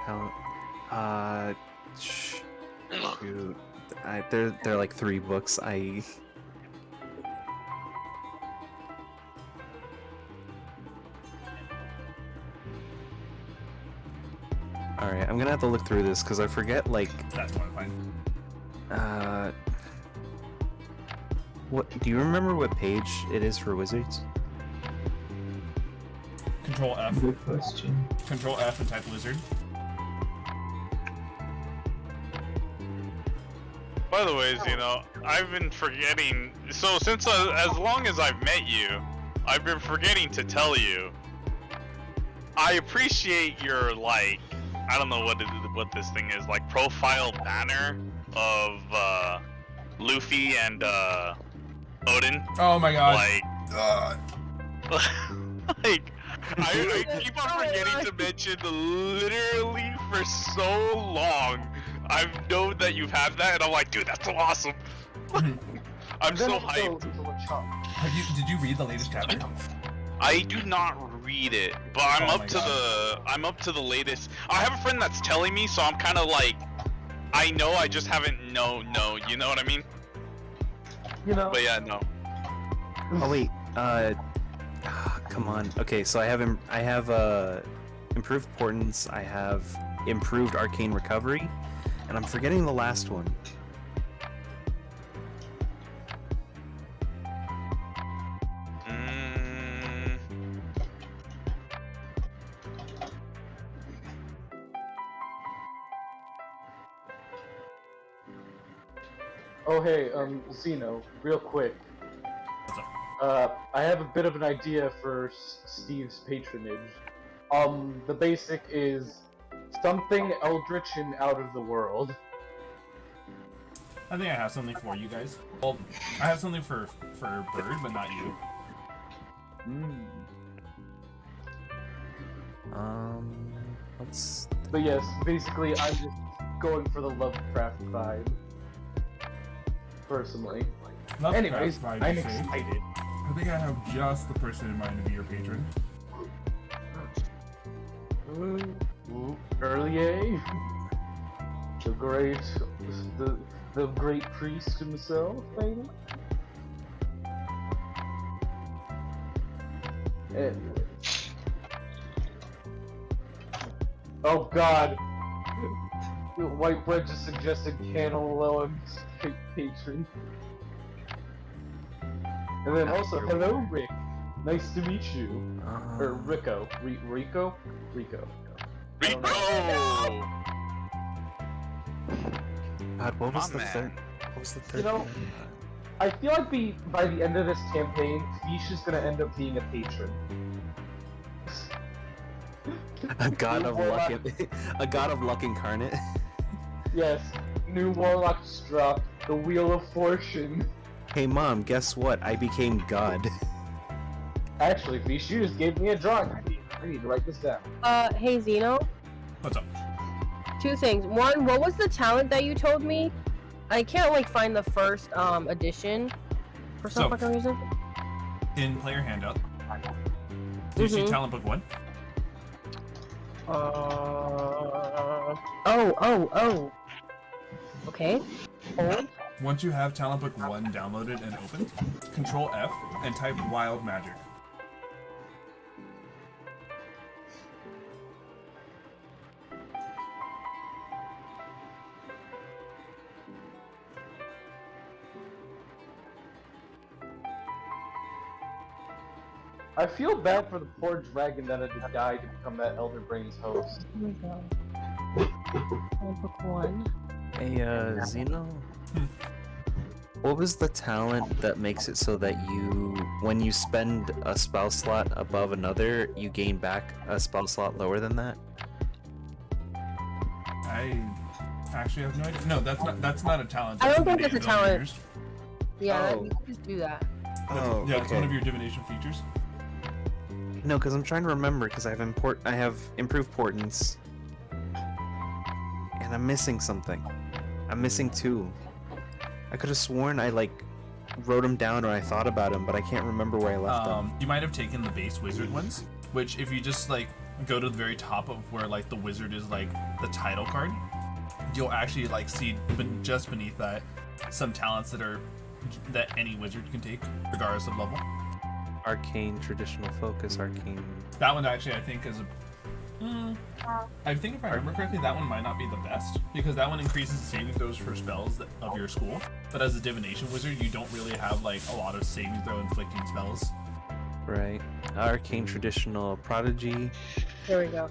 How, shoot. They're like 3 books. Alright, I'm gonna have to look through this because I forget, like... That's one fine. What, do you remember what page it is for wizards? Control F. Good question. Control F and type wizard. By the way, I've been forgetting. So since as long as I've met you, I've been forgetting to tell you. I appreciate your I don't know what this thing is, like profile banner of Luffy and Odin. Oh my god. Like, I keep on forgetting to mention literally for so long. I've known that you have that, and I'm like, dude, that's so awesome. I'm so hyped. Did you read the latest chapter? I do not read it, but I'm up to the latest. I have a friend that's telling me, so I'm kind of like, I know, I just haven't you know what I mean? But yeah, no. Oh wait, come on. Okay, so I have improved portents. I have improved arcane recovery, and I'm forgetting the last one. Oh hey, Zeno, real quick. What's up? I have a bit of an idea for Steve's patronage. The basic is something eldritch and out of the world. I think I have something for you guys. Well, I have something for Bird, but not you. Let's... But yes, basically I'm just going for the Lovecraft vibe. Personally. Anyways, Lovecraft vibe, I'm you say? excited. I think I have just the person in mind to be your patron. Earlier, the great priest himself, maybe. Anyway. Oh God! White Bread just suggested Cannello's patron. And then also, hello Rick, nice to meet you. Or Rico, Rico. God, what was My the man. third? What was the third? You know, I feel like by the end of this campaign, Pheesh is gonna end up being a patron. A god of luck, a god of luck incarnate. Yes, new warlock struck, the wheel of fortune. Hey mom, guess what? I became god. Actually, Pheesh, you just gave me a drawing. I need to write this down. Hey Zeno. What's up? 2 things. One, what was the talent that you told me? I can't find the first edition for some fucking reason. In player handout, do you see talent book 1? Oh. Okay. Hold. Once you have talent book 1 downloaded and opened, Control F and type Wild Magic. I feel bad for the poor dragon that had to die to become that Elder Brain's host. Here we go. Book 1. Hey, Zeno? What was the talent that makes it so that when you spend a spell slot above another, you gain back a spell slot lower than that? I actually have no idea. No, that's not a talent. I don't think that's it's a talent. yours. Yeah, Oh. you can just do that. Oh, Yeah, it's one okay. of your divination features. No, because I'm trying to remember, because I have improved portents. And I'm missing something. I'm missing 2. I could have sworn I wrote them down or I thought about them, but I can't remember where I left them. You might have taken the base wizard ones which if you just like go to the very top of where like the wizard is, like the title card, you'll actually like see just beneath that some talents that any wizard can take regardless of level. Arcane, traditional focus, arcane. That one actually I think is I think if I remember correctly, that one might not be the best, because that one increases the saving throws for spells of your school. But as a divination wizard, you don't really have like a lot of saving throw inflicting spells. Right. Arcane, traditional, prodigy. There we go.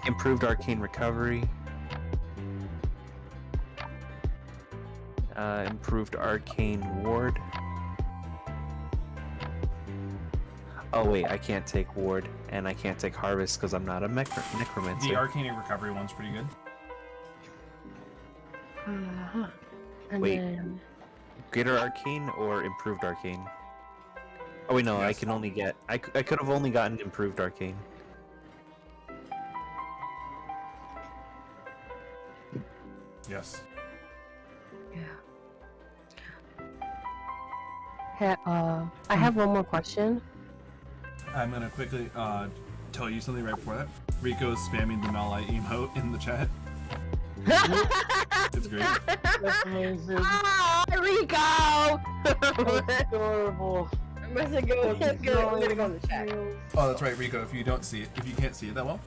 Improved arcane recovery. Improved arcane ward. Oh wait, I can't take ward, and I can't take harvest because I'm not a necromancer. The arcane recovery one's pretty good. And Wait. then... Greater arcane or improved arcane? Oh wait, no, I Yes. can only get. I could have only gotten improved arcane. Yes. Yeah. I have one more question. I'm gonna quickly tell you something right before that. Rico's spamming the Naulei emote in the chat. It's great. That's amazing. Ah, Rico! That's adorable. I'm gonna go in the chat. Oh, that's right, Rico. If you can't see it that well,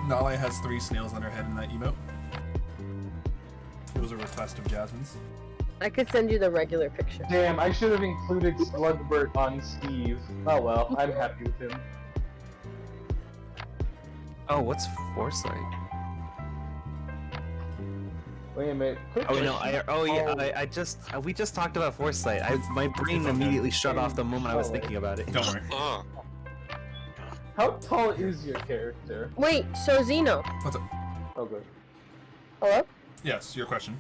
Naulei has 3 snails on her head in that emote. It was a request of Jasmine's. I could send you the regular picture. Damn, I should have included Slugbert on Steve. Oh well, I'm happy with him. Oh, what's foresight? Wait a minute. Quick Oh no, question. we just talked about foresight. My brain It's okay. immediately shut off the moment I was thinking about it. Don't worry. How tall is your character? Wait, so Zeno. What's up? Oh good. Hello? Yes, your question.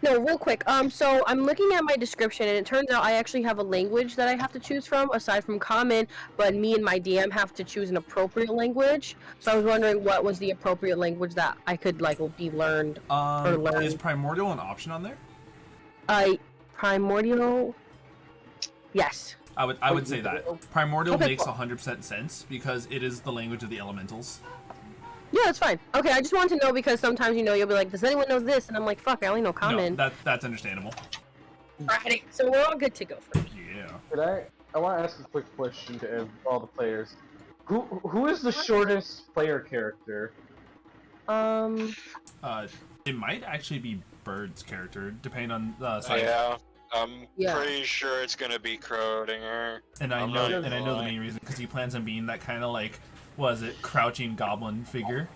No, real quick. So I'm looking at my description, and it turns out I actually have a language that I have to choose from, aside from common. But me and my DM have to choose an appropriate language. So I was wondering what was the appropriate language that I could like be learned or learn. Is primordial an option on there? Primordial. Yes. I would say that primordial Okay, makes cool. 100% sense because it is the language of the elementals. Yeah, that's fine. Okay, I just wanted to know because sometimes you'll be like, does anyone know this? And I'm like, fuck, I only know common. No, that's understandable. Right. So we're all good to go for me. Yeah. I want to ask a quick question to all the players. Who is the shortest player character? It might actually be Bird's character, depending on the size. Yeah, I'm Yeah. pretty sure it's gonna be Crowdinger. And I I'm know, not and I know the lying. main reason because he plans on being that kind of like, was it crouching goblin figure?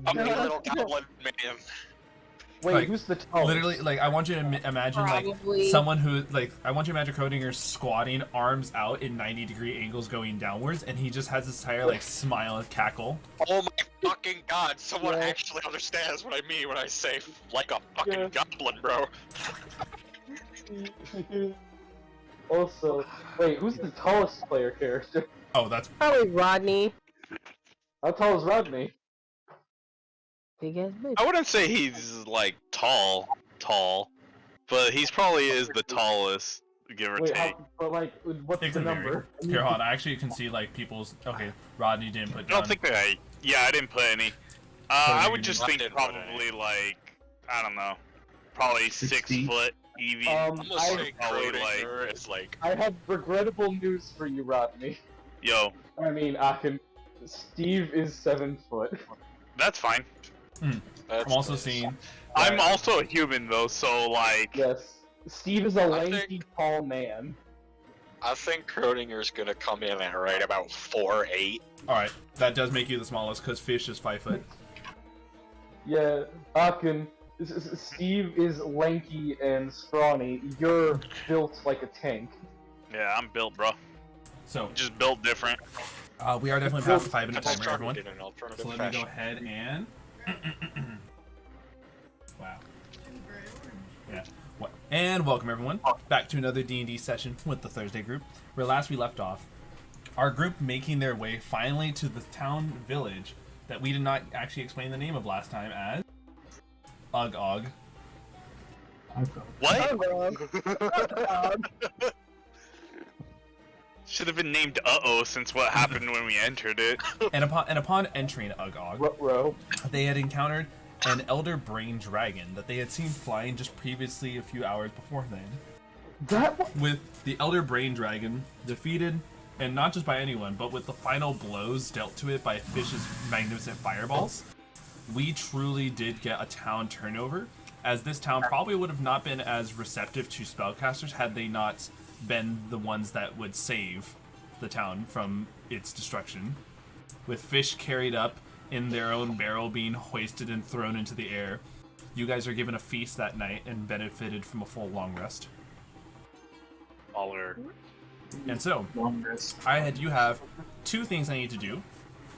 I'm a little goblin man. Wait, Like, who's the tallest? Literally, like I want you to imagine Probably. like someone who like I want you to imagine Crowdinger squatting, arms out in 90-degree angles going downwards, and he just has this entire like smile and cackle. Oh my fucking god, someone Yeah. actually understands what I mean when I say like a fucking Yeah. goblin, bro. Also, wait, who's the tallest player character? Oh, that's Probably Rodney. How tall is Rodney? Big ass bitch. I wouldn't say he's like tall, but he's probably is the tallest, give or Wait, take. but like, what's it the can vary. number? Here, hold on. I actually can see like people's. Okay, Rodney didn't put I down. don't think that I didn't put any. I would just I think didn't put probably like, I don't know, probably 6 60? foot EV. I'm gonna say probably, Crowdinger is like I have regrettable news for you, Rodney. Yo, I mean, Akin. Steve is 7 foot. that's fine. that's I'm also nice. seeing. I'm also a human though, so like, Yes. Steve is a I lanky, think- tall man. I think Crowdinger's gonna come in at right about 4'8". All right, that does make you the smallest because Pheesh is 5 foot. Yeah, Akin. Steve is lanky and scrawny. You're built like a tank. yeah, I'm built, bro. So Just built different. we are definitely past the 5-minute That's timer, everyone. in an alternative So let me go fashion. ahead and. Wow. Yeah. And welcome everyone back to another D&D session with the Thursday group. Where last we left off, our group making their way finally to the town village that we did not actually explain the name of last time as Ugg Ogg. What? Should have been named Uh-oh since what happened when we entered it. And upon entering Ugog, Ruh-roh. they had encountered an elder brain dragon that they had seen flying just previously a few hours beforehand. With the elder brain dragon defeated, and not just by anyone, but with the final blows dealt to it by Pheesh's magnificent fireballs, we truly did get a town turnover, as this town probably would have not been as receptive to spellcasters had they not been the ones that would save the town from its destruction. With Pheesh carried up in their own barrel being hoisted and thrown into the air, you guys are given a feast that night and benefited from a full long rest. Baller. And so, Long rest. you have two things I need to do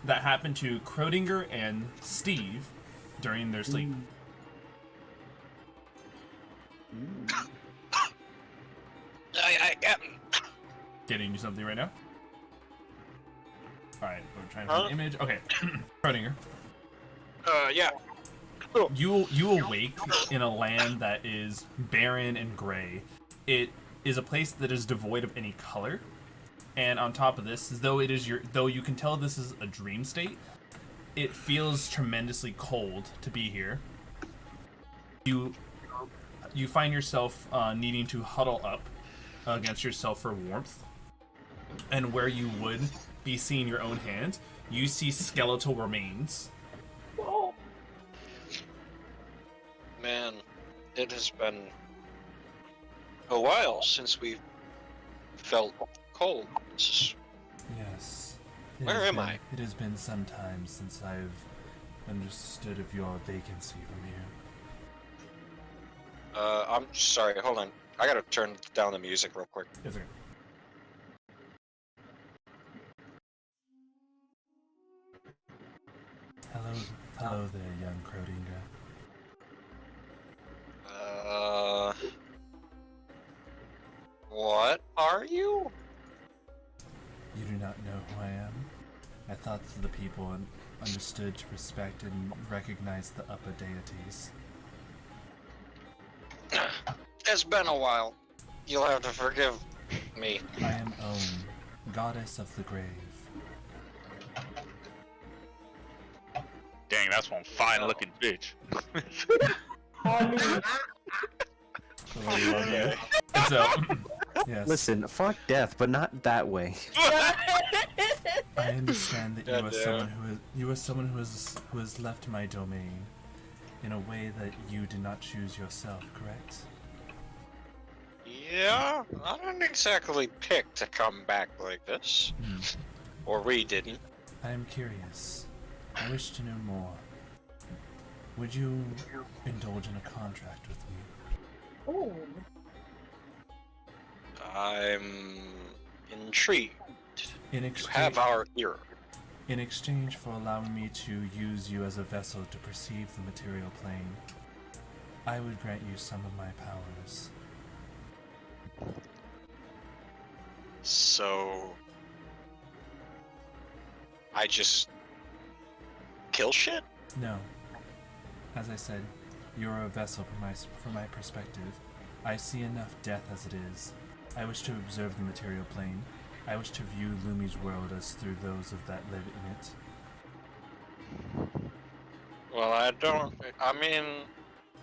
that happen to Crowdinger and Steve during their sleep. Getting you something right now? Alright, we're trying to find the image. Okay, Crowdinger. Yeah. You awake in a land that is barren and gray. It is a place that is devoid of any color. And on top of this, though you can tell this is a dream state, it feels tremendously cold to be here. You find yourself needing to huddle up against yourself for warmth. And where you would be seeing your own hand, you see skeletal remains. Man, it has been a while since we've felt cold. Yes. Where am I? It has been some time since I've understood of your vacancy from here. I'm sorry, hold on. I gotta turn down the music real quick. Yes, okay. Hello there, young Crowdinger. What are you? You do not know who I am? I thought that the people understood to respect and recognize the upper deities. It's been a while. You'll have to forgive me. I am Om, goddess of the grave. Dang, that's one fine looking bitch. And so, yes. Listen, fuck death, but not that way. I understand that you are someone who has left my domain in a way that you did not choose yourself, correct? Yeah, I didn't exactly pick to come back like this. Or we didn't. I am curious. I wish to know more. Would you indulge in a contract with me? I'm intrigued. In You exchange, have our ear. in exchange for allowing me to use you as a vessel to perceive the material plane, I would grant you some of my powers. So... I just... kill shit? No. As I said, you're a vessel from my perspective. I see enough death as it is. I wish to observe the material plane. I wish to view Lumi's world as through those of that live in it. Well, I mean...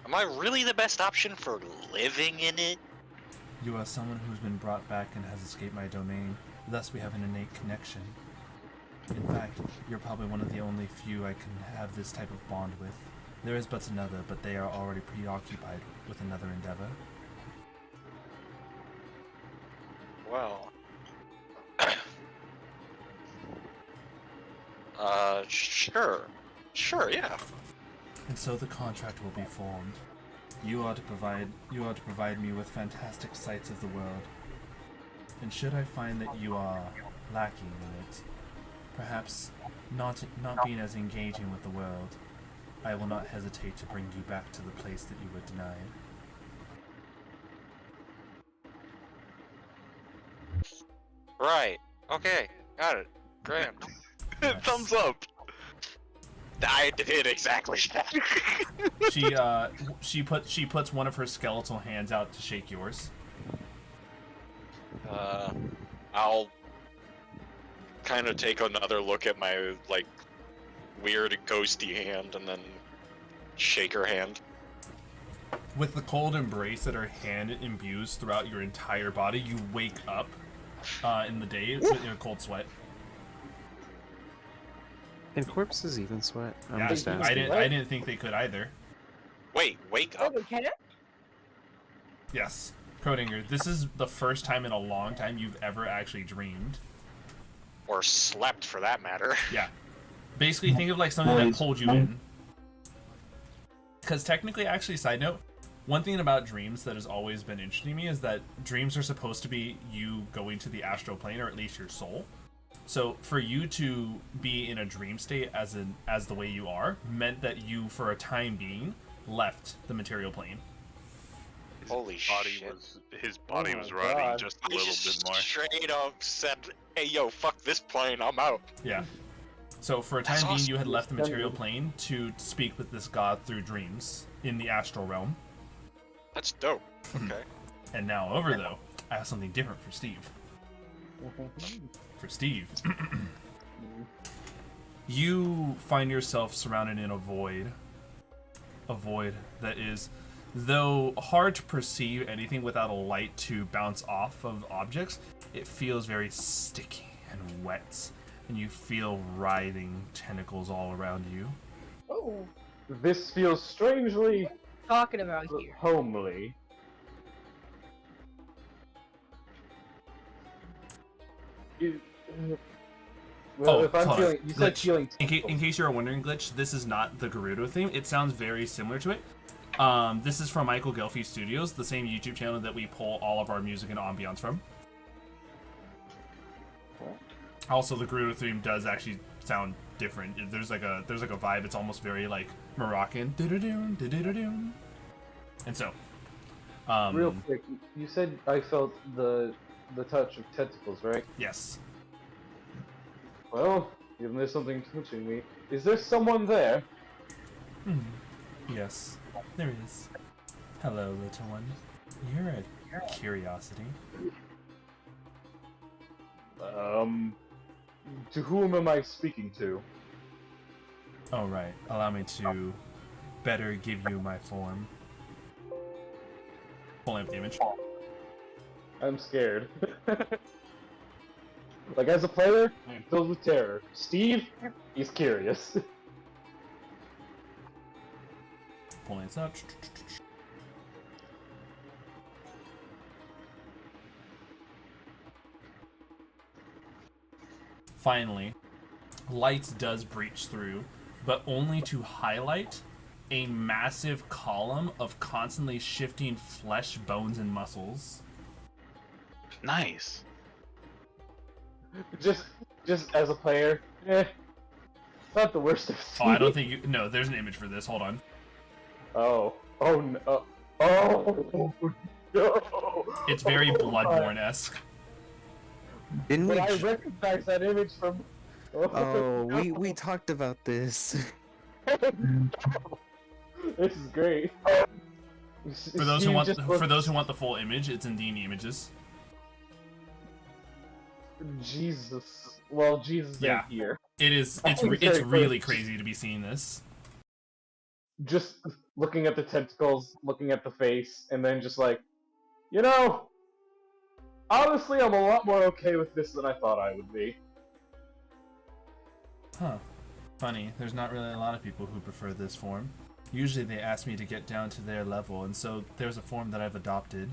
Am I really the best option for living in it? You are someone who's been brought back and has escaped my domain, thus we have an innate connection. In fact, you're probably one of the only few I can have this type of bond with. There is but another, but they are already preoccupied with another endeavor. Well... sure. Sure, yeah. And so the contract will be formed. You are to provide me with fantastic sights of the world. And should I find that you are lacking in it, perhaps not being as engaging with the world, I will not hesitate to bring you back to the place that you were denied. Right. Okay. Got it. Grand. Thumbs up. I did exactly that. She puts one of her skeletal hands out to shake yours. I'll kind of take another look at my like weird ghosty hand and then shake her hand. With the cold embrace that her hand imbues throughout your entire body, you wake up in the day in a cold sweat. Can corpses even sweat? I'm Yeah, just I asking. didn't think they could either. Wait, wake Oh, up. we can it? Yes, Crowdinger, this is the first time in a long time you've ever actually dreamed. Or slept, for that matter. Yeah. Basically, think of like something that pulled you in. Because technically, actually, side note, one thing about dreams that has always been interesting to me is that dreams are supposed to be you going to the astral plane, or at least your soul. So for you to be in a dream state as the way you are meant that you, for a time being, left the material plane. Holy shit. His body Oh was my rotting God. just a I little just bit more. straight up said, hey yo, fuck this plane, I'm out. Yeah. So for a time That's being, awesome. you had left the material plane to speak with this god through dreams in the astral realm. That's dope. Okay. And now over, though, I have something different for Steve. For Steve, you find yourself surrounded in a void that is, though hard to perceive anything without a light to bounce off of objects, it feels very sticky and wet, and you feel writhing tentacles all around you. Oh, This feels strangely talking about here. homely. Well, Oh, if I'm hold on. feeling, you said Glitch. feeling. In case you're wondering, Glitch, this is not the Gerudo theme. It sounds very similar to it. This is from Michael Gelfi Studios, the same YouTube channel that we pull all of our music and ambiance from. Also, the Gerudo theme does actually sound different. There's like a vibe. It's almost very like Moroccan. Do-do-doon, do-do-do-doon. And so, Real quick, you said I felt the touch of tentacles, right? yes. Well, even there's something touching me. Is there someone there? Yes, there is. Hello, little one. You're a curiosity. To whom am I speaking to? Oh, right. Allow me to better give you my form. Full empty image. I'm scared. Like, as a player, I'm filled with terror. Steve, he's curious. Pulling this up. Finally, light does breach through, but only to highlight a massive column of constantly shifting flesh, bones, and muscles. Nice. just as a player, not the worst I've Oh, seen. I don't think you... No, there's an image for this. Hold on. Oh no! Oh no! It's very Oh, Bloodborne-esque. Didn't we? But I recognize that image from. Oh, we talked about this. This is great. For those who want the full image, it's in D&D Images. Jesus. Well, Jesus Yeah. ain't here. It's very really close. crazy to be seeing this. Just looking at the tentacles, looking at the face, and then just like, you know, honestly, I'm a lot more okay with this than I thought I would be. Huh. Funny, there's not really a lot of people who prefer this form. Usually they ask me to get down to their level, and so there's a form that I've adopted.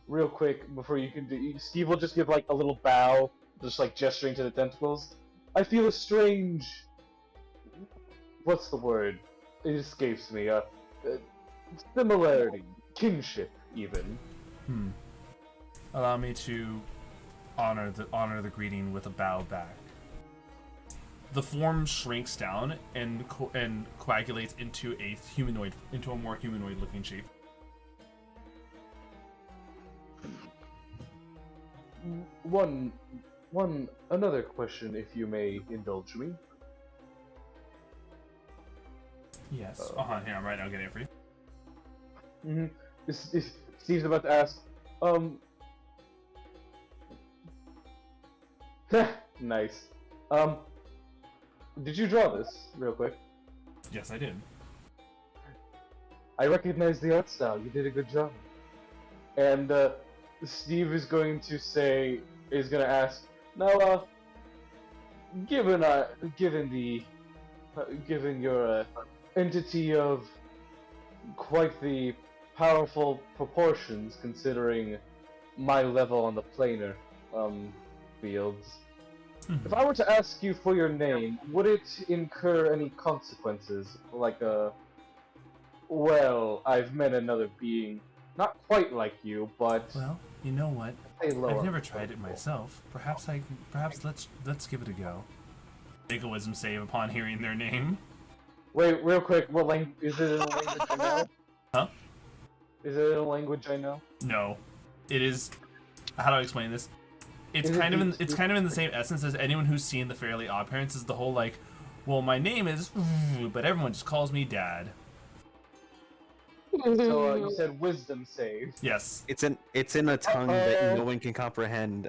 Real quick, before you can do, Steve will just give like a little bow, just like gesturing to the tentacles. I feel a strange. What's the word? It escapes me. Similarity, kinship, even. Allow me to honor the greeting with a bow back. The form shrinks down and coagulates into a more humanoid-looking shape. Another question, if you may indulge me. Yes. Here, I'm right now getting it for you. Steve's about to ask, Nice. Did you draw this real quick? Yes, I did. I recognize the art style. You did a good job. And Steve is going to ask, now, given your entity of quite the powerful proportions, considering my level on the planar fields. If I were to ask you for your name, would it incur any consequences? Like well, I've met another being, not quite like you, but Well, you know what? a lower. I've never tried it myself. Perhaps let's give it a go. Make a wisdom save upon hearing their name. Wait, real quick, what language is it in a language I know? Huh? Is it in a language I know? No, it is. How do I explain this? It's Is it kind of in, the- it's kind of in the same essence as anyone who's seen the Fairly Odd Parents. Is the whole like, well, my name is, but everyone just calls me Dad. So you said wisdom save. Yes. It's in a tongue that no one can comprehend.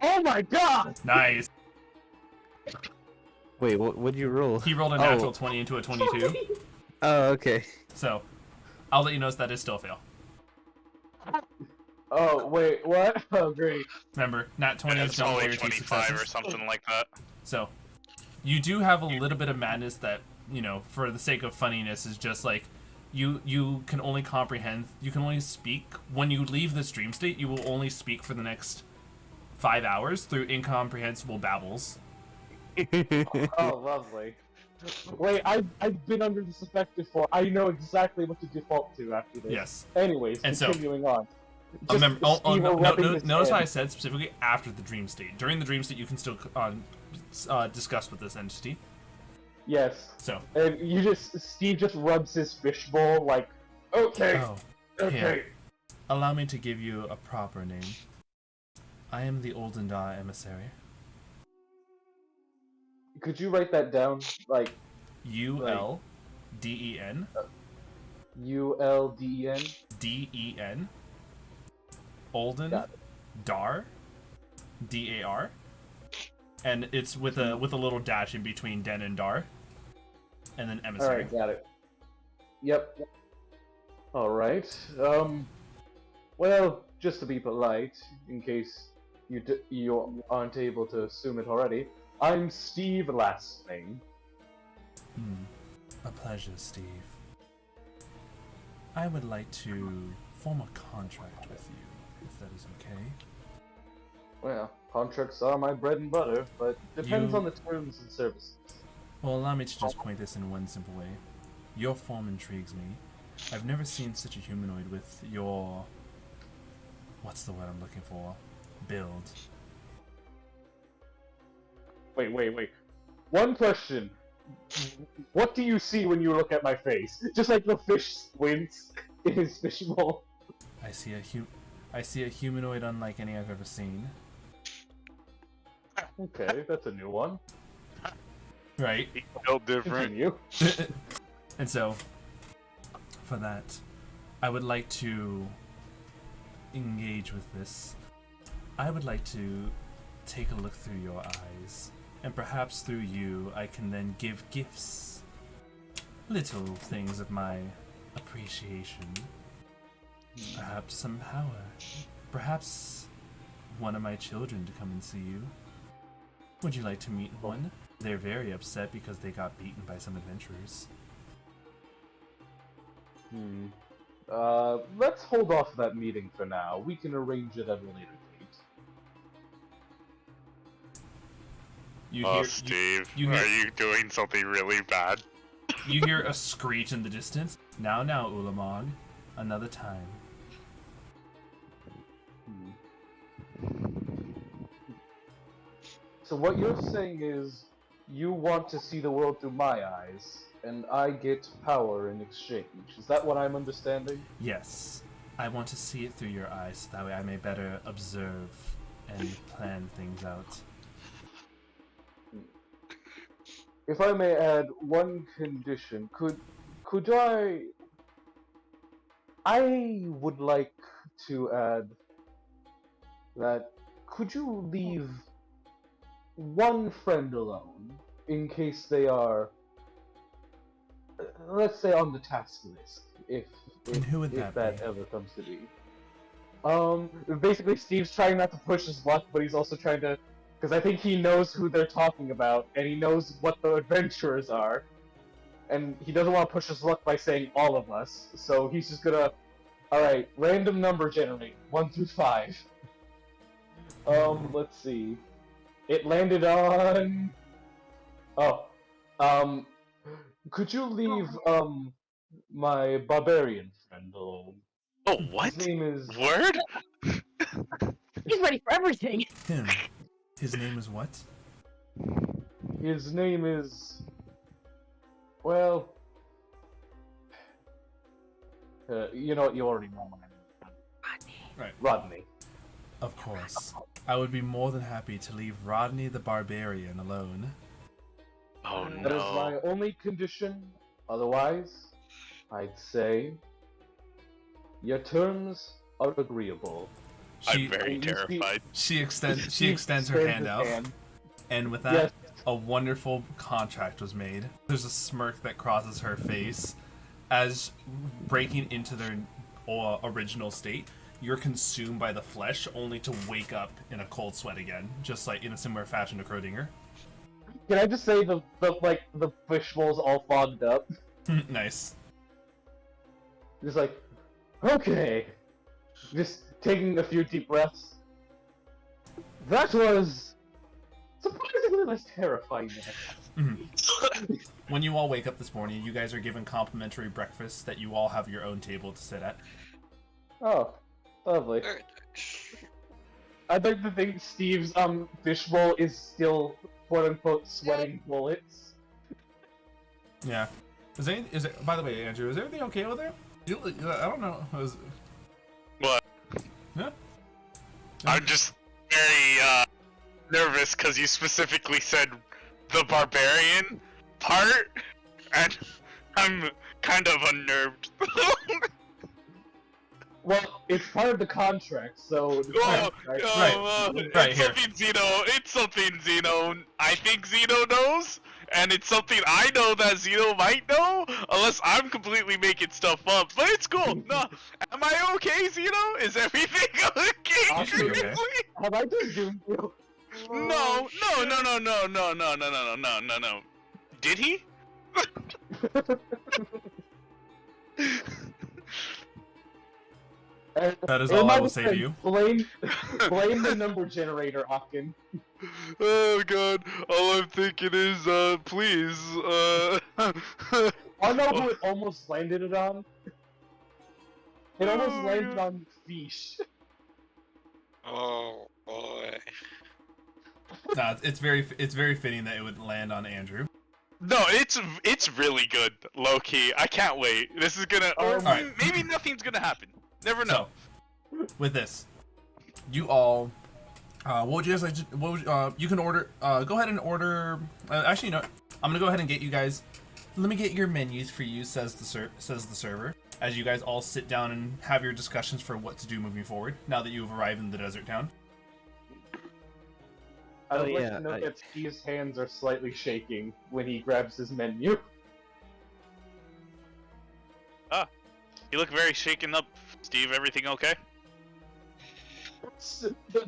Oh my god! Nice. Wait, what'd you roll? He rolled a natural 20 into a 22. Oh, okay. So, I'll let you know that is still a fail. Oh, wait, what? Oh, great. Remember, nat 20 is It's no only longer 2 25 or successes. something like that. So, you do have a little bit of madness that, you know, for the sake of funniness, is just like, you can only comprehend, you can only speak, when you leave this dream state, you will only speak for the next 5 hours through incomprehensible babbles. Oh, lovely. Wait, I've been under this effect before. I know exactly what to default to after this. Yes. Anyways, And so- continuing on. Remember, Steve rubbing his notice how I hand. said specifically after the dream state. During the dream state, you can still discuss with this entity. Yes. So, And Steve just rubs his fishbowl like, okay, oh, okay. here. Allow me to give you a proper name. I am the Oldendar emissary. Could you write that down? Like, U-L-D-E-N. U-L-D-E-N? D-E-N. Olden. Got Dar. D-A-R. And it's with a little dash in between Den and Dar. And then emissary. Alright, got it. Yep. Alright, well, just to be polite, in case you aren't able to assume it already, I'm Steve last name. A pleasure, Steve. I would like to form a contract with you, if that is okay. Well, contracts are my bread and butter, but depends You- on the terms and services. Well, allow me to just point this in one simple way. Your form intrigues me. I've never seen such a humanoid with your... What's the word I'm looking for? Build. Wait. One question. What do you see when you look at my face? Just like the fish squints in his fishbowl. I see a humanoid unlike any I've ever seen. Okay, that's a new one. Right? No different. Continue. And so, for that, I would like to engage with this. I would like to take a look through your eyes, and perhaps through you, I can then give gifts. Little things of my appreciation. Perhaps some power. Perhaps one of my children to come and see you. Would you like to meet one? They're very upset because they got beaten by some adventurers. Let's hold off that meeting for now. We can arrange it at a later date. You Oh, hear, Steve, you hear- are you doing something really bad? You hear a screech in the distance. Now, Ulamog. Another time. So what you're saying is, you want to see the world through my eyes, and I get power in exchange. Is that what I'm understanding? Yes. I want to see it through your eyes, so that way I may better observe and plan things out. If I may add one condition, could I would like to add that could you leave one friend alone, in case they are, let's say, on the task list, if And who would if that that be? ever comes to be. Basically, Steve's trying not to push his luck, but he's also trying to, because I think he knows who they're talking about, and he knows what the adventurers are, and he doesn't want to push his luck by saying all of us, so he's just gonna, alright, random number generate, 1 through 5. Let's see. It landed on... Oh, could you leave, my barbarian friend alone? Oh, His what? name is... Word? He's ready for everything. Him. His name is what? His name is... Well... you know what, you already know my name. Right. Rodney. Of course. I would be more than happy to leave Rodney the Barbarian alone. Oh That is no. my only condition. Otherwise, I'd say... Your terms are agreeable. She I'm very you see- terrified. she extends Steve her hand his out, hand. and with that, Yes. a wonderful contract was made. There's a smirk that crosses her face as breaking into their original state. You're consumed by the flesh, only to wake up in a cold sweat again, just like in a similar fashion to Crowdinger. Can I just say the fishbowl's all fogged up? Nice. Just like, okay. Just taking a few deep breaths. That was surprisingly less terrifying than I thought. When you all wake up this morning, you guys are given complimentary breakfast that you all have your own table to sit at. Oh, lovely. I'd like to think Steve's fishbowl is still quote unquote sweating bullets. Yeah. Is it? By the way, Andrew, is everything okay over there? I don't know. What? Yeah. I'm just very nervous because you specifically said the barbarian part, and I'm kind of unnerved. Well, it's part of the contract, so. The Oh, contract- Right it's here. something Zeno. It's something Zeno. I think Zeno knows, and it's something I know that Zeno might know, unless I'm completely making stuff up. But it's cool. No, am I okay, Zeno? Is everything okay? I'll be okay. Seriously? Have I just doomed you? No. Did he? That is In all my I will say to defense, you. Blame the number generator, Hawken. Oh god, all I'm thinking is, please, I know who it almost landed it on. It almost Oh, landed yeah. on Pheesh. Oh boy. Nah, it's very fitting that it would land on Andrew. No, it's really good, low key. I can't wait. This is gonna, or Alright. maybe nothing's gonna happen. Never know. So, with this, you all, what would you guys like? You can order. Go ahead and order. Actually, no. I'm gonna go ahead and get you guys. Let me get your menus for you, says the server. As you guys all sit down and have your discussions for what to do moving forward. Now that you've arrived in the desert town. I would Oh, like yeah, to note I- that Steve's hands are slightly shaking when he grabs his menu. You look very shaken up, Steve. Everything okay?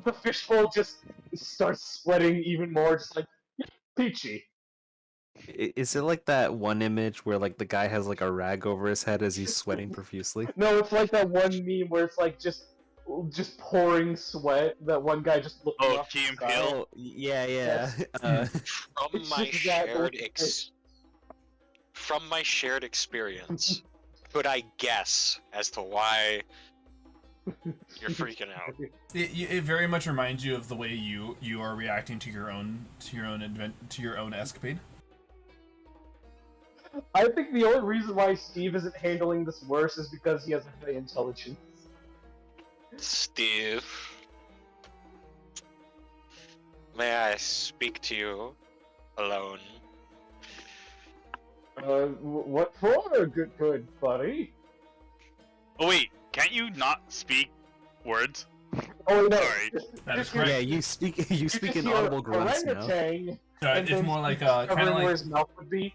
The fishbowl just starts sweating even more, just like, yeah, peachy. Is it like that one image where like the guy has like a rag over his head as he's sweating profusely? No, it's like that one meme where it's like just pouring sweat. That one guy just looking Oh, off Key the and sky. Peele? Oh, yeah. Yes. From It's my just that shared little- from my shared experience, could I guess as to why you're freaking out? It very much reminds you of the way you are reacting to your own escapade. I think the only reason why Steve isn't handling this worse is because he has a high intelligence. Steve, may I speak to you alone? What for? Good buddy. Oh wait, can't you not speak words? Oh no. Sorry. That is Just correct. Yeah, you speak in hear audible grunts now. orangutan, and It's then more like Steve kind covering of where like. his mouth would be.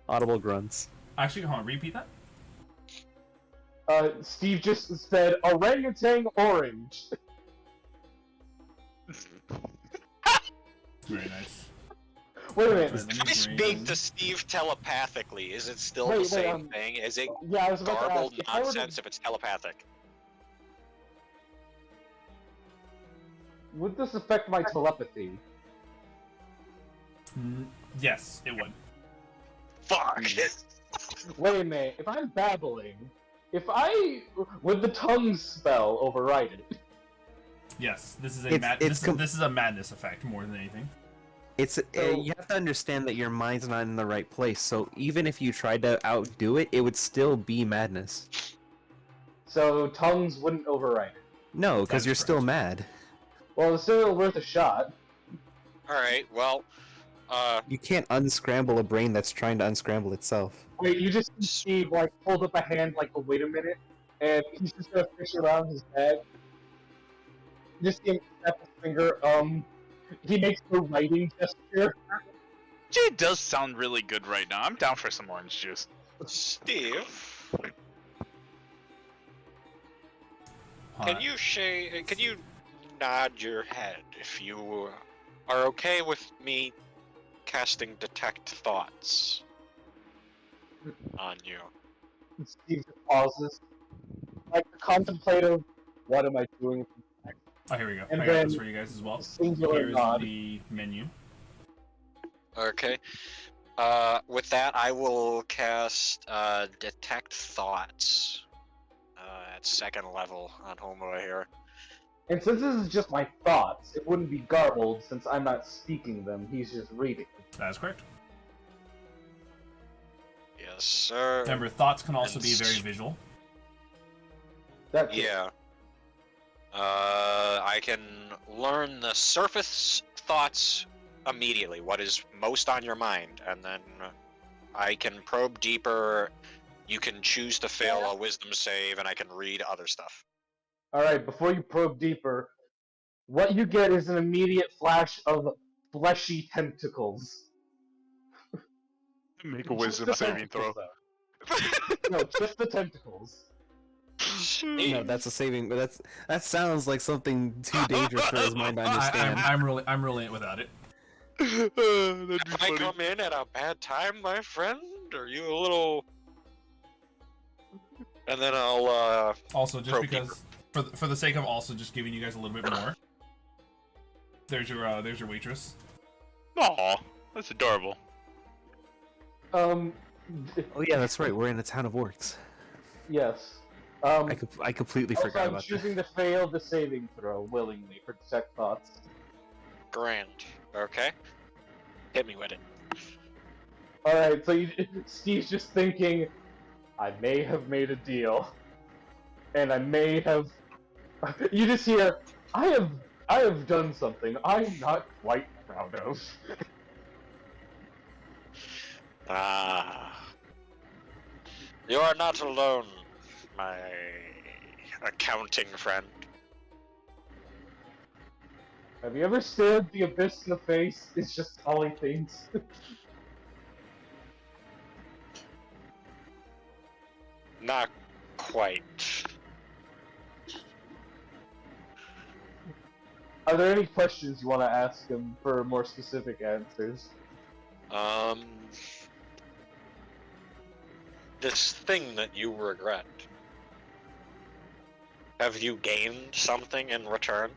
Audible grunts. Actually, hold on. Repeat that. Steve just said orangutan orange. Very nice. Wait a minute. Sorry, let If me I speak bring- to Steve telepathically, is it still Wait, the wait, same thing? Is it Yeah, I was about to garbled ask. If I were to- nonsense if it's telepathic? Would this affect my telepathy? Yes, it would. Fuck! Wait a minute. If I'm babbling, would the tongue spell override it? Yes, this is a It's- it's this is a madness effect more than anything. It's So- you have to understand that your mind's not in the right place. So even if you tried to outdo it, it would still be madness. So tongues wouldn't override it. No, That because is you're still correct. mad. Well, it's still worth a shot. Alright, well, You can't unscramble a brain that's trying to unscramble itself. Wait, you just see Steve like hold up a hand like, oh, wait a minute, and he's just gonna fish around his bag. You just see him snap his finger. He makes the writing gesture. It does sound really good right now. I'm down for some orange juice. Steve, Hold can on. you nod your head if you are okay with me casting detect thoughts on you? And Steve just pauses, like the contemplative. What am I doing? Oh, here we go. And I got this then for you guys as well. Singular Here's nod. the menu. Okay. With that, I will cast detect thoughts at 2nd level on Homebrew here. And since this is just my thoughts, it wouldn't be garbled since I'm not speaking them. He's just reading. That is correct. Yes, sir. Remember, thoughts can also be very visual. That's Yeah. I can learn the surface thoughts immediately, what is most on your mind, and then I can probe deeper. You can choose to fail a wisdom save, and I can read other stuff. All right. Before you probe deeper, what you get is an immediate flash of fleshy tentacles. Make a Just wisdom the saving throw. tentacles, though. No, just the tentacles. No, that's a saving. But that sounds like something too dangerous for his mind to understand. I'm rolling it without it. That'd be If I funny. come in at a bad time, my friend, are you a little? And then I'll Also, just Probe because for the sake of also just giving you guys a little bit more. There's your waitress. Aw, that's adorable. Um. Oh yeah, that's right. We're in a town of orcs. Yes. I completely Also, forgot I'm about that. choosing to fail the saving throw willingly for detect thoughts. grand. Okay. Hit me with it. All right. So Steve's just thinking, I may have made a deal, and I may have. You just hear, I have done something I'm not quite proud of. Ah. You are not alone, my accounting friend. Have you ever stared the abyss in the face? It's just all he thinks. Not quite. Are there any questions you want to ask him for more specific answers? This thing that you regret. Have you gained something in return?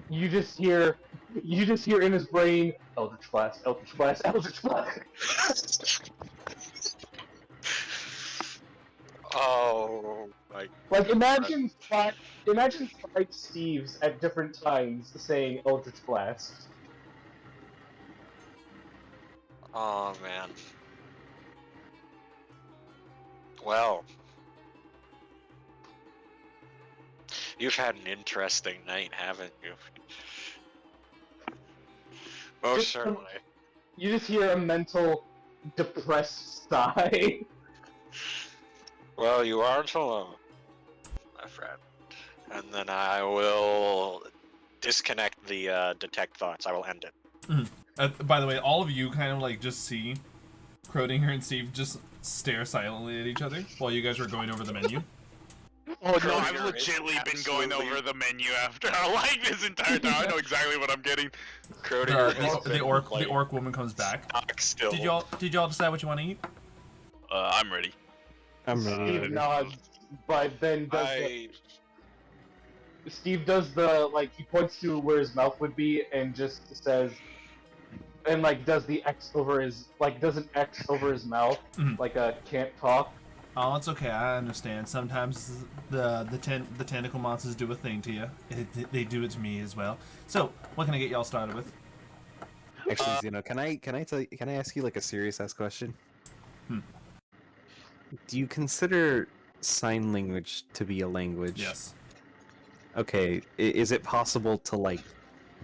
You just hear in his brain, Eldritch Blast, Eldritch Blast, Eldritch Blast. Oh my. Like imagine five Steves at different times saying Eldritch Blast. Oh man. Well. You've had an interesting night, haven't you? Most Just- certainly. You just hear a mental depressed sigh. Well, you aren't alone, my friend. And then I will disconnect the detect thoughts. I will end it. By the way, all of you kind of like just see Crowdinger and Steve just stare silently at each other while you guys are going over the menu. Oh no, Crowdinger I've is legitimately been going absolutely- over the menu after like this entire time. I know exactly what I'm getting. Crowdinger has The been, like, orc woman comes back. stock still. Did y'all decide what you want to eat? I'm ready. I'm Steve ready. nods, but then does I Steve does the, like, he points to where his mouth would be and just says, and, like, does the X over his, like, does an X over his mouth, Mhm. like a can't talk. Oh, it's okay. I understand. Sometimes the tentacle monsters do a thing to you. They do it to me as well. So, what can I get y'all started with? Actually, Zeno, can I ask you like a serious ass question? Hmm. Do you consider sign language to be a language? Yes. Okay, is it possible to like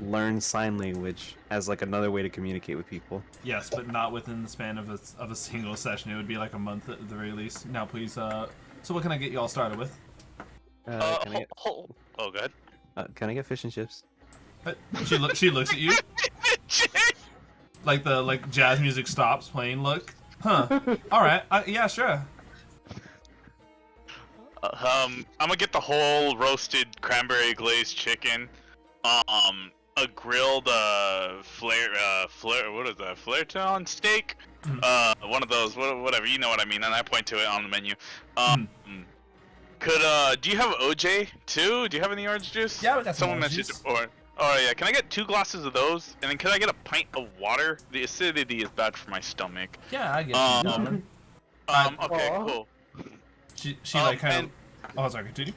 learn sign language as like another way to communicate with people? Yes, but not within the span of a single session. It would be like a month at the very least. Now, please. So, what can I get y'all started with? Oh, good. Can I get fish and chips? She looks at you like the jazz music stops playing. Look, huh? All right. Yeah, sure. I'm gonna get the whole roasted cranberry glazed chicken, a grilled what is that, flareton steak, one of those, whatever, you know what I mean, and I point to it on the menu. Do you have OJ too? Do you have any orange juice? Yeah, we got some Someone orange mentioned, juice. oh yeah, can I get 2 glasses of those, and then can I get a pint of water? The acidity is bad for my stomach. Yeah, I get you, darling. Okay, Aw. cool. She like kind of. Oh, sorry. Continue.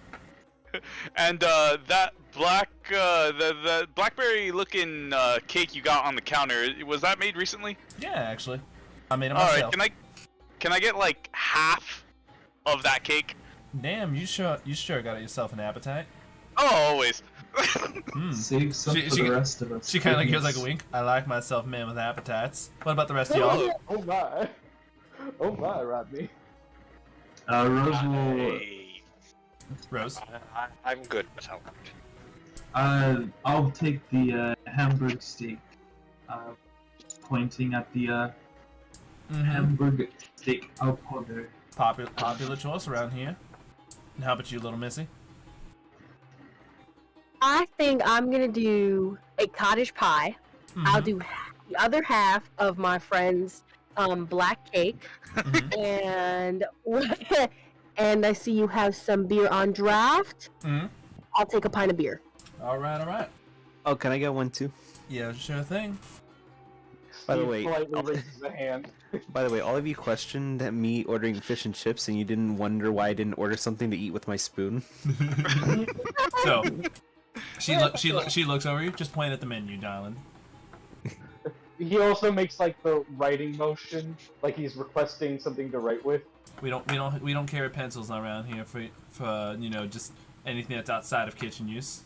And that the blackberry looking cake you got on the counter, was that made recently? Yeah, actually, I made it All myself. right, can I get like half of that cake? Damn, you sure got yourself an appetite. Oh, always. Save some for the rest of us. She kind of like gives like a wink. I like myself, man, with appetites. What about the rest of y'all? Oh my, Rodney. Rose will. Rose. I'm good without. I'll take the hamburg steak. Pointing at the hamburg steak au powder. Popular choice around here. And how about you, little missy? I think I'm gonna do a cottage pie. I'll do the other half of my friend's black cake, and and I see you have some beer on draft. I'll take a pint of beer. All right. Oh, can I get one too? Yeah, sure thing. By the Steve way, politely raises a hand. By the way, all of you questioned me ordering fish and chips, and you didn't wonder why I didn't order something to eat with my spoon. So she looks over you. Just point at the menu, darling. He also makes like the writing motion, like he's requesting something to write with. We don't carry pencils around here for just anything that's outside of kitchen use.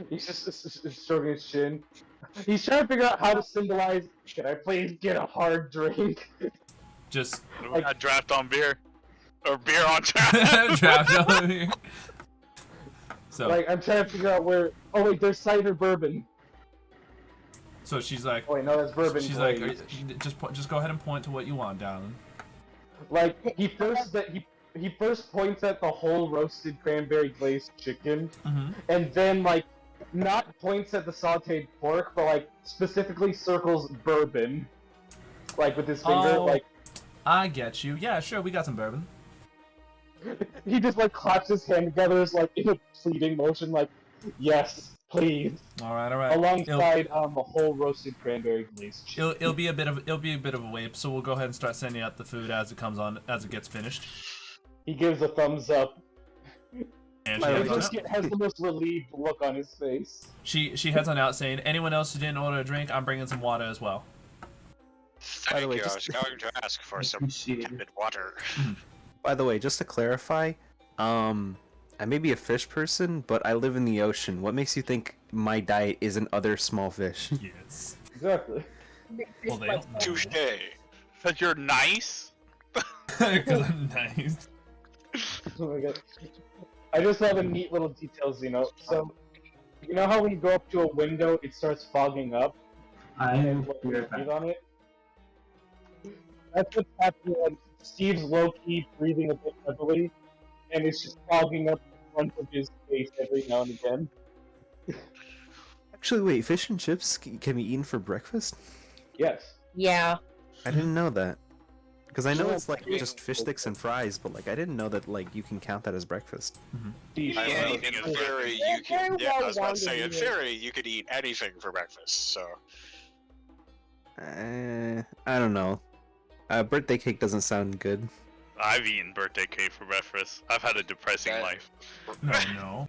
He's just stroking his chin. He's trying to figure out how to symbolize. Can I please get a hard drink? Just We got draft on beer, or beer on draft. draft over here. So Like I'm trying to figure out where. Oh wait, there's cider bourbon. so she's like. Oh wait, no, that's bourbon. She's glazed. like, just go ahead and point to what you want, darling. Like he first points at the whole roasted cranberry glazed chicken, and then like not points at the sautéed pork, but like specifically circles bourbon, like with his finger. Oh. Like I get you. Yeah, sure, we got some bourbon. he just like claps his hand together, is like in a pleading motion, like yes, please. All right. Alongside a whole roasted cranberry glazed chicken. It'll be a bit of a wait, so we'll go ahead and start sending out the food as it gets finished. He gives a thumbs up. And By the He way, just has the most relieved look on his face. she heads on out saying, anyone else who didn't order a drink, I'm bringing some water as well. Thank the way, you. I was just- going to ask for some Appreciate it. tepid water. By the way, just to clarify, I may be a fish person, but I live in the ocean. What makes you think my diet isn't other small fish? Yes. Exactly. Well, they don't know. Touche. Because you're nice. Because I'm nice. Oh my god. I just have a neat little details, you know. So, you know how when you go up to a window, it starts fogging up, and I'll like, be you right back. breathe on it? That's what's happening when Steve's low-key breathing a bit heavily, and it's just fogging up the front of his face every now and again. Actually, wait, fish and chips can be eaten for breakfast? Yes. Yeah. I didn't know that. Because I know Well, it's like yeah. just fish sticks and fries, but like I didn't know that like you can count that as breakfast. Steve, I Yeah, mean, anything in is theory, They're you can. very Yeah, I well was about to say, in rounded, theory, you could eat anything for breakfast. So I don't know. Birthday cake doesn't sound good. I've eaten birthday cake for breakfast. I've had a depressing That- life. No.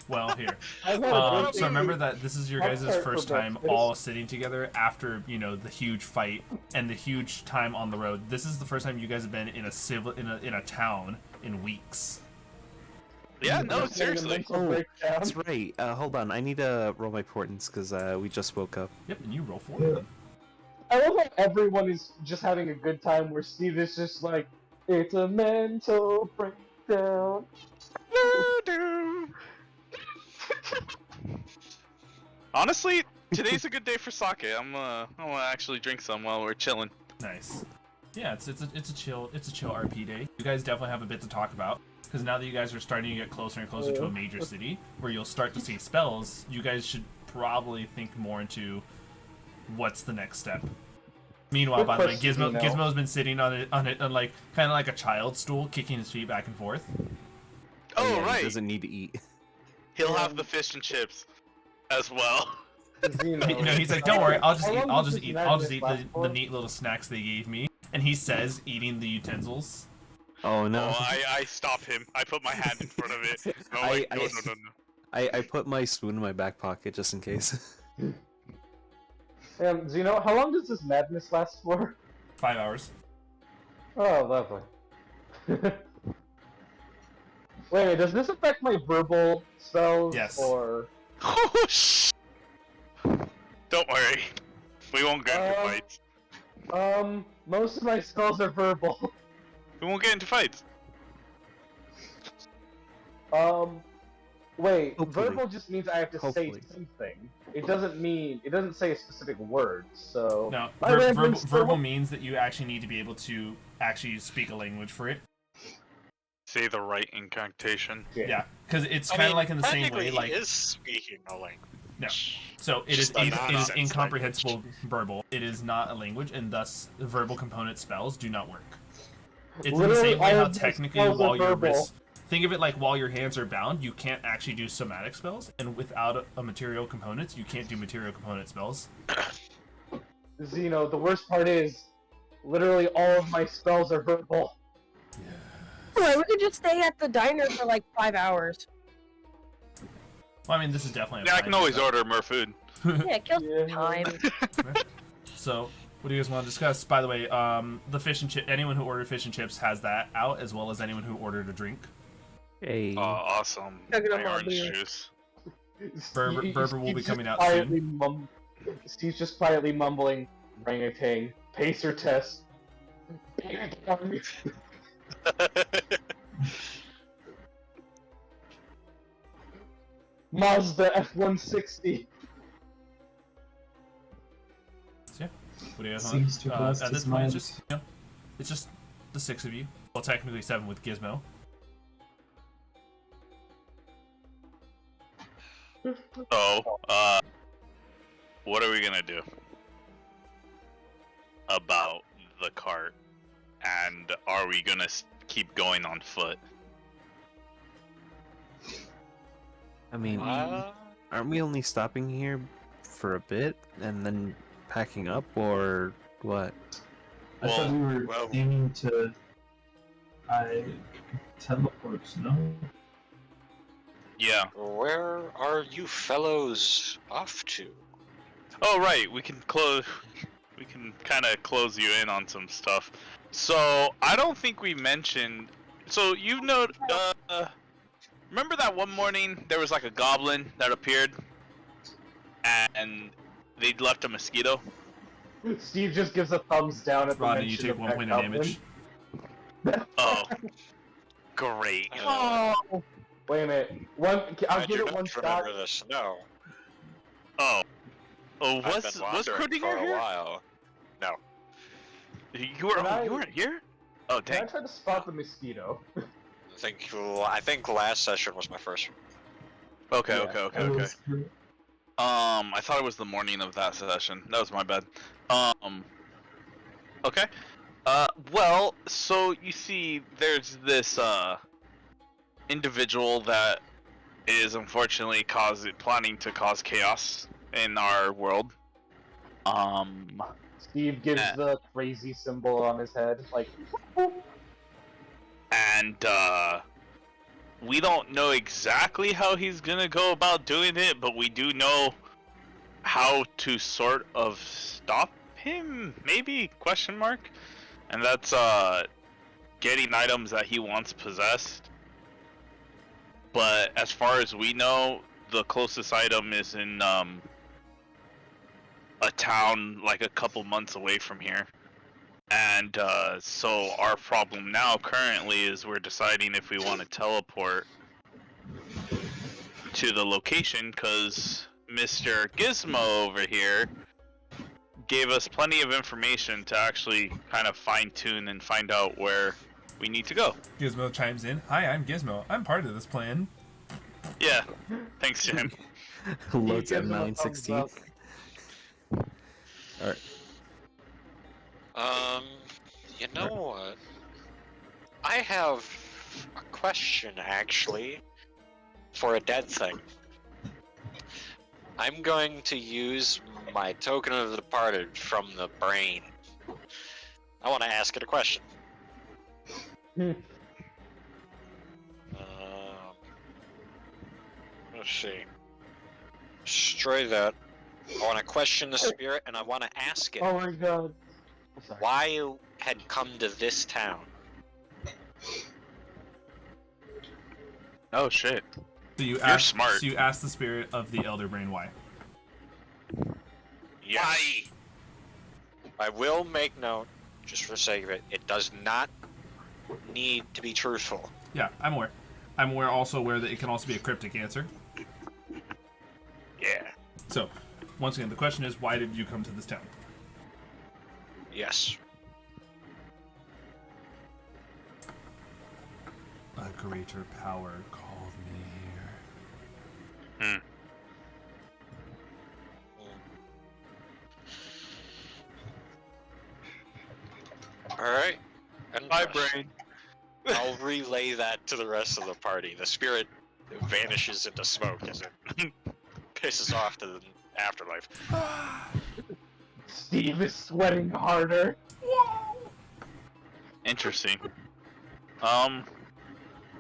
Well, here. I've had a birthday So remember cake. that this is your Pop guys' Tart for first time breakfast. all sitting together after, you know, the huge fight and the huge time on the road. This is the first time you guys have been in a town in weeks. Yeah, I'm no, having a seriously. mental Oh, breakdown. That's right. Hold on, I need to roll my importance because we just woke up. Yep, and you roll for it. I love how everyone is just having a good time, where Steve is just like, it's a mental breakdown. Honestly, today's a good day for sake. I'm gonna actually drink some while we're chilling. Nice. Yeah, it's a chill RP day. You guys definitely have a bit to talk about because now that you guys are starting to get closer and closer to a major city where you'll start to see spells, you guys should probably think more into what's the next step. Meanwhile, Good by the way, question, Gizmo you know. Gizmo's been sitting on it like kind of like a child's stool, kicking his feet back and forth. Oh, yeah, He right. doesn't need to eat. He'll have the fish and chips as well. Zeno, You know, he's like, "Don't worry, I'll just How eat. long I'll does just this eat. madness the last for? neat little snacks they gave me." And he says, eating the utensils. Oh no. Oh, I stop him. I put my hand in front of it. No, I- like, I- no. I put my spoon in my back pocket just in case. Zeno, how long does this madness last for? 5 hours. Oh, lovely. Wait, does this affect my verbal spells? Yes. Or... Oh, shh. Don't worry. We won't get into fights. Most of my spells are verbal. We won't get into fights. Wait, Hopefully. verbal just means I have to Hopefully. say something. It doesn't say a specific word, so... No, My random verbal spell- means that you actually need to be able to actually speak a language for it. Say the right incantation. Yeah, because it's I kind of mean, like in the same technically, way, like he is speaking a language. No. So it is Just a nonsense incomprehensible verbal. It is not a language, and thus verbal component spells do not work. It's in the Literally, same way all how of my technically spells are while your verbal. wrists, think of it like while your hands are bound, you can't actually do somatic spells, and without a material components, you can't do material component spells. Zeno, the worst part is, literally all of my spells are verbal. Alright, we could just stay at the diner for like 5 hours. Well, I mean, this is definitely. Yeah, I can always order more food. Yeah, kill some Yeah. time. So, what do you guys want to discuss? By the way, the fish and chip. Anyone who ordered fish and chips has that out, as well as anyone who ordered a drink. Hey. Oh, awesome. Chugging My on my orange beer. juice. Berber will be Steve's coming just out quietly Steve's just quietly mumbling, orangutan, pacer test. Mazda F-160. So, yeah. What do you guys Seems too close at to this point, it's smiles. just it's just the 6 of you. Well, technically 7 with Gizmo. So, what are we gonna do about the cart? And are we gonna keep going on foot? I mean, aren't we only stopping here for a bit and then packing up, or what? I thought we were well- aiming to teleport, no? Yeah. Where are you fellows off to? Oh, right. We can close. We can kind of close you in on some stuff. So I don't think we mentioned. So you know, remember that one morning there was like a goblin that appeared, and they'd left a mosquito. Steve just gives a thumbs down at the Rodney, you mention take of 1 that point of goblin. damage. Oh. Great. Oh, Wait a minute. I'll I give do it one not shot. remember this. No, Oh. Oh, I've was been wandering Crowdinger for a here? while. No, You were. Can I- You weren't here. Oh, Can I dang. try to spot the mosquito? I think last session was my first. Okay. Yeah. Okay. I thought it was the morning of that session. That was my bad. Okay. Well, so you see, there's this individual that is unfortunately planning to cause chaos in our world. Steve gives Eh. the crazy symbol on his head, like. And we don't know exactly how he's gonna go about doing it, but we do know how to sort of stop him, maybe, question mark. And that's getting items that he wants possessed. But as far as we know, the closest item is in a town like a couple months away from here. And so our problem now currently is we're deciding if we want to teleport to the location, because Mr. Gizmo over here gave us plenty of information to actually kind of fine-tune and find out where we need to go. Gizmo chimes in. Hi, I'm Gizmo. I'm part of this plan. Yeah, thanks to him. Loads He at gives him a thumbs 916. up. Alright. You know what? I have a question actually for a dead thing. I'm going to use my token of the departed from the brain. I want to ask it a question. Let's see. Destroy that. I want to question the spirit, and I want to ask it Oh my god. I'm sorry. why you had come to this town. Oh shit. So you You're ask, smart. So you ask the spirit of the Elder Brain why. Yes. I will make note, just for the sake of it, it does not need to be truthful. Yeah, I'm aware. I'm also aware that it can also be a cryptic answer. Yeah. So, once again, the question is, why did you come to this town? Yes. A greater power called me here. Alright. And My brain. I'll relay that to the rest of the party. The spirit vanishes into smoke as it pisses off to the afterlife. Steve is sweating harder. Interesting.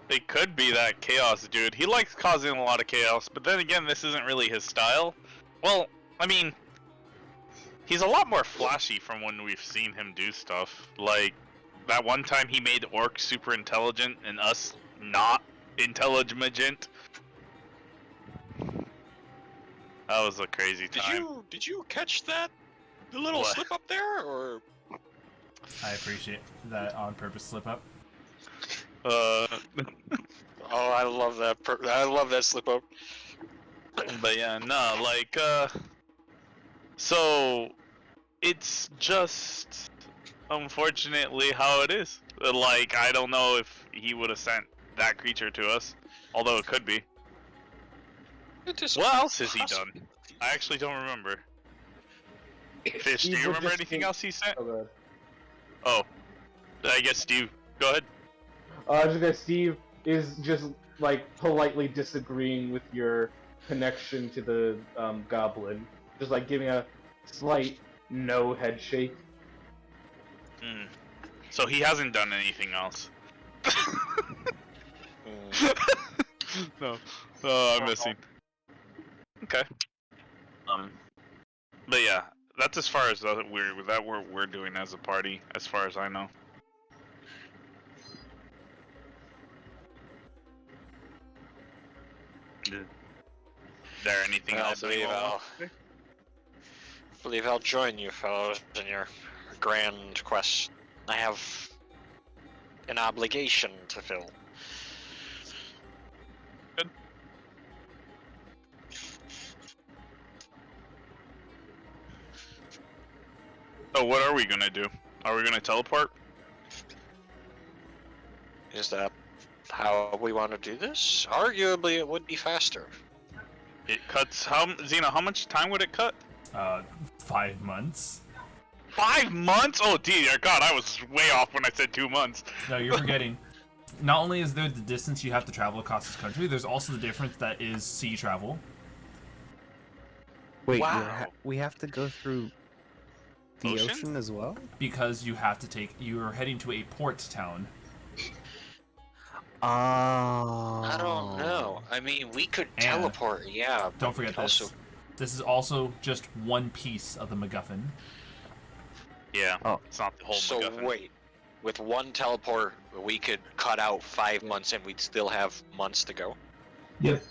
It could be that chaos dude. He likes causing a lot of chaos, but then again, this isn't really his style. Well, I mean, he's a lot more flashy from when we've seen him do stuff. Like, that one time he made orcs super intelligent and us not intelligent. That was a crazy time. Did you catch that? The little What? slip up there, or I appreciate that on purpose slip up. oh, I love that. I love that slip up. But yeah, no, like, so it's just unfortunately how it is. Like, I don't know if he would have sent that creature to us, although it could be. It is What else has he possible. done? I actually don't remember. Pheesh, do Steve you would remember just anything think- else he sent? Oh god. Oh, I guess Steve, go ahead. Just because Steve is just like politely disagreeing with your connection to the goblin, just like giving a slight no head shake. Hmm. So he hasn't done anything else. No. Oh, I'm missing. Okay. But yeah, that's as far as we're doing as a party, as far as I know. Is there anything I else believe anyone I'll, wants to say? believe I'll join you fellows in your grand quest. I have an obligation to fill. Good. So what are we gonna do? Are we gonna teleport? Is that how we want to do this? Arguably, it would be faster. It cuts how Xena? How much time would it cut? 5 months. 5 months? Oh dear God, I was way off when I said 2 months. No, you're forgetting. Not only is there the distance you have to travel across this country, there's also the difference that is sea travel. Wait, Wow. we have to go through the Ocean? ocean as well? Because you have to you're heading to a port town. Oh. I don't know. I mean, we could And teleport, yeah. Don't but forget also, this. This is also just one piece of the MacGuffin. Yeah. Oh. It's not the whole So MacGuffin. wait, with one teleport, we could cut out 5 months, and we'd still have months to go. Yep.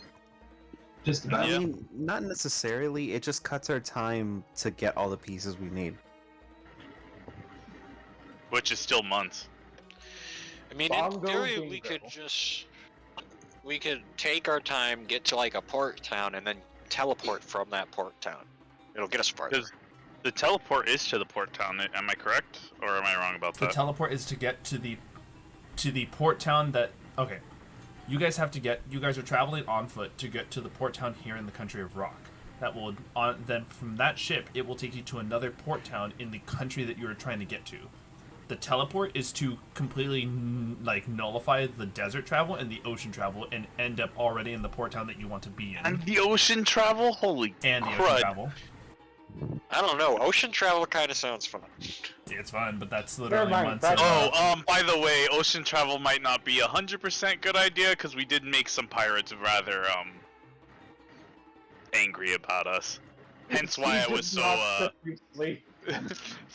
Just about. I Yeah. mean, not necessarily. It just cuts our time to get all the pieces we need. Which is still months. I mean, Bongo in theory, bingo. we could take our time, get to like a port town, and then teleport from that port town. It'll get us farther. Does- The teleport is to the port town. Am I correct, or am I wrong about The that? teleport is to get to the port town that. Okay, you guys are traveling on foot to get to the port town here in the country of Rock. That will then from that ship it will take you to another port town in the country that you are trying to get to. The teleport is to completely nullify the desert travel and the ocean travel and end up already in the port town that you want to be in. And the ocean travel? Holy And the crud. ocean travel. I don't know. Ocean travel kind of sounds fun. It's fun, but that's literally mind, months. that's- By the way, ocean travel might not be 100% good idea, because we did make some pirates rather, angry about us. Hence why I was so, hence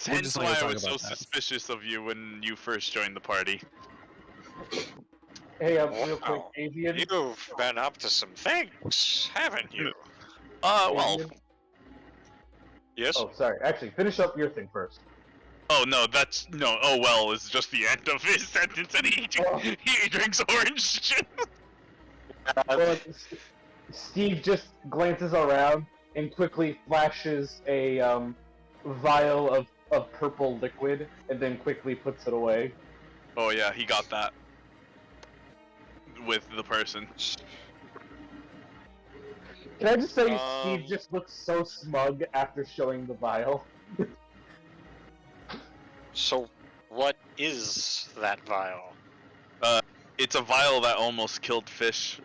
just not why gonna I talk was so about that. suspicious of you when you first joined the party. Hey, real quick, Wow. Avian. You've been up to some things, haven't you? Well, Avian? Yes. Oh, sorry. Actually, finish up your thing first. oh no, is just the end of his sentence, and he drinks orange juice. Well, Steve just glances around and quickly flashes a vial of purple liquid, and then quickly puts it away. Oh yeah, he got that with the person. Can I just say, Um, Steve just looks so smug after showing the vial. So, what is that vial? It's a vial that almost killed Pheesh,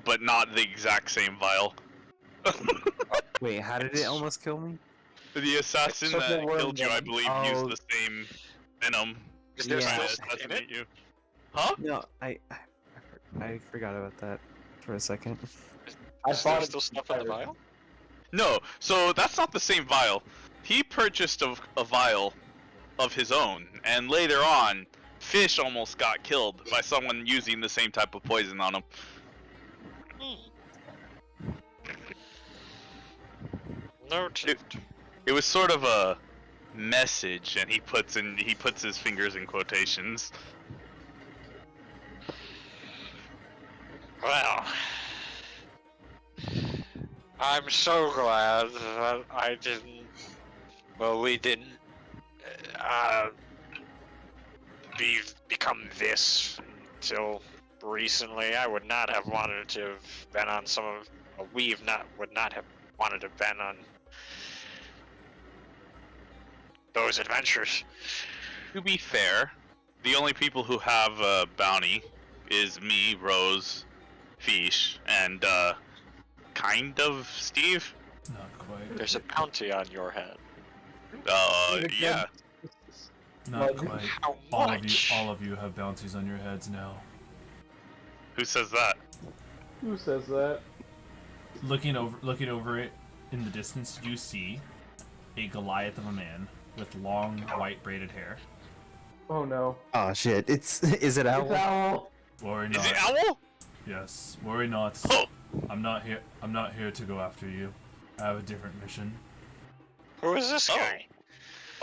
but not the exact same vial. Wait, how did it almost kill me? The assassin It's such a that worm killed you, I venom. believe, Oh. used the same venom Is there Yeah. to still Yes. stuff in it? assassinate you. Huh? No, I forgot about that for a second. I Is there thought it still was stuff in the pirate. vial? No, so that's not the same vial. He purchased a vial of his own, and later on, Pheesh almost got killed by someone using the same type of poison on him. Noted. It was sort of a message, and he puts his fingers in quotations. Well, I'm so glad that I didn't. Well, we didn't. Become this until recently. I would not have wanted to have been on some of. Would not have wanted to have been on those adventures. To be fair, the only people who have a bounty is me, Rose, Pheesh, and kind of Steve. Not quite. There's a bounty on your head. Yeah. Not Well, quite. How much? All of you have bounties on your heads now. Who says that? Who says that? Looking over it in the distance, you see a Goliath of a man with long white braided hair. Oh no. Oh shit! Is it It's Owl? Owl! Worry Is not. it Owl? Yes, worry not. Oh! I'm not here to go after you. I have a different mission. Who is this Oh. guy?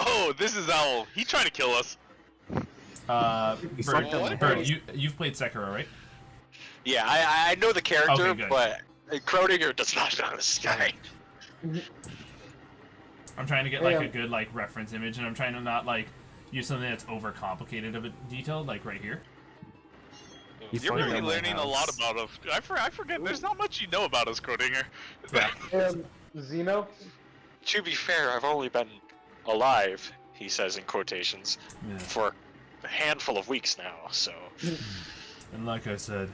Oh, this is Owl. He trying to kill us. fucked up my Bird, head. you've played Sekiro, right? Yeah, I know the character, Okay, good. but Crowdinger does not know this guy. I'm trying to get like a good like reference image, and I'm trying to not like use something that's overcomplicated of a detail, like right here. You You're find really out my learning a lot house. about us. I forget. There's not much you know about us, Crowdinger. Yeah. Xeno? To be fair, I've only been alive, he says in quotations, Yeah. for a handful of weeks now, so... And like I said,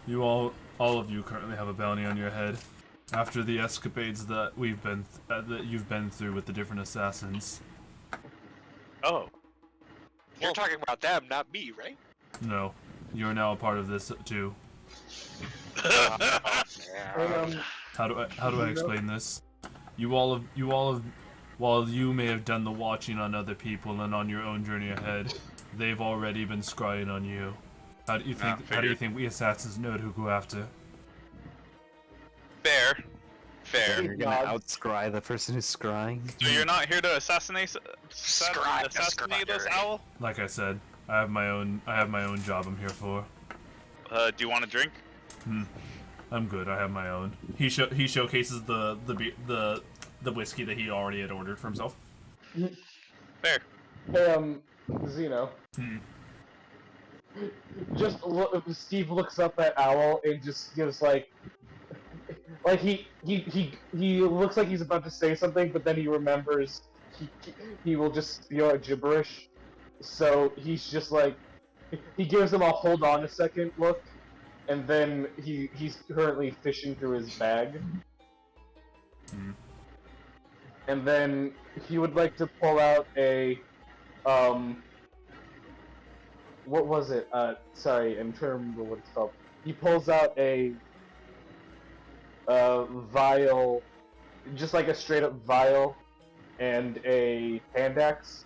you all of you currently have a bounty on your head. After the escapades that that you've been through with the different assassins. Oh. You're talking about them, not me, right? No, you are now a part of this too. And, How do I explain this? You all have, while you may have done the watching on other people and on your own journey ahead, they've already been scrying on you. How do you think we assassins know who go after? Fair. Fair. You're gonna outscry the person who's scrying. So you're not here to assassinate Scry, us, scry. Owl? Like I said, I have my own job I'm here for. Do you want a drink? I'm good. I have my own. He showcases the whiskey that he already had ordered for himself. Fair. Hey, Xeno. Just Steve looks up at Owl and just gives like he looks like he's about to say something, but then he remembers he will just spew out gibberish. So he's just like he gives him a hold on a second look, and then he's currently fishing through his bag. And then he would like to pull out a what was it? Sorry, I'm trying to remember what it's called. He pulls out a vial, just like a straight up vial, and a hand axe.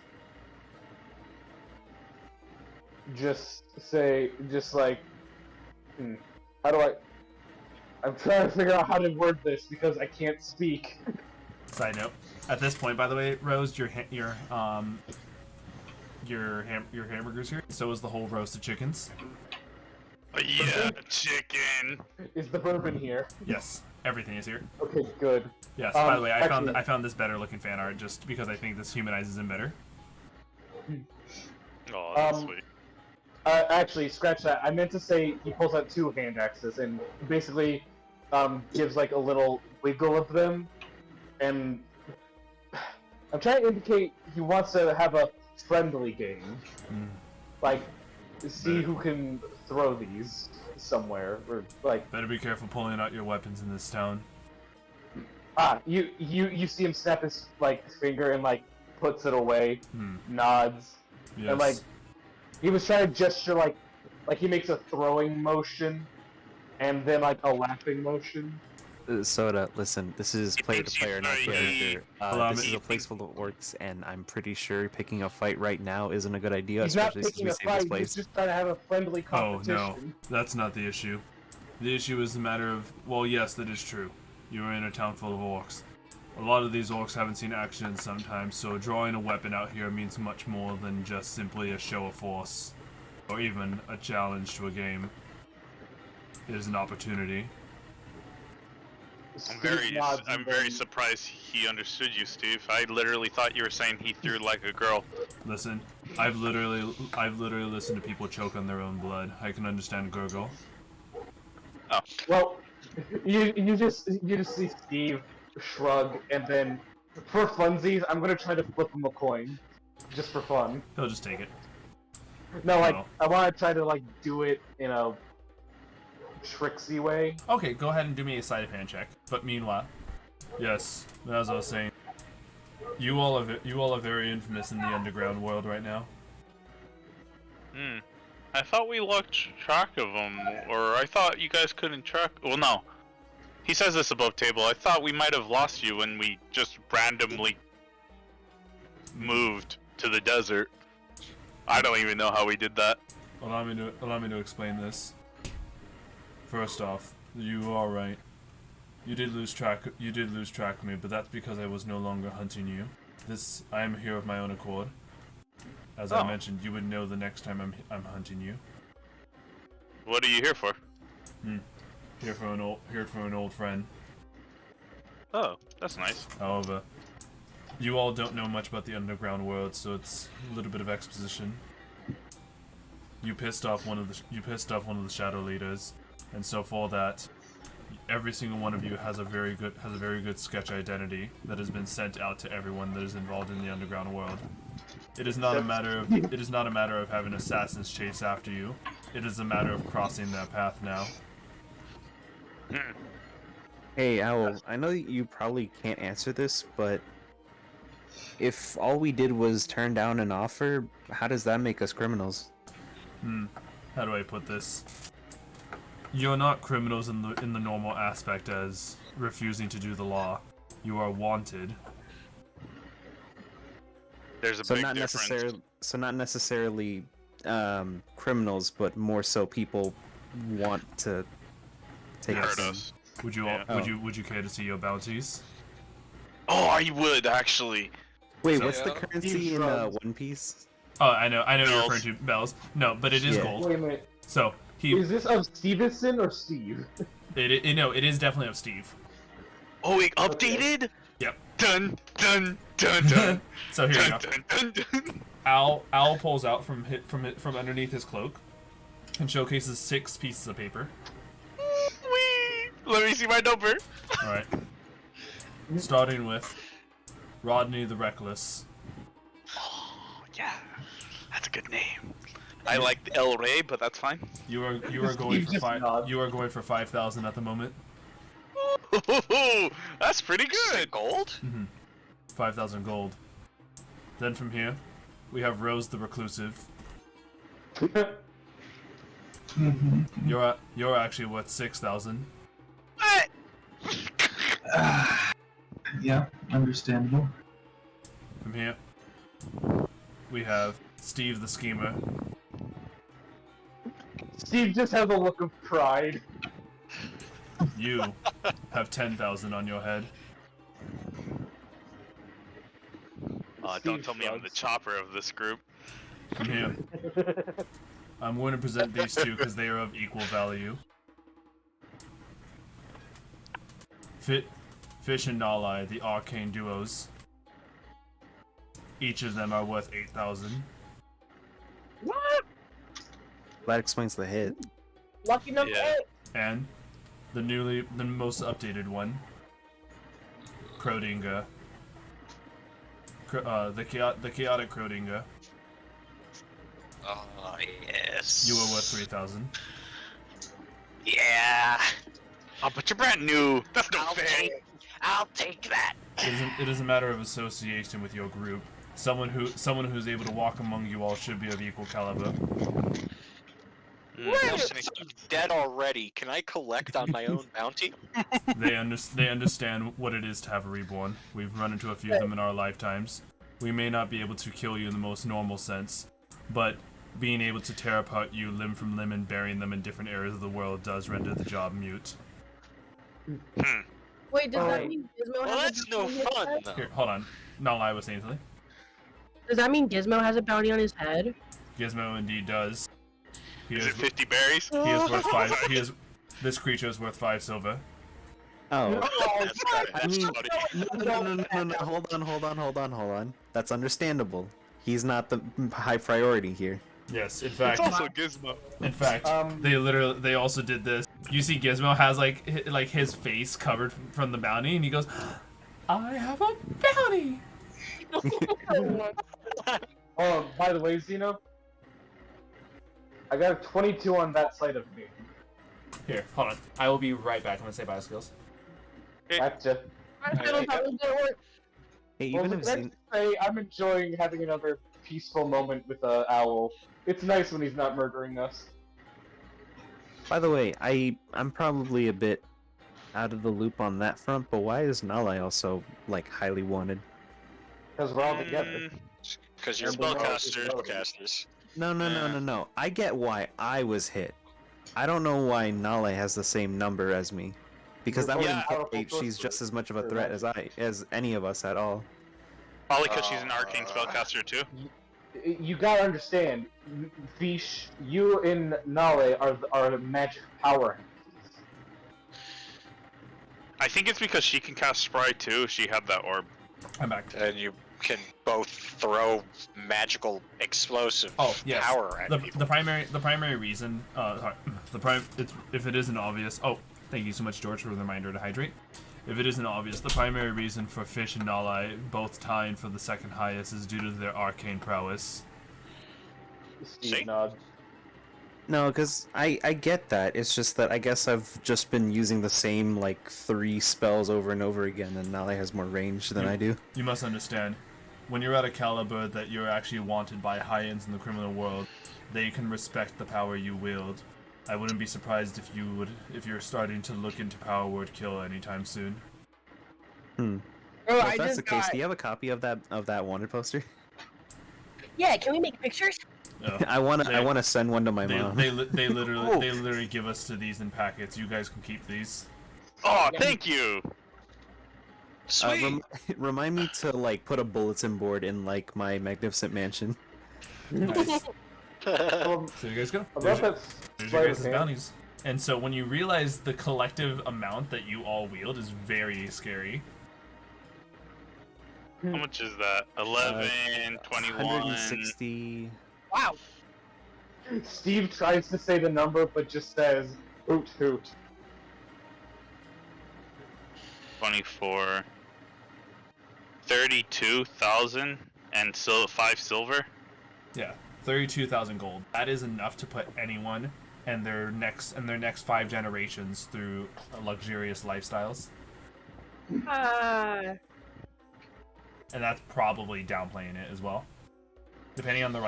Just like, how do I? I'm trying to figure out how to word this because I can't speak. Side note: at this point, by the way, Rose, your hamburger's here. So is the whole roast of chickens. Yeah, chicken. Is the bourbon here? Yes, everything is here. Okay, good. Yes. By the way, I actually- found this better looking fan art just because I think this humanizes him better. Oh, that's sweet. Actually, scratch that. I meant to say he pulls out two hand axes and basically gives like a little wiggle of them, and I'm trying to indicate he wants to have a friendly game, like see who can throw these somewhere, or like. Better be careful pulling out your weapons in this town. You see him snap his like finger and like puts it away, nods, Yes. and like he was trying to gesture like he makes a throwing motion, and then like a laughing motion. Soda, listen, this is player to player, not character. Allow This me- is a place full of orcs, and I'm pretty sure picking a fight right now isn't a good idea, He's not especially since picking we a saved this fight. He's place. just trying to have a friendly Oh competition. no, that's not the issue. The issue is the matter of, well, yes, that is true. You are in a town full of orcs. A lot of these orcs haven't seen action sometimes, so drawing a weapon out here means much more than just simply a show of force, or even a challenge to a game. It is an opportunity. Steve nods and I'm very then- surprised he understood you, Steve. I literally thought you were saying he threw like a girl. Listen, I've literally listened to people choke on their own blood. I can understand gurgle. Well, you just see Steve shrug, and then for funsies, I'm gonna try to flip him a coin, just for fun. He'll just take it. No, like No. I want to try to like do it in a tricksy way. Okay, go ahead and do me a sleight of hand check. But meanwhile, yes, as I was saying, you all are very infamous in the underground world right now. I thought we lost track of him, or I thought you guys couldn't track. Well, no. He says this above table. I thought we might have lost you when we just randomly moved to the desert. I don't even know how we did that. Allow me to explain this. First off, you are right. You did lose track of me, but that's because I was no longer hunting you. I am here of my own accord. As I mentioned, you would know the next time I'm hunting you. What are you here for? Here for an old friend. Oh, that's nice. However, you all don't know much about the underground world, so it's a little bit of exposition. You pissed off one of the shadow leaders, and so for that, every single one of you has a very good sketch identity that has been sent out to everyone that is involved in the underground world. It is not a matter of having assassins chase after you. It is a matter of crossing that path now. Hey, Owl, I know you probably can't answer this, but if all we did was turn down an offer, how does that make us criminals? How do I put this? You're not criminals in the normal aspect as refusing to do the law. You are wanted. There's a So big not difference. not necessarily criminals, but more so people want to take Hurt us. us. Would you Yeah. would you care to see your bounties? Oh, I would actually. Wait, So- what's the Yeah. currency in One Piece? Oh, I know you're Bells. referring to bells. No, but it is Yeah. gold. Wait a minute. So he Is this of Stevenson or Steve? it is definitely of Steve. Oh, it updated? Yep. Dun dun dun dun. So here you go. dun dun dun. Owl pulls out from underneath his cloak and showcases 6 pieces of paper. Whee! Let me see my number. All right. Starting with Rodney the Reckless. Oh, yeah. That's a good name. I like El Rey, but that's fine. You are going Steve for just nods. 5,000 at the moment. Ooh, that's pretty good. Gold? 5,000 gold. Then from here, we have Rose the Reclusive. You're actually worth 6,000. What? Yeah, understandable. From here, we have Steve the Schemer. Steve just has a look of pride. You have 10,000 on your head. Don't tell me I'm the chopper of this group. From here, I'm going to present these two because they are of equal value. Pheesh and Naulei, the arcane duos. Each of them are worth 8,000. What? That explains the hit. Lucky number Yeah. 8. And the most updated one, Crowdinger. The chaotic Crowdinger. Oh, yes. You are worth 3,000. Yeah. Oh, but you're brand new. That's no fair. I'll take that. It is a matter of association with your group. Someone who's able to walk among you all should be of equal caliber. Listen, if I'm dead already, can I collect on my own bounty? They understand what it is to have a reborn. We've run into a few of them in our lifetimes. We may not be able to kill you in the most normal sense, but being able to tear apart you limb from limb and burying them in different areas of the world does render the job mute. Wait, does that Oh. mean Gizmo Well, has that's a no bounty on his fun, head? though. Here, hold on. Naulei was saying something. Does that mean Gizmo has a bounty on his head? Gizmo indeed does. He Is is, it 50 berries? he is worth 5. This creature is worth 5 silver. Oh, That's good. I That's mean, funny. no. Hold on. That's understandable. He's not the high priority here. Yes, in It's fact, also Gizmo. they also did this. You see, Gizmo has like his face covered from the bounty, and he goes, "I have a bounty." Oh, by the way, Xeno, I got a 22 on that side of me. Here, hold on. I will be right back. I'm gonna say bio skills. Gotcha. I don't know how it's gonna work. Hey, Well, even if let's Xen- say I'm enjoying having another peaceful moment with Owl. It's nice when he's not murdering us. by the way, I'm probably a bit out of the loop on that front, but why is Naulei also like highly wanted? Because we're all together. Because you're And we know spellcasters. it's Spellcasters. No. I get why I was hit. I don't know why Naulei has the same number as me. Because that would Yeah. indicate she's just as much of a threat as any of us at all. Probably because she's an arcane spellcaster too. You gotta understand, Pheesh, you and Naulei are magic power. I think it's because she can cast Spry too. She had that orb. I'm back. And you can both throw magical explosive Yes. power at people. The primary reason, if it isn't obvious. Oh, thank you so much, George, for the reminder to hydrate. If it isn't obvious, the primary reason for Pheesh and Naulei both tying for the second highest is due to their arcane prowess. Steve See? nod. No, because I get that. It's just that I guess I've just been using the same, like, 3 spells over and over again, and Naulei has more range than I do. You must understand, when you're at a caliber that you're actually wanted by high-ends in the criminal world, they can respect the power you wield. I wouldn't be surprised if you're starting to look into power word kill anytime soon. Oh, Well, I if that's just the case, got... do you have a copy of that wanted poster? Yeah, can we make pictures? I wanna send one to my mom. They literally give us to these in packets. You guys can keep these. Oh, thank you. Sweet. Remind me to like put a bulletin board in like my magnificent mansion. Nice. Um, So you guys go. about that There's your guys' sleight of hand, bounties. And so when you realize the collective amount that you all wield is very scary. How much is that? 11, 21. 160. Wow. Steve tries to say the number, but just says hoot hoot. 24. 32,000 and 5 silver. Yeah, 32,000 gold. That is enough to put anyone and their next 5 generations through luxurious lifestyles. Ah. And that's probably downplaying it as well. Depending on the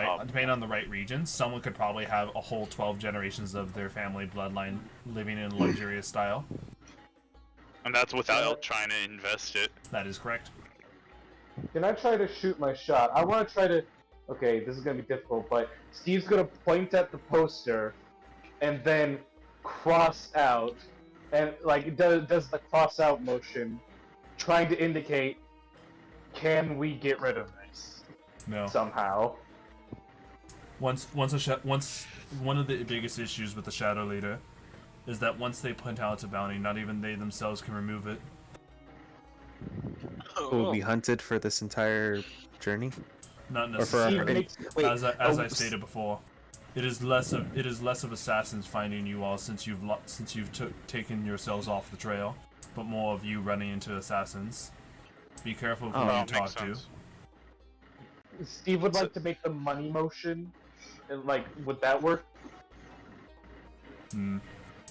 right regions, someone could probably have a whole 12 generations of their family bloodline living in a luxurious style. And that's without trying to invest it. That is correct. Can I try to shoot my shot? I want to try to... Okay, this is going to be difficult, but Steve's going to point at the poster and then cross out, and like does the cross out motion, trying to indicate, can we get rid of this No. somehow? One of the biggest issues with the Shadow Leader is that once they put out a bounty, not even they themselves can remove it. Will be hunted for this entire journey. Not Or for necessarily. makes- Wait, As oh, I stated before, it is less of assassins finding you all since you've taken yourselves off the trail, but more of you running into assassins. Be careful of who Oh, you Makes talk to. sense. Steve would like to make the money motion, and like, would that work?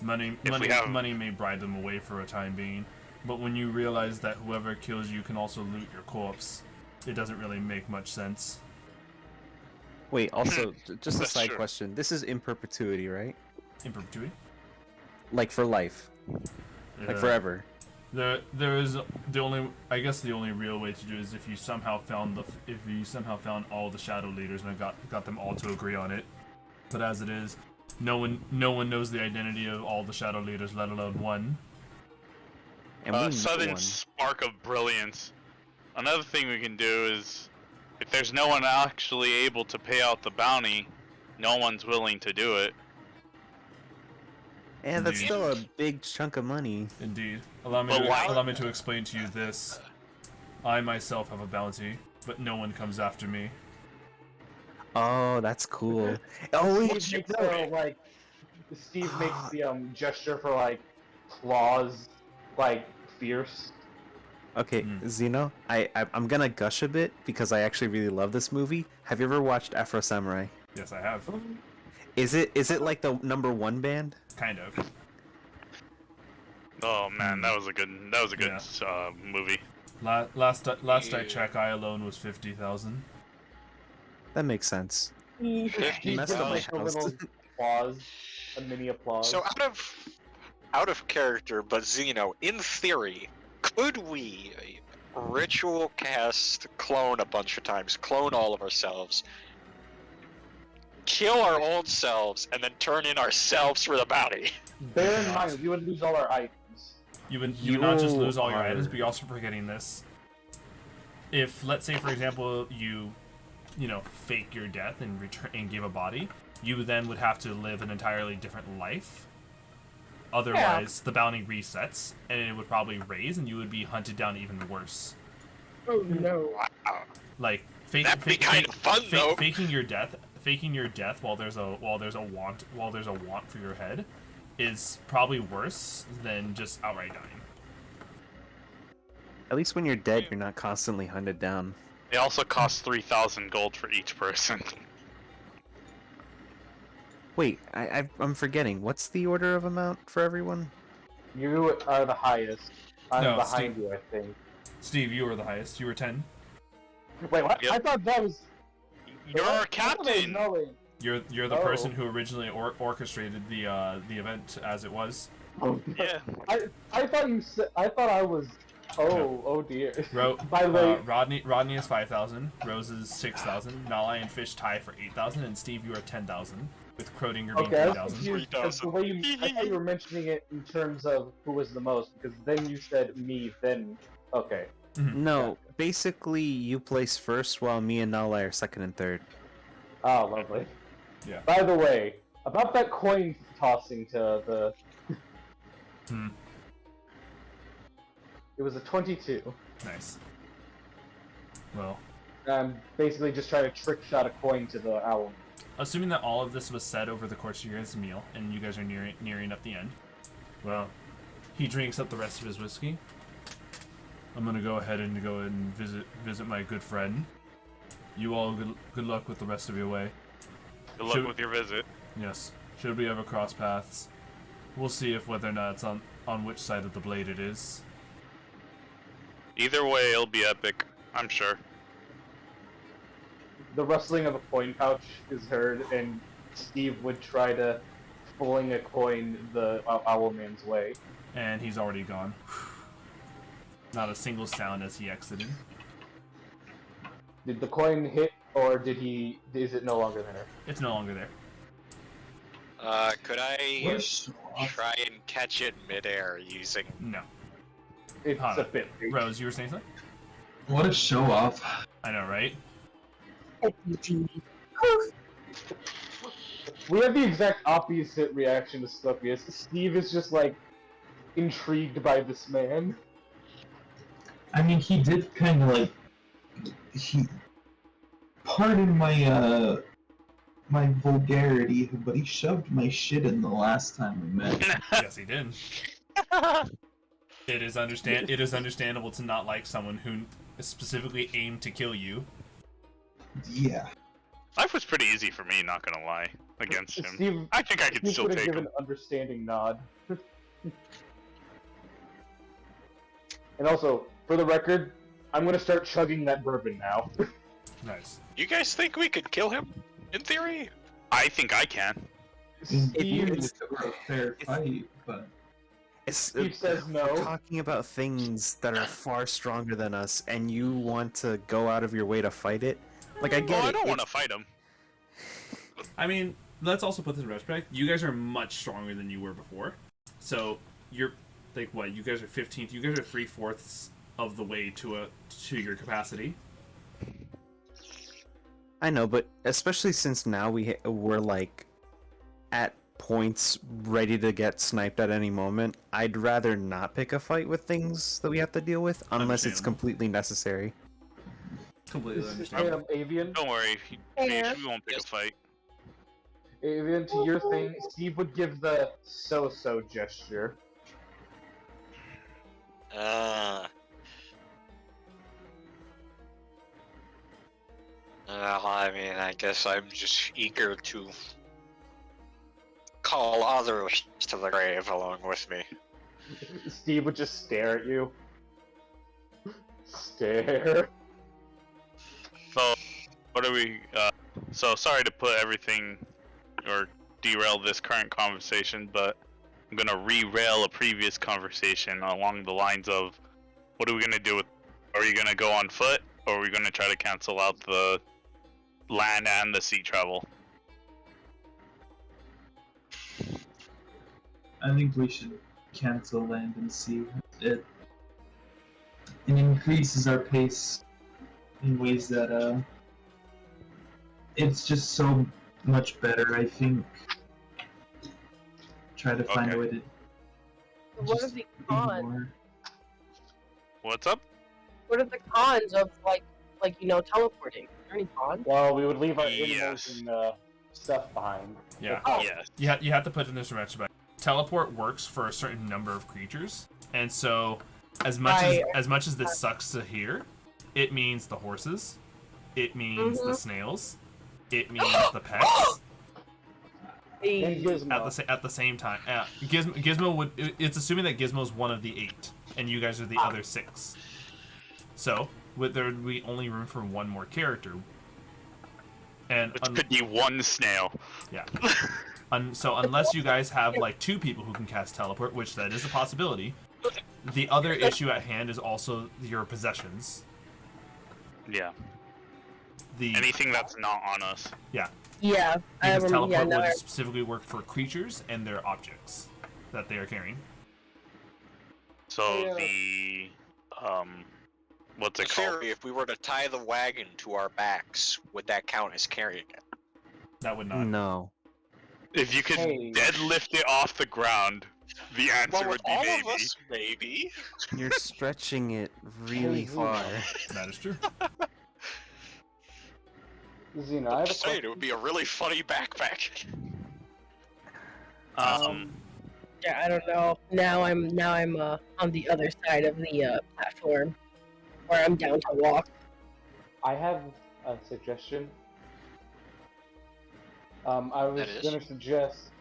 Money may bribe them away for a time being, but when you realize that whoever kills you can also loot your corpse, it doesn't really make much sense. Wait, also, just a That's side true. question. This is in perpetuity, right? In perpetuity. Like for life, like forever. There is the only real way to do it is if you somehow found all the shadow leaders and got them all to agree on it. But as it is, no one knows the identity of all the shadow leaders, let alone one. And we know Sudden one. spark of brilliance. Another thing we can do is, if there's no one actually able to pay out the bounty, no one's willing to do it. And that's Indeed. still a big chunk of money. Indeed. Allow me But why- to explain to you this. I myself have a bounty, but no one comes after me. Oh, that's cool. Oh, wait, Steve makes no. the, like, Steve makes the gesture for like claws, like fierce. Okay, Zeno, I'm gonna gush a bit because I actually really love this movie. Have you ever watched Afro Samurai? Yes, I have. Is it like the #1 band? Kind of. Oh man, that was a good Yeah. movie. Last I checked, I alone was 50,000. That makes sense. He You messed up my gives, like, a house. little applause, a mini applause. So out of character, but Zeno, in theory, could we ritual cast clone a bunch of times, clone all of ourselves, kill our old selves, and then turn in ourselves for the bounty? Bear in mind, we would lose all our items. You would not just lose all your are- items, but you're also forgetting this. If, let's say, for example, you fake your death and return and give a body, you then would have to live an entirely different life. Otherwise, the bounty resets, and it would probably raise, and you would be hunted down even worse. Oh no. Wow. Like That'd be kind of fun, though. faking your death while there's a want for your head is probably worse than just outright dying. At least when you're dead, you're not constantly hunted down. It also costs 3,000 gold for each person. Wait, I'm forgetting. What's the order of amount for everyone? You are the highest. I'm No, behind Steve. you, I think. Steve, you were the highest. You were 10. Wait, what? Yep. I thought that was. You're our I thought that was captain! Naulei. You're the Oh. person who originally orchestrated the event as it was. Oh, Yeah. I thought you said. I thought I was. Oh dear. By the way, Rodney is 5,000. Rose is 6,000. Naulei and Pheesh tie for 8,000, and Steve, you are 10,000. With Crowdinger being okay, I was 3,000. confused because the way I thought you were mentioning it in terms of who was the most, because then you said me, then okay. No, basically you place first while me and Naulei are second and third. Oh, lovely. Yeah. By the way, about that coin tossing to the. It was a 22. Nice. Well, I'm basically just trying to trick shot a coin to the owl. assuming that all of this was said over the course of your guys' meal, and you guys are nearing up the end, well, he drinks up the rest of his whiskey. I'm gonna go ahead and visit my good friend. You all good luck with the rest of your way. Good luck with your visit. Yes. Should we ever cross paths, we'll see if whether or not it's on which side of the blade it is. Either way, it'll be epic, I'm sure. The rustling of a coin pouch is heard, and Steve would try to fling a coin the Owlman's way. And he's already gone. Not a single sound as he exited. Did the coin hit, or did he? Is it no longer there? It's no longer there. Could I What a show-off. try and catch it midair using? No. It's Hold a on. bit big. Rose, you were saying something? What a show off. I know, right? We have the exact opposite reaction to Asclepius. Steve is just like intrigued by this man. I mean, he did kind of like pardon my my vulgarity, but he shoved my shit in the last time we met. Yes, he did. It is understandable to not like someone who specifically aimed to kill you. Yeah. Life was pretty easy for me, not gonna lie, against him. Steve, I think I could Steve still would have take given him. an understanding nod. And also, for the record, I'm gonna start chugging that bourbon now. Nice. You guys think we could kill him? In theory? I think I can. Steve, It's a fair fight, but Steve says no. We're talking about things that are far stronger than us, and you want to go out of your way to fight it? Like, I get Oh, it. I don't want to it's- fight him. I mean, let's also put this in retrospect. You guys are much stronger than you were before. So, you're, like, what? You guys are 15th. You guys are 3/4 of the way to your capacity. I know, but especially since now we're like at points ready to get sniped at any moment, I'd rather not pick a fight with things that we have to deal with unless it's Understandable. completely necessary. Completely Hey, understandable. Avian. Don't worry, Yeah. we won't pick a fight. Avian, to your thing, Steve would give the so-so gesture. I mean, I guess I'm just eager to call others to the grave along with me. Steve would just stare at you. Stare. So, what are we, so sorry to put everything, or derail this current conversation, but I'm gonna re-rail a previous conversation along the lines of, what are we gonna do with, are you gonna go on foot, or are we gonna try to cancel out the land and the sea travel? I think we should cancel land and sea. It increases our pace in ways that it's just so much better. I think try to find a way to what are the cons? Ignore. What's up? What are the cons of teleporting? Are there any cons? Well, we would leave our Yes. animals and stuff behind. Yeah. Oh. Yes. You have to put in this remember, but teleport works for a certain number of creatures, and so as much as this sucks to hear, it means the horses, it means the snails, it means the pets. And Gizmo. At the same time, Gizmo would. It's assuming that Gizmo's one of the 8, and you guys are the other 6. So there would be only room for one more character, and Which could be one snail. yeah. So unless you guys have like 2 people who can cast teleport, which that is a possibility, the other issue at hand is also your possessions. Yeah. The Anything that's not on us. Yeah, because teleport no, would specifically work for creatures and their objects that they are carrying. So Yeah. the what's In it called? theory, if we were to tie the wagon to our backs, would that count as carrying it? That would not. No. If you could Hey. deadlift it off the ground, the answer would be maybe. maybe. You're stretching it really far. That is true. Xena, I have a Just saying, it question. would be a really funny backpack. Yeah, I don't know. Now I'm on the other side of the platform, where I'm down to walk. I have a suggestion. I was That is? gonna suggest.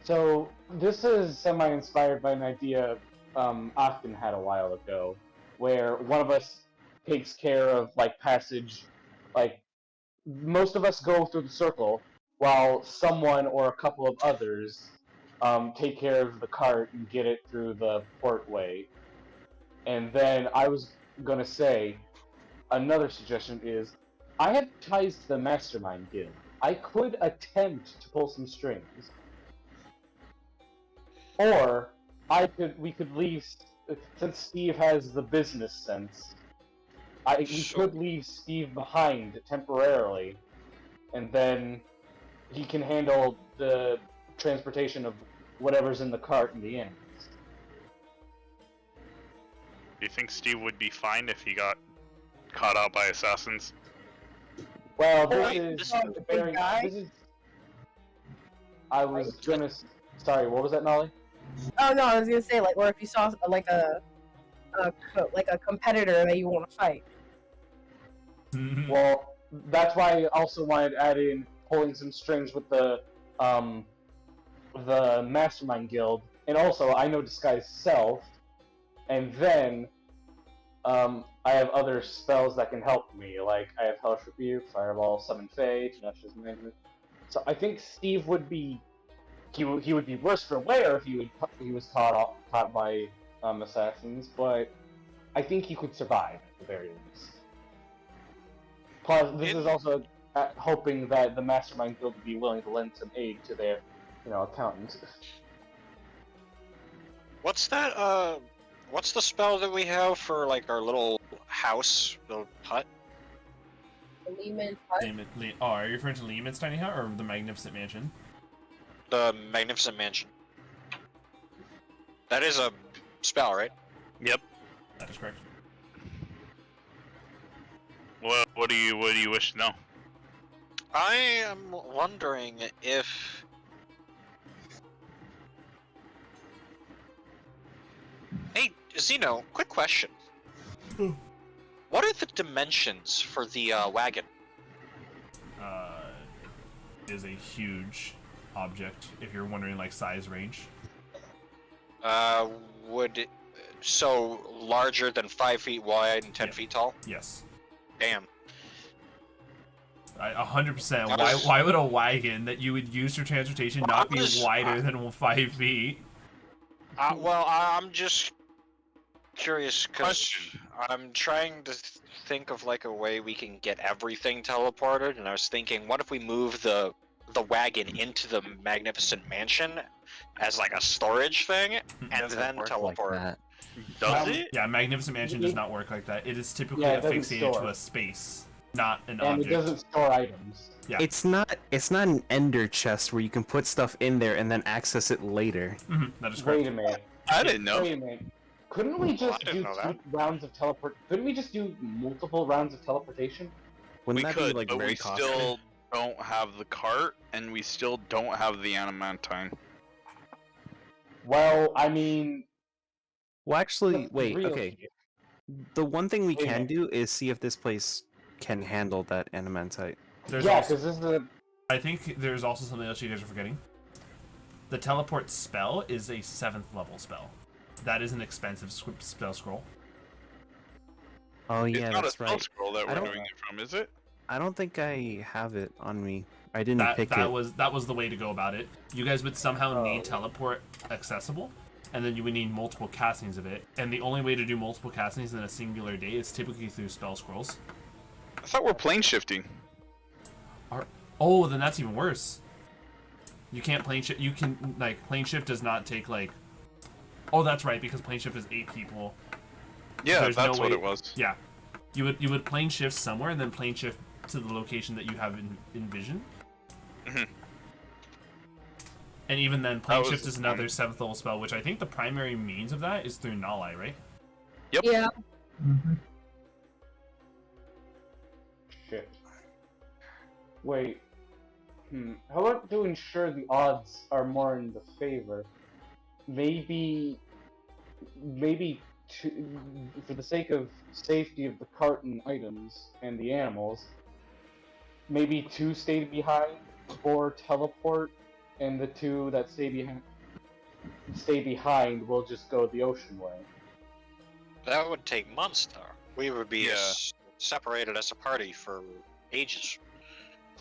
So this is semi-inspired by an idea Afton had a while ago, where one of us takes care of like passage, like most of us go through the circle, while someone or a couple of others take care of the cart and get it through the portway. And then I was gonna say, another suggestion is, I have ties to the Mastermind Guild. I could attempt to pull some strings, or we could leave, since Steve has the business sense. We Sure. could leave Steve behind temporarily, and then he can handle the transportation of whatever's in the cart in the end. Do you think Steve would be fine if he got caught out by assassins? Well, Right, this this is very. This is. I was gonna. Sorry, what was that, Naulei? Oh no, I was gonna say or if you saw like a competitor that you want to fight. Well, that's why I also wanted to add in pulling some strings with the Mastermind Guild, and also I know Disguise Self, and then I have other spells that can help me, like I have Hellish Rebuke, Fireball, Summon Fate, Tenacious Management. So I think Steve would be he would be worse for wear if he was caught by assassins, but I think he could survive at the very least. Plus, this is also hoping that the Mastermind Guild would be willing to lend some aid to their, accountants. What's that? What's the spell that we have for like our little house, little hut? Lehman. Are you referring to Lehman's tiny hut or the Magnificent Mansion? The Magnificent Mansion. That is a spell, right? Yep. That is correct. What do you wish to know? I am wondering if Hey, Zeno, quick question. What are the dimensions for the wagon? Is a huge object. If you're wondering like size range. So larger than 5 feet wide and 10 Yeah. feet tall? Yes. Damn. 100%. That was- Why would a wagon that you would use for transportation not be wider than 5 feet? Well, I'm just curious because Question. I'm trying to think of like a way we can get everything teleported, and I was thinking, what if we move the wagon into the Magnificent Mansion as like a storage thing, and Doesn't then work teleport? Like that. Does it? Yeah, Magnificent Mansion does not work like that. It is typically Yeah, it doesn't affixated store. to a space, not an And object. it doesn't store items. Yeah. It's not an ender chest where you can put stuff in there and then access it later. That is correct. Wait a minute. I didn't know. Wait a minute. Couldn't we Well, I just didn't do know 2 that. rounds of teleport? Couldn't we just do multiple rounds of teleportation? Wouldn't We that could, be like but very we costly? still don't have the cart, and we still don't have the adamantine. Well, I mean, Well, actually, let's be wait. real Okay. here. The one thing we Wait a can minute. do is see if this place can handle that animantite. There's Yeah, also, because this is a. I think there's also something else you guys are forgetting. The teleport spell is a 7th level spell. That is an expensive spell scroll. Oh It's yeah, not a that's spell right. scroll that I we're don't- doing it from, is it? I don't think I have it on me. I didn't That pick that it. was the way to go about it. You guys would somehow Oh. need teleport accessible, and then you would need multiple castings of it. And the only way to do multiple castings in a singular day is typically through spell scrolls. I thought we're plane shifting. Oh, then that's even worse. You can't plane shift. You can like plane shift does not take like. Oh, that's right, because plane shift is 8 people. Yeah, There's that's no what way- it was. Yeah, you would plane shift somewhere and then plane shift to the location that you have in vision. Mhm. And even then, plane was shift is another fun. 7th level spell, which I think the primary means of that is through Naulei, right? Yep. Yeah. Mhm. Shit. Wait. How about to ensure the odds are more in the favor? Maybe for the sake of safety of the cart and items and the animals, maybe 2 stay behind or teleport, and the 2 that stay behind will just go the ocean way. That would take months, though. We would be Yeah. separated as a party for ages.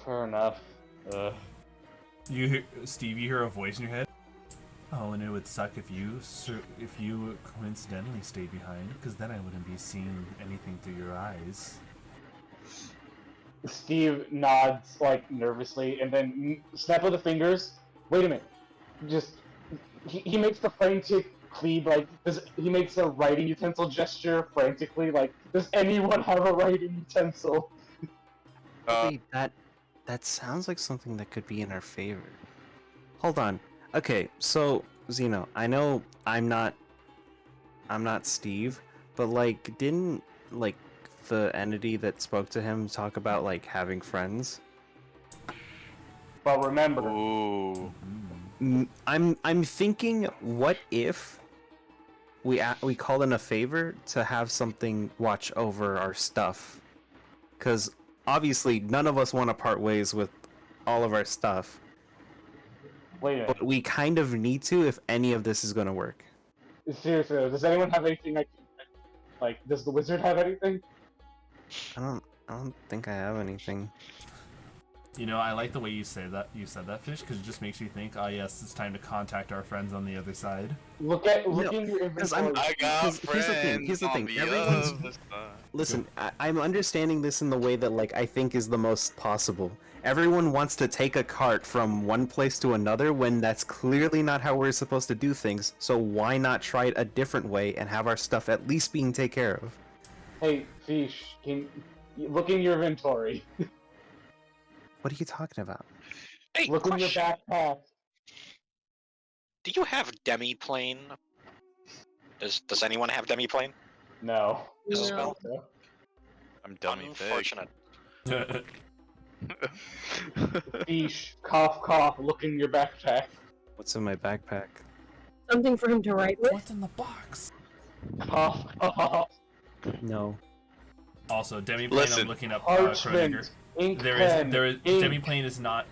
Fair enough. You hear, Steve, you hear a voice in your head. Oh, and it would suck if you coincidentally stayed behind, because then I wouldn't be seeing anything through your eyes. Steve nods like nervously, and then snap of the fingers. Wait a minute. Just he makes the frantic cleave like he makes a writing utensil gesture frantically. Like, does anyone have a writing utensil? Wait, that sounds like something that could be in our favor. Hold on. Okay, so Zeno, I know I'm not Steve, but like didn't like the entity that spoke to him talk about like having friends? But remember, Ooh. I'm thinking, what if we call in a favor to have something watch over our stuff? Because obviously none of us want to part ways with all of our stuff, wait a minute. but we kind of need to if any of this is going to work. Seriously, though, does anyone have anything I can like? Does the wizard have anything? I don't think I have anything. You know, I like the way you said that, Pheesh, because it just makes me think, oh yes, it's time to contact our friends on the other side. Look in your 'cause I'm- inventory. I got Here's the thing, friends here's the on thing, the everyone's- other side. Listen, I'm understanding this in the way that like I think is the most possible. Everyone wants to take a cart from one place to another when that's clearly not how we're supposed to do things. So why not try it a different way and have our stuff at least being taken care of? Hey, Pheesh, look in your inventory. What are you talking about? Hey, Look in your question. backpack. Do you have demiplane? Does anyone have demiplane? No. Is it No. spelled? I'm dummy big. Unfortunate. Pheesh, cough, cough. Look in your backpack. What's in my backpack? Something for him to write with. What's in the box? Cough, cough. No. Also, Demiplane, Listen. I'm looking up Crowdinger. Parchment, ink There pen, is ink. Demiplane is not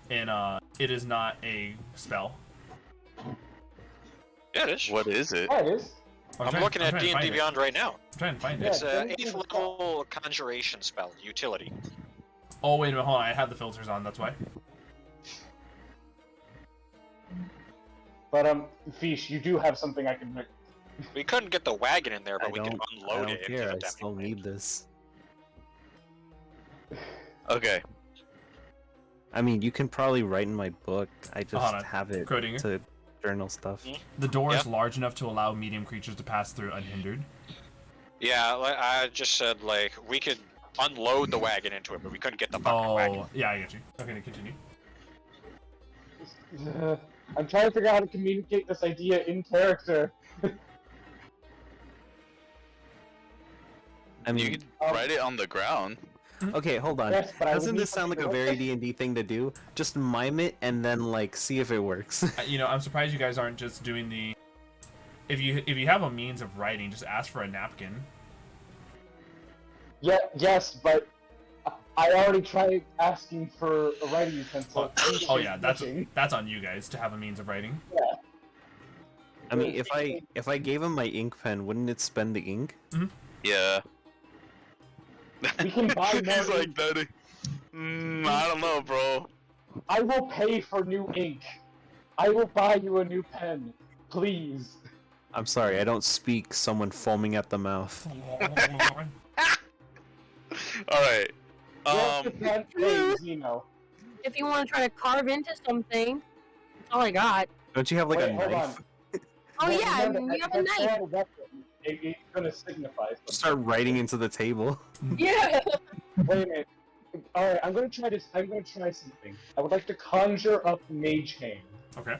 it is not a spell. Yeah, it is. What is it? Yeah, it is. I'm looking at trying to D&D find it. Beyond right now. I'm trying to find Yeah. it. It's a demiplane 8th is level conjuration spell, utility. Oh wait a minute, hold on, I had the filters on, that's why. But Pheesh, you do have something I can make. We couldn't get the wagon in there, I but we can don't, I unload don't it. and care. give it I still demiplane. need this. Okay. I mean, you can probably write in my book. I Hold on. just have it Crowdinger. to journal stuff. Hmm? The door is Yeah. large enough to allow medium creatures to pass through unhindered. Yeah, I just said, like, we could unload the wagon into it, but we couldn't get the fucking wagon. Oh, yeah, I get you. Okay, continue. I'm trying to figure out how to communicate this idea in character. I You mean, could write it on the ground. okay, hold on. Yes, but I would Doesn't need this sound like a something to very write. D&D thing to do? Just mime it and then like see if it works. You know, I'm surprised you guys aren't just doing the. If you have a means of writing, just ask for a napkin. Yeah, yes, but I already tried asking for a writing utensil. Oh yeah, that's Working. on you guys to have a means of writing. I mean, if I gave him my ink pen, wouldn't it spend the ink? Yeah. We can buy He's more like, ink. Daddy. I don't know, bro. I will pay for new ink. I will buy you a new pen, please. I'm sorry, I don't speak someone foaming at the mouth. Alright. Hey, Zeno. If you want to try to carve into something, that's all I got. Don't you have like Wait, a hold knife? on. Oh Well, yeah, remember, you have a that's knife. not a weapon. It's gonna signify something. Start writing into the table. Yeah. Wait a minute. Alright, I'm gonna try something. I would like to conjure up Mage Hand. Okay.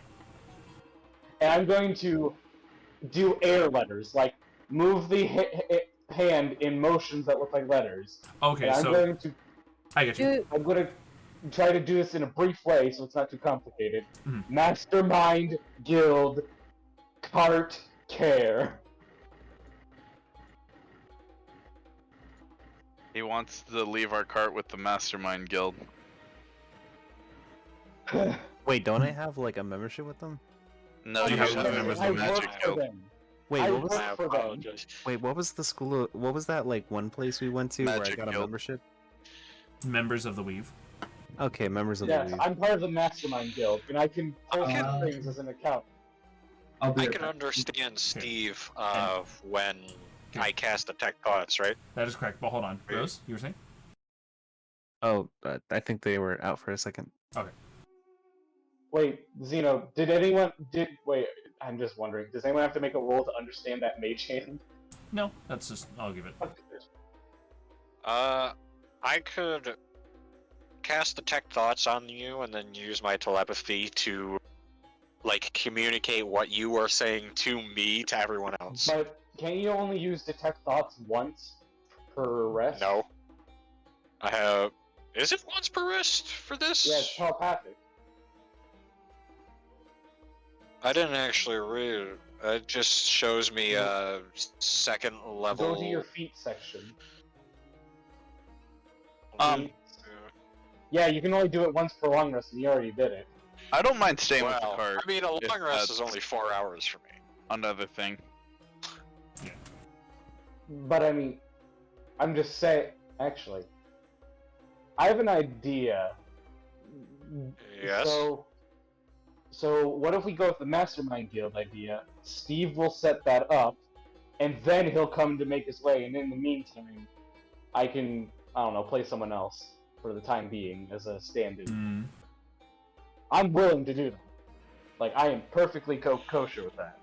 And I'm going to do air letters, like move the hand in motions that look like letters. Okay, And I'm so going to I get you. I'm gonna try to do this in a brief way so it's not too complicated. Mhm. Mastermind Guild Cart Care. He wants to leave our cart with the Mastermind Guild. Wait, don't I have like a membership with them? No, you have have to members of I the work Magic for Guild. them. Wait, I what was work I for them. apologize. wait, what was the school? What was that like one place we went to where I Magic got a Guild. membership? Members of the Weave. Okay, members of Yes, the League. I'm part of the Mastermind Guild, and I can post Uh, things as an account. I'll be I right can back. understand Steve when Okay. I cast Detect Thoughts, right? That is correct. But hold on, Rose, you were saying? Oh, I think they were out for a second. Wait, Zeno, wait, I'm just wondering, does anyone have to make a roll to understand that Mage Hand? No, that's just. I'll give it. I could cast Detect Thoughts on you and then use my telepathy to, like, communicate what you are saying to me to everyone else. But can you only use Detect Thoughts once per rest? No. I have. Is it once per rest for this? Yeah, it's telepathic. I didn't actually read it. It just shows me a second level. Go to your feet section. Um, Feet. Yeah, you can only do it once per long rest, and you already did it. I don't mind staying with the Well, cart. I mean, a if long rest is that's only 4 hours for me. another thing. But I mean, I'm just saying, actually, I have an idea. Yes. So what if we go with the Mastermind Guild idea? Steve will set that up, and then he'll come to make his way, and in the meantime, I can, I don't know, play someone else for the time being as a stand-in. Mm. I'm willing to do that. Like, I am perfectly kosher with that.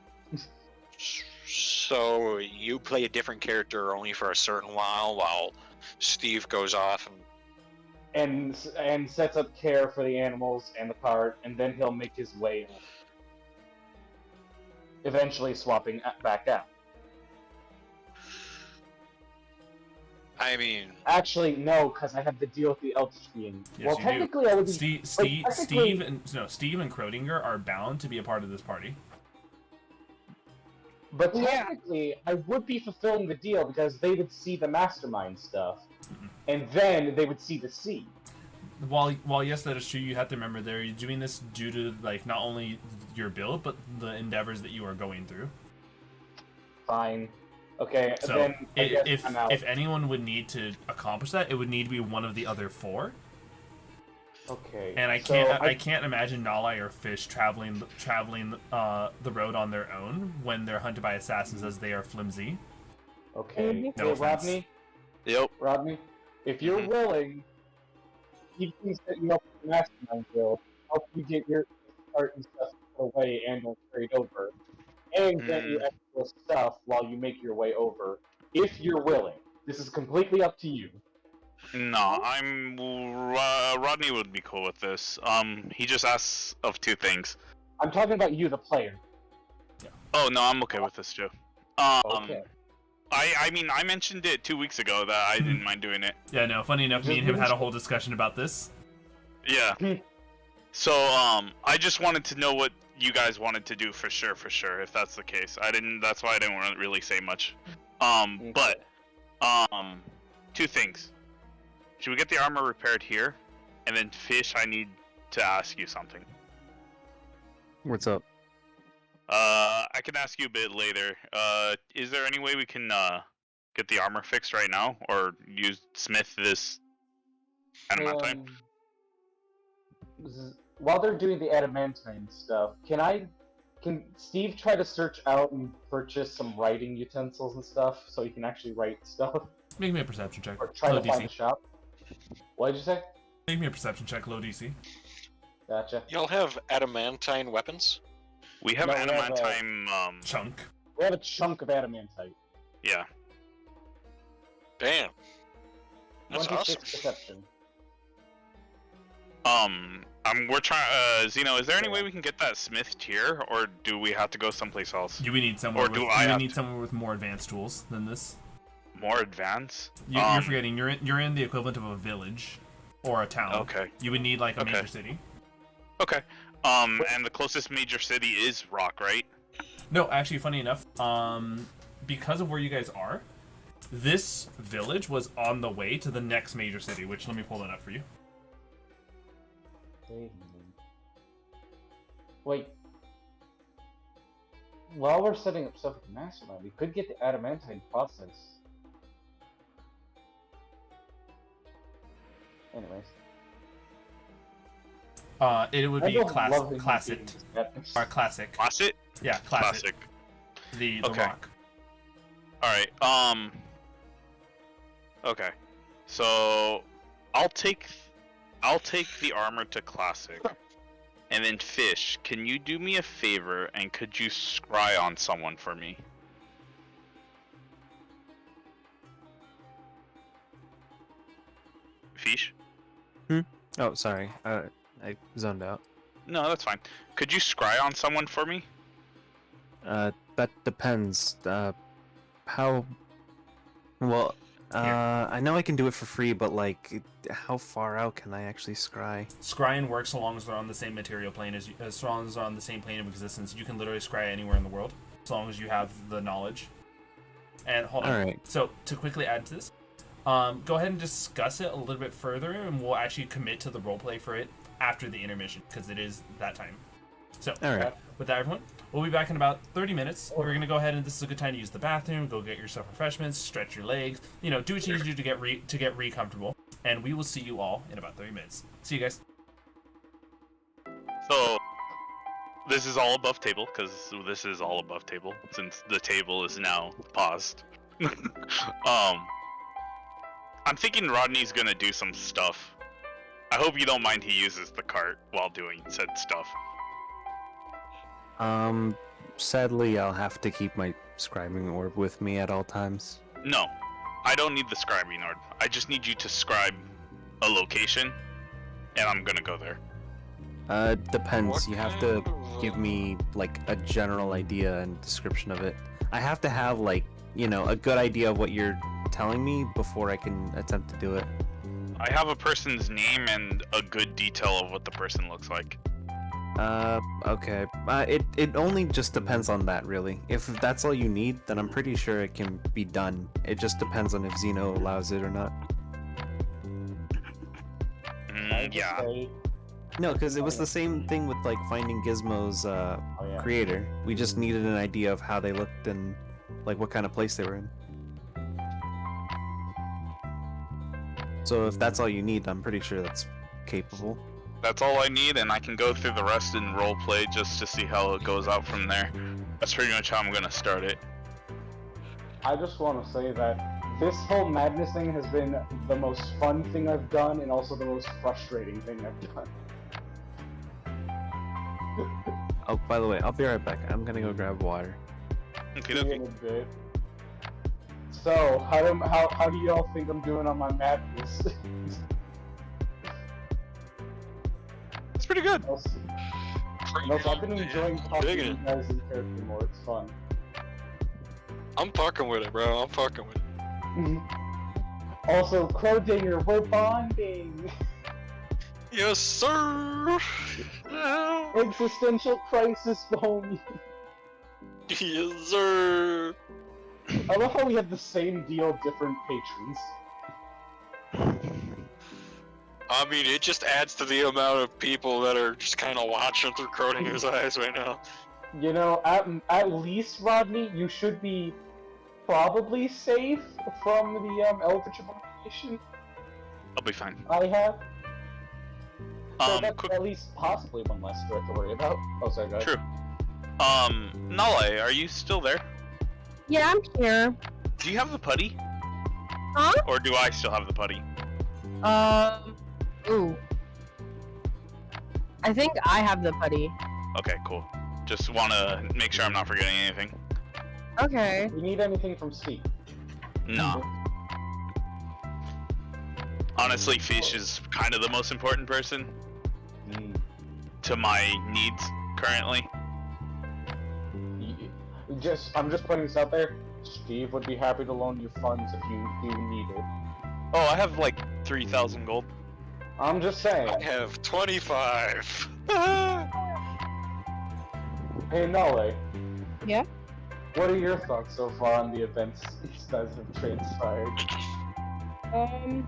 So you play a different character only for a certain while Steve goes off and And sets up care for the animals and the cart, and then he'll make his way up. Eventually swapping back out. I mean, Actually, no, because I have to deal with the Eldritch Being. Yes, Well, you technically, I would be. Steve technically- Steve and Crowdinger are bound to be a part of this party. But Yeah. technically, I would be fulfilling the deal because they would see the mastermind stuff, Mhm. and then they would see the seed. While yes, that is true, you have to remember they're doing this due to like not only your build but the endeavors that you are going through. Fine. Okay, So then I guess if I'm out. if anyone would need to accomplish that, it would need to be one of the other four. Okay. And I so can't imagine Naulei or Pheesh traveling the road on their own when they're hunted by assassins, as they are flimsy. Okay. Mhm. No Hey, offense. Rodney. Yep. Rodney, if you're Mhm. willing, he can set you up with the mastermind guild, help you get your art and stuff put away and or carried over, and get you extra stuff while you make your way over, if you're willing. This is completely up to you. No, Rodney would be cool with this. He just asks of two things: I'm talking about you, the player. Oh no, I'm okay with this too. Okay. I mean, I mentioned it 2 weeks ago that I didn't mind doing it. Yeah, no, funny enough, me and him had a whole discussion about this. Yeah. So, I just wanted to know what you guys wanted to do for sure, if that's the case. That's why I didn't really say much. But, two things. Should we get the armor repaired here? And then, Pheesh, I need to ask you something. What's up? I can ask you a bit later. Is there any way we can, get the armor fixed right now? Or use Smith this adamantine? While they're doing the adamantine stuff, can Steve try to search out and purchase some writing utensils and stuff so he can actually write stuff? Make me a perception check. Or try Low to find DC. a shop? What did you say? Make me a perception check, low DC. Gotcha. Y'all have adamantine weapons? We have No, we have, adamantine, Chunk. We have a chunk of adamantite. yeah. Damn. That's 26 awesome. perception. We're trying, Zeno, is there any way we can get that smithed here, or do we have to go someplace else? You would need someone. Or do with, I you would have need to- someone with more advanced tools than this. More advanced? You're forgetting. You're in the equivalent of a village or a town. Okay. You would need like a Okay. major city. Okay. And the closest major city is Rock, right? No, actually, funny enough, because of where you guys are, this village was on the way to the next major city. Which let me pull that up for you. Wait. While we're setting up stuff with the mastermind, we could get the adamantine process. Anyways. It would I be don't classic. love the Classic. games. Classic. Classic? Yeah, classic. The Okay. rock. Alright, okay. So, I'll take the armor to classic. And then Pheesh, can you do me a favor and could you scry on someone for me? Pheesh? Oh, sorry. I zoned out. No, that's fine. Could you scry on someone for me? That depends. How? Well, I know I can do it for free, but like, how far out can I actually scry? Scrying works so long as they're on the same material plane as long as they're on the same plane of existence. You can literally scry anywhere in the world, as long as you have the knowledge. And hold on. Alright. So to quickly add to this, go ahead and discuss it a little bit further, and we'll actually commit to the roleplay for it after the intermission, because it is that time. So, Alright. with that, everyone, we'll be back in about 30 minutes. We're gonna go ahead and this is a good time to use the bathroom, go get yourself refreshments, stretch your legs, do what you need to do to get re-comfortable, and we will see you all in about 30 minutes. See you guys. So, this is all above table, because this is all above table, since the table is now paused. I'm thinking Rodney's gonna do some stuff. I hope you don't mind he uses the cart while doing said stuff. Sadly, I'll have to keep my scribing orb with me at all times. No, I don't need the scribing orb. I just need you to scribe a location, and I'm gonna go there. Depends. What You have kind to of, give me like a general idea and description of it. I have to have like, a good idea of what you're telling me before I can attempt to do it. I have a person's name and a good detail of what the person looks like. Okay. It only just depends on that, really. If that's all you need, then I'm pretty sure it can be done. It just depends on if Zeno allows it or not. Yeah. No, because it was the same thing with like finding Gizmo's creator. We just needed an idea of how they looked and like what kind of place they were in. So if that's all you need, I'm pretty sure that's capable. That's all I need, and I can go through the rest in roleplay just to see how it goes out from there. That's pretty much how I'm gonna start it. I just want to say that this whole madness thing has been the most fun thing I've done, and also the most frustrating thing I've done. Oh, by the way, I'll be right back. I'm gonna go grab water. Okay, See you okay. in a bit. So, how do y'all think I'm doing on my madness? It's pretty good. I'll see. And also, I've been enjoying talking to digging you it. guys in character more. It's fun. I'm fucking with it, bro. I'm fucking with it. Also, Crowdinger, we're bonding. Yes, sir. Existential crisis, homie. Yes, sir. I love how we have the same deal, different patrons. I mean, it just adds to the amount of people that are just kind of watching through Crodinger's eyes right now. You know, at least, Rodney, you should be probably safe from the Eldritch Abomination I'll be fine. I have. So that's Quick, at least possibly one less threat to worry about. Oh, sorry, go ahead. true. Naulei, are you still there? Yeah, I'm here. Do you have the putty? Huh? Or do I still have the putty? Ooh. I think I have the putty. Okay, cool. Just wanna make sure I'm not forgetting anything. Okay. You need anything from Steve? No. Honestly, Pheesh is kind of the most important person to my needs currently. I'm just putting this out there. Steve would be happy to loan you funds if you do need it. Oh, I have like 3,000 gold. I'm just saying. I have 25. Hey, Naulei. Yeah? What are your thoughts so far on the events that have transpired? I'm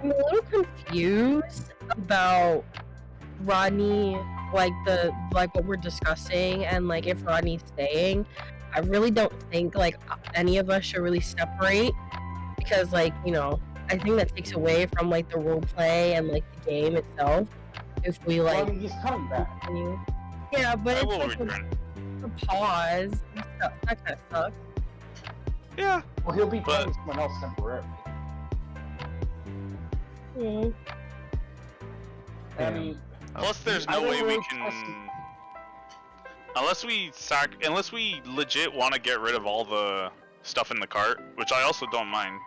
a little confused about Rodney, like what we're discussing, and like if Rodney's staying. I really don't think like any of us should really separate because like, you know, I think that takes away from like the role play and like the game itself. If we Well, like I mean, he's coming back. continue. Yeah, but I it's will like return. a pause. That kind of sucks. Yeah. Well, he'll be But- playing someone else temporarily. I Yeah. mean, Plus, there's I no don't way we really can. trust him. Unless we legit want to get rid of all the stuff in the cart, which I also don't mind.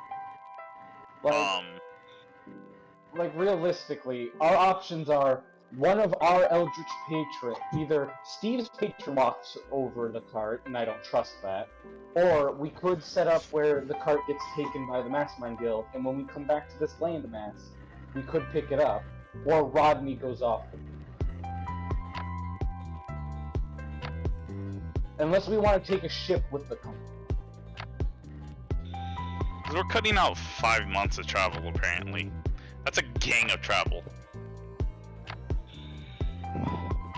like realistically, our options are one of our Eldritch patron, either Steve's patron walks over the cart, and I don't trust that, or we could set up where the cart gets taken by the Mastermind Guild, and when we come back to this landmass, we could pick it up, or Rodney goes off. Unless we want to take a ship with the company. 'Cause we're cutting out 5 months of travel, apparently. That's a gang of travel.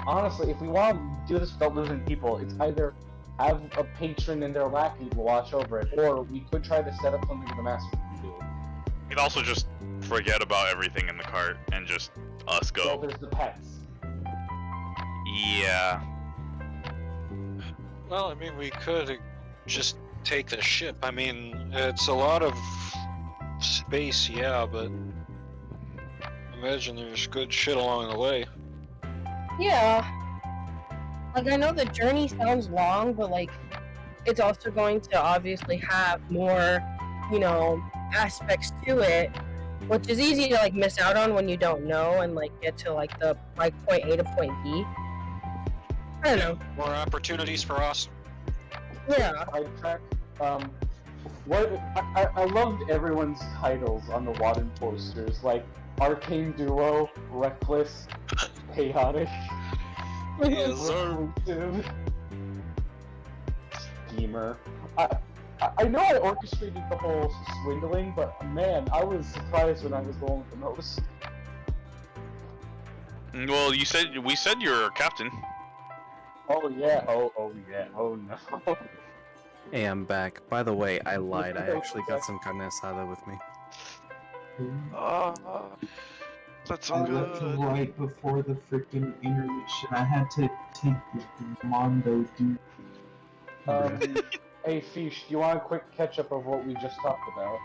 Honestly, if we want to do this without losing people, it's either have a patron and their lackey watch over it, or we could try to set up something with the master can do. We could also just forget about everything in the cart and just us So go. there's the pets. Yeah. Well, I mean, we could just take the ship. I mean, it's a lot of space, yeah, but imagine there's good shit along the way. Yeah. Like, I know the journey sounds long, but, like, it's also going to obviously have more, you know, aspects to it, which is easy to, like, miss out on when you don't know and, like, get to, like, the, like, point A to point B. I don't know. More opportunities for us. Yeah. Sidetrack. I loved everyone's titles on the Wadden posters, like Arcane Duo, Reckless, Chaotic, Yes, sir. Reclusive, Schemer. I know I orchestrated the whole swindling, but man, I was surprised when I was going with the most. Well, we said you're a captain. Oh yeah, oh yeah, oh no. Hey, I'm back. By the way, I lied. I actually got some carne asada with me. That's I left right before the freaking intermission. I had to take the Mondo dude. Hey Pheesh, do you want a quick catch up of what we just talked about?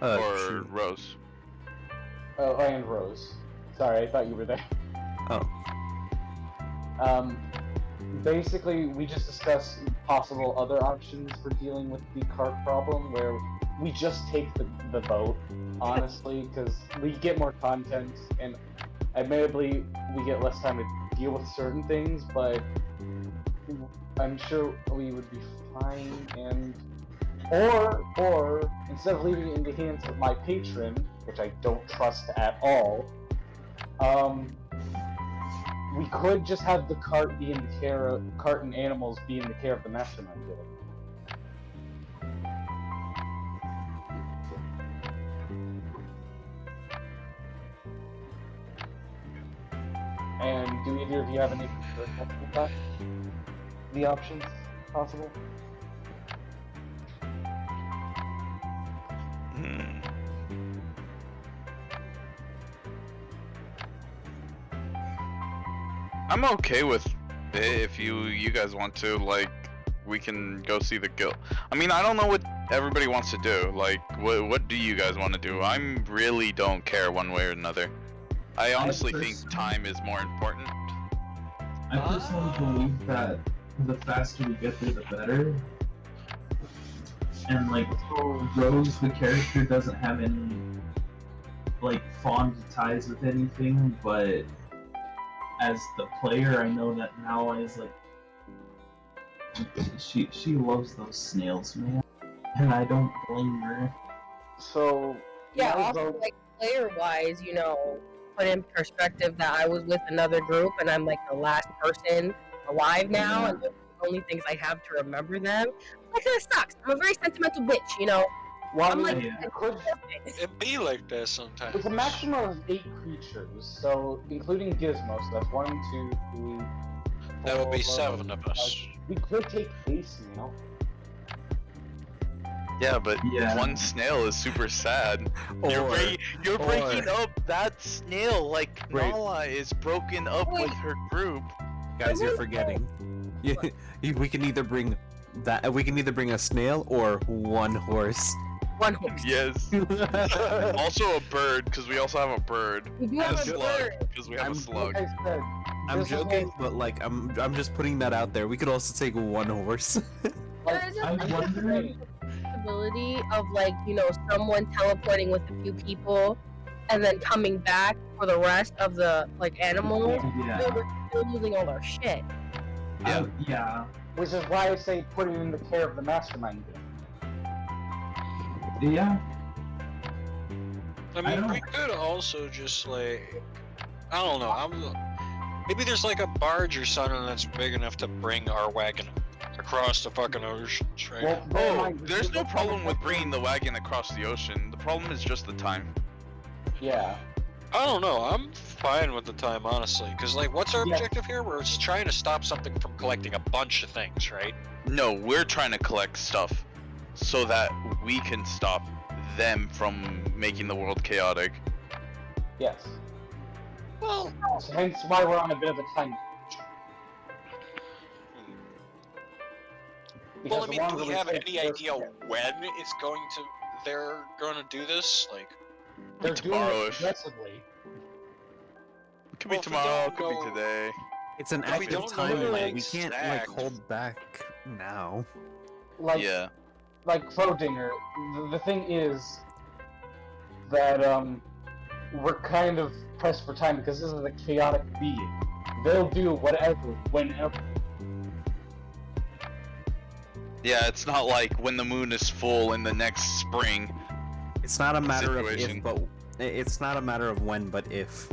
Or Sure. Rose. Oh, and Rose. Sorry, I thought you were there. Oh, Basically, we just discussed possible other options for dealing with the cart problem, where we just take the boat, honestly, because we get more content, and Admittedly, we get less time to deal with certain things, but I'm sure we would be fine. And or instead of leaving it in the hands of my patron, which I don't trust at all, we could just have the cart and animals be in the care of the mastermind guild. And do either of you have any perspective with that? The options possible? I'm okay with it if you guys want to. Like, we can go see the guild. I mean, I don't know what everybody wants to do. Like, what do you guys want to do? I really don't care one way or another. I honestly think time is more important. I personally believe that the faster we get there, the better. And like, Rose, the character, doesn't have any like fond ties with anything, but as the player, I know that Naulei is like, she loves those snails, man, and I don't blame her. So Yeah, now also, though- like, player-wise, you know, put in perspective that I was with another group and I'm like the last person alive now, and the only things I have to remember them. That kind of sucks. I'm a very sentimental bitch, you know. well, I'm like, yeah. it could, It be like that sometimes. it's a maximum of 8 creatures, so including Gizmo, so that's 1, 2, 3. That would be 4, 7 of us. We could take Ace now. Yeah, but Yeah. one snail is super sad. You're breaking up that snail. Like, Wait. Naulei is broken up with her group. Guys, you're forgetting. We can either bring that. We can either bring a snail or one horse. one horse. Yes. Also a bird, because we also have a bird. We do And have a a slug, bird. because we have I'm- a slug. Like I said, I'm this is joking, but like I'm just putting that out there. We could also take one horse. There is I'm a wondering. possibility of, like, you know, someone teleporting with a few people and then coming back for the rest of the, like, animals. Yeah. So we're still losing all our shit. Yeah. Yeah. Which is why I say put it in the care of the mastermind guild. Yeah. I I mean, don't- we could also just like, I don't know. Maybe there's like a barge or something that's big enough to bring our wagon across the fucking oceans, right? Well, bear in Oh, mind, there's no this is problem with kind of- bringing the wagon across the ocean. The problem is just the time. Yeah. I don't know. I'm fine with the time, honestly. Because, like, what's our Yeah. objective here? We're just trying to stop something from collecting a bunch of things, right? No, we're trying to collect stuff so that we can stop them from making the world chaotic. Yes. Well, So hence why we're on a bit of a time. well, I the mean, longer do we we have take, any the idea worse it when it's going to? They're going to do this? Like, gets. They're doing it Tomorrow-ish. aggressively. It could Well, be if we tomorrow, don't could be go- today. It's an If we active don't know timeline. the We can't like exact- hold back now. Like, Yeah. like Crowdinger, the thing is that we're kind of pressed for time because this is a chaotic being. They'll do whatever, whenever. Yeah, it's not like when the moon is full in the next spring. It's not a matter of Situation. if, but it's not a matter of when, but if.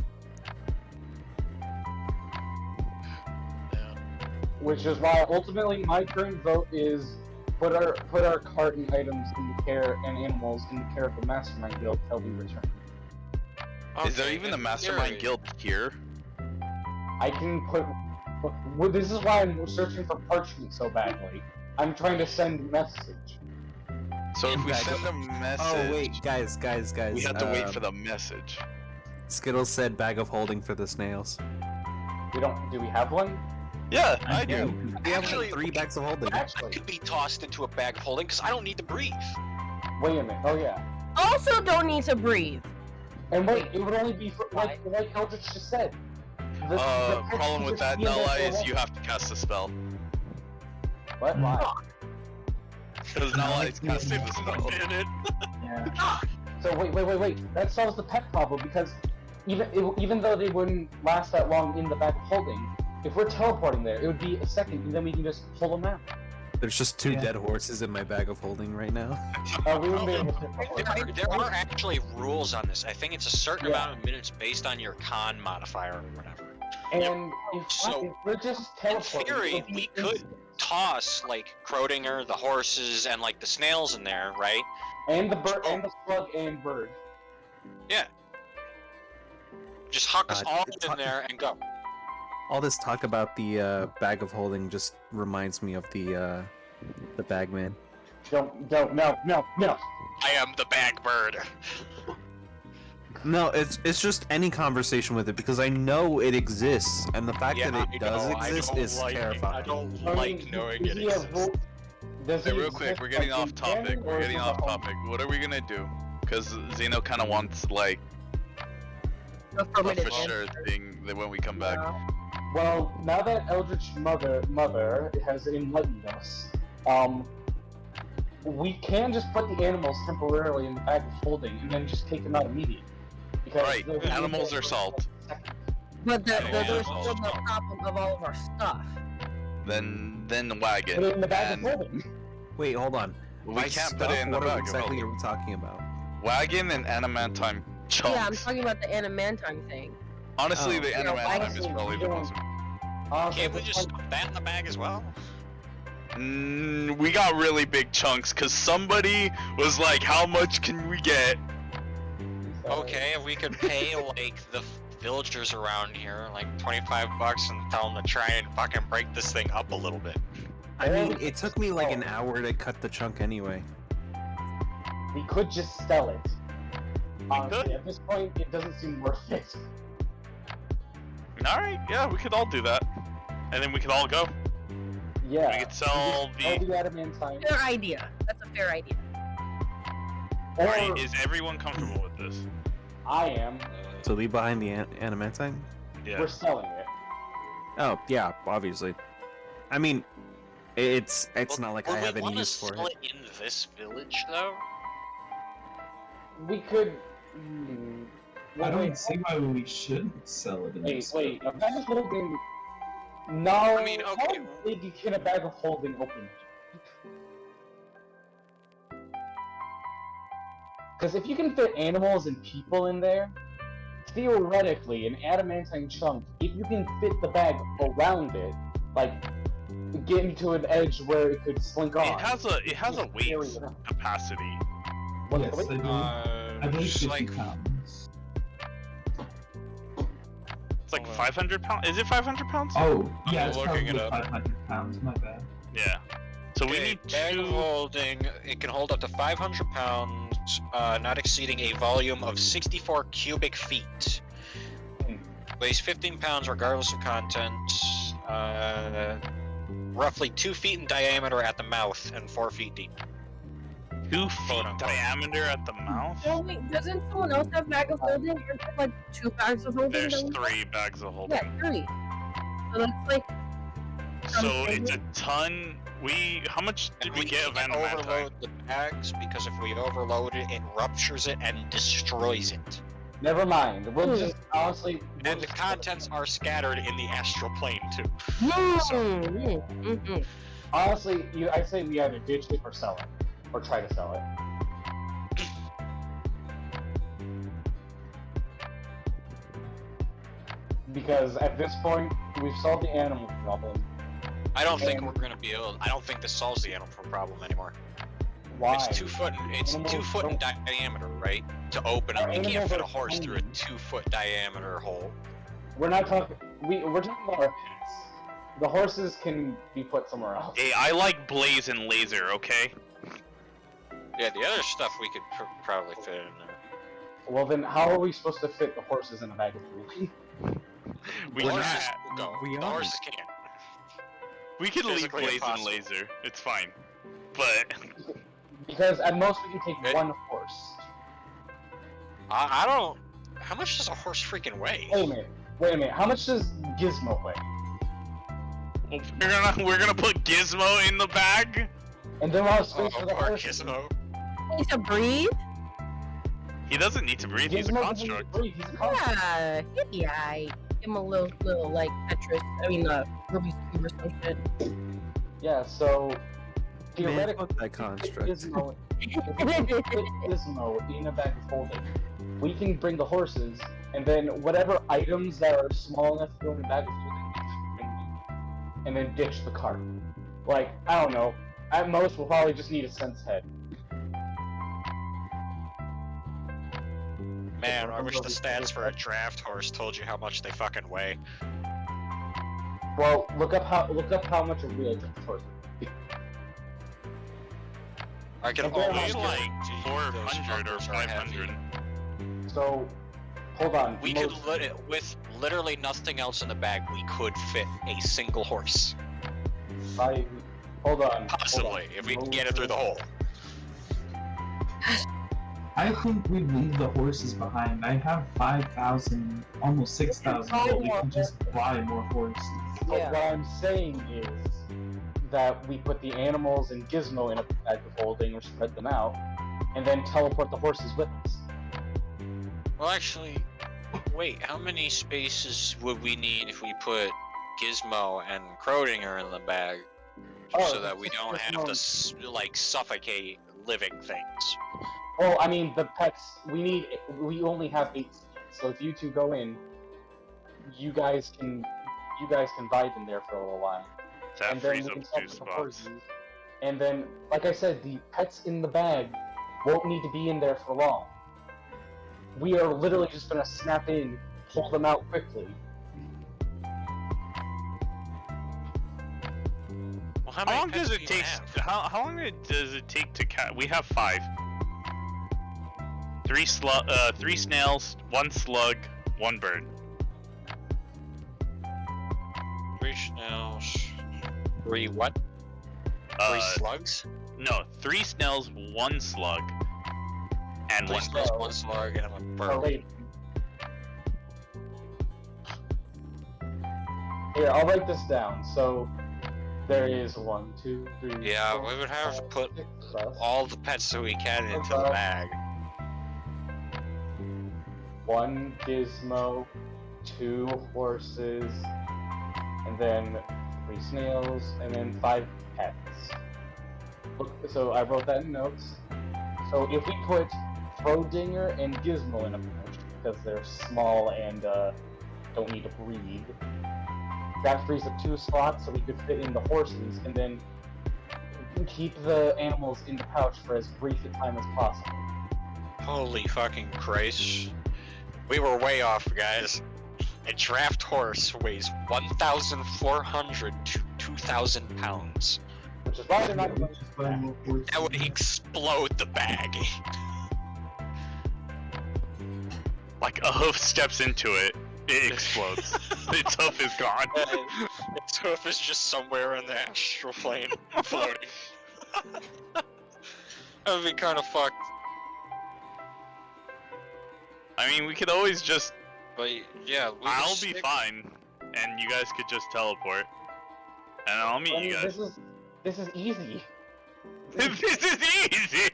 Which is why ultimately my current vote is put our cart and items in the care and animals in the care of the mastermind guild till we return. Is there okay, even a in mastermind theory- guild here? I can put. Well, this is why I'm searching for parchment so badly. I'm trying to send a message. So if we Bag send of- a message, Oh wait, guys, we have to wait for the message. Skittles said bag of holding for the snails. We don't. Do we have one? Yeah, I I do. We have Actually, like 3 bags of holding. I Actually, could be tossed into a bag of holding because I don't need to breathe. wait a minute. Oh yeah. Also, don't need to breathe. And wait, it would only be for, like Eldritch just said. The pets Problem can with just that, be in there Naulei, for is a you have to cast a spell. What? Why? Because Naulei's casting the spell. Yeah. So wait. That solves the pet problem because even though they wouldn't last that long in the bag of holding, if we're teleporting there, it would be a second, and then we can just pull them out. There's just two dead horses in my bag of holding right now. We wouldn't be able to fit the horse. There are actually rules on this. I think it's a certain amount of minutes based on your con modifier or whatever. And So, if we're just In teleporting, theory, it'll be we could instant. toss like Crowdinger, the horses, and like the snails in there, right? And the bird, and the slug, and bird. Yeah. Just huck us all it's in there and go. All this talk about the bag of holding just reminds me of the bagman. No. I am the bag bird. No, it's just any conversation with it because I know it exists, and the fact Yeah, that I it does know, I exist don't is like it. terrifying. I don't I like mean, knowing does it he have exists. rules? Does Hey, he real quick, exist, we're getting like, off in topic. canon, or We're is getting it off on- topic. What are we gonna do? Because Xeno kind of wants like The a permitted for sure answer. thing that when we come back. Well, now that Eldritch Mother has enlightened us, we can just put the animals temporarily in the bag of holding and then just take them out immediately. Because Right, they'll be animals there are for salt. a second. But Yeah, there's yeah, still the problem of all of our stuff. Then the wagon. Put it in the bag and of holding. Wait, hold on. we By can't put stuff, it in the what bag. exactly are we talking about? Wagon and adamantine chunks. Yeah, I'm talking about the adamantine thing. Honestly, Oh. the You know, adamantine is honestly, probably we the don't- most. Can't we just stuff that in the bag as well? We got really big chunks because somebody was like, "How much can we get?" Okay, if we could pay like the villagers around here like $25 and tell them to try and fucking break this thing up a little bit. I mean, it took me like an hour to cut the chunk anyway. We could just sell it. Honestly, could. at this point, it doesn't seem worth it. All right, yeah, we could all do that, and then we could all go. Yeah. We could sell Sell the. the adamantine. Fair idea. That's a fair idea. Or Right, is everyone comfortable with this? I am. To leave behind the adamantine? Yeah. We're selling it. Oh, yeah, obviously. I mean, it's not like I Would have we any wanna use for sell it. it in this village though? We could. I wait, don't see why we shouldn't sell it in this. Wait. A bag of holding. No. I mean, okay. How big can a bag of holding open? Because if you can fit animals and people in there, theoretically, an adamantine chunk, if you can fit the bag around it, like getting to an edge where it could slink on. It has a weight carry it up. capacity. What's Yes, the weight? I believe Just 50 like pounds. It's like 500 pounds. Is it 500 pounds? Oh, yeah, I'm it's looking probably it up. 500 pounds, my bad. Yeah. So we okay, need bag of two. holding. It can hold up to 500 pounds, not exceeding a volume of 64 cubic feet. Weighs 15 pounds regardless of content. Roughly 2 feet in diameter at the mouth and 4 feet deep. 2 feet diameter at the mouth. Oh wait, doesn't someone else have bag of holding? Or like 2 bags of holding? There's don't we? 3 bags of holding. Yeah, 3. So that's like. So it's a ton. How much did we get of can't adamantine? overload the bags because if we overload it, it ruptures it and destroys it. Never mind. We'll just honestly. And the contents are scattered in the astral plane too. Honestly, I say we either ditch it or sell it, or try to sell it. Because at this point, we've solved the animal problem. I don't think And- we're gonna be able. I don't think this solves the animal problem anymore. Why? It's 2 foot. It's Animals 2 foot in don't- diameter, right? To open up, you can't Animals fit a are horse through a tiny. 2 foot diameter hole. We're not talking. We're talking about our pets. The horses can be put somewhere else. Hey, I like blaze and laser. Okay. Yeah, the other stuff we could probably fit in there. Well, then how are we supposed to fit the horses in a bag of holding? We The can. horses will go. we The aren't. horses can't. We can leave physically blaze impossible. and laser. It's fine. But Because at most we can take It- one horse. I don't. How much does a horse freaking weigh? Wait a minute. How much does Gizmo weigh? we're gonna put Gizmo in the bag. And then we'll have Oh, space for the poor horses. Gizmo. Need to breathe? He doesn't need to breathe. He's a Gizmo doesn't construct. breathe, he's a construct. Yeah, he'd be alright. Give him a little like Tetris. Rubik's Cube or some shit. Yeah, so Man, theoretically, fuck that construct. Gizmo, if we put Gizmo in a bag of holding, we can bring the horses, and then whatever items that are small enough to go in the bag of holding, we can bring them, and then ditch the cart. Like, I don't know. At most, we'll probably just need a sense head. Man, I wish the stats for a draft horse told you how much they fucking weigh. Well, look up how much a real draft horse is. I can Compare almost Weigh how like guarantee 400 or those numbers are heavy. 500. So, hold on. We could with literally nothing else in the bag, we could fit a single horse. Hold on. Possibly, if we can get it through the hole. I think we'd leave the horses behind. I have 5,000, almost 6,000 gold. We can just buy more horses. But Yeah. what I'm saying is that we put the animals and Gizmo in a bag of holding or spread them out, and then teleport the horses with us. Well, actually, wait, how many spaces would we need if we put Gizmo and Crowdinger in the bag? Oh, So that we don't have to, like, suffocate living things. Well, I mean, the pets. We only have 8 seats, so if you two go in, you guys can bide in there for a little while. That and then frees we up can 2 teleport the spots. horses. And then, like I said, the pets in the bag won't need to be in there for long. We are literally just gonna snap in, pull them out quickly. Well, how How many long pets does do it you take? have? How long does it take to catch? We have 5. 3 snails, 1 slug, 1 bird. 3 snails. 3 what? 3 slugs? No, 3 snails, 1 slug, and 3 1 snails, bird. 1 slug, and a Oh, bird. wait. Here, I'll write this down. So, there is 1, 2, 3. Yeah, 4, we would have to 5, put 6 of us. all the pets that we can into the bag. 1 Gizmo, 2 horses, and then 3 snails, and then 5 pets. Look, so I wrote that in notes. So if we put Crowdinger and Gizmo in a pouch, because they're small and don't need to breathe, that frees up 2 slots so we could fit in the horses, and then keep the animals in the pouch for as brief a time as possible. Holy fucking Christ. We were way off, guys. A draft horse weighs 1,400 to 2,000 pounds. Which is why they're not. We just buy more horses. That would explode the bag. like a hoof steps into it, it explodes. Its hoof is gone. Its hoof is just somewhere in the astral plane, floating. That would be kind of fucked. I mean, we could always just. But yeah, we I'll just be stick- fine, and you guys could just teleport, and I'll meet you guys. This is easy. This is easy.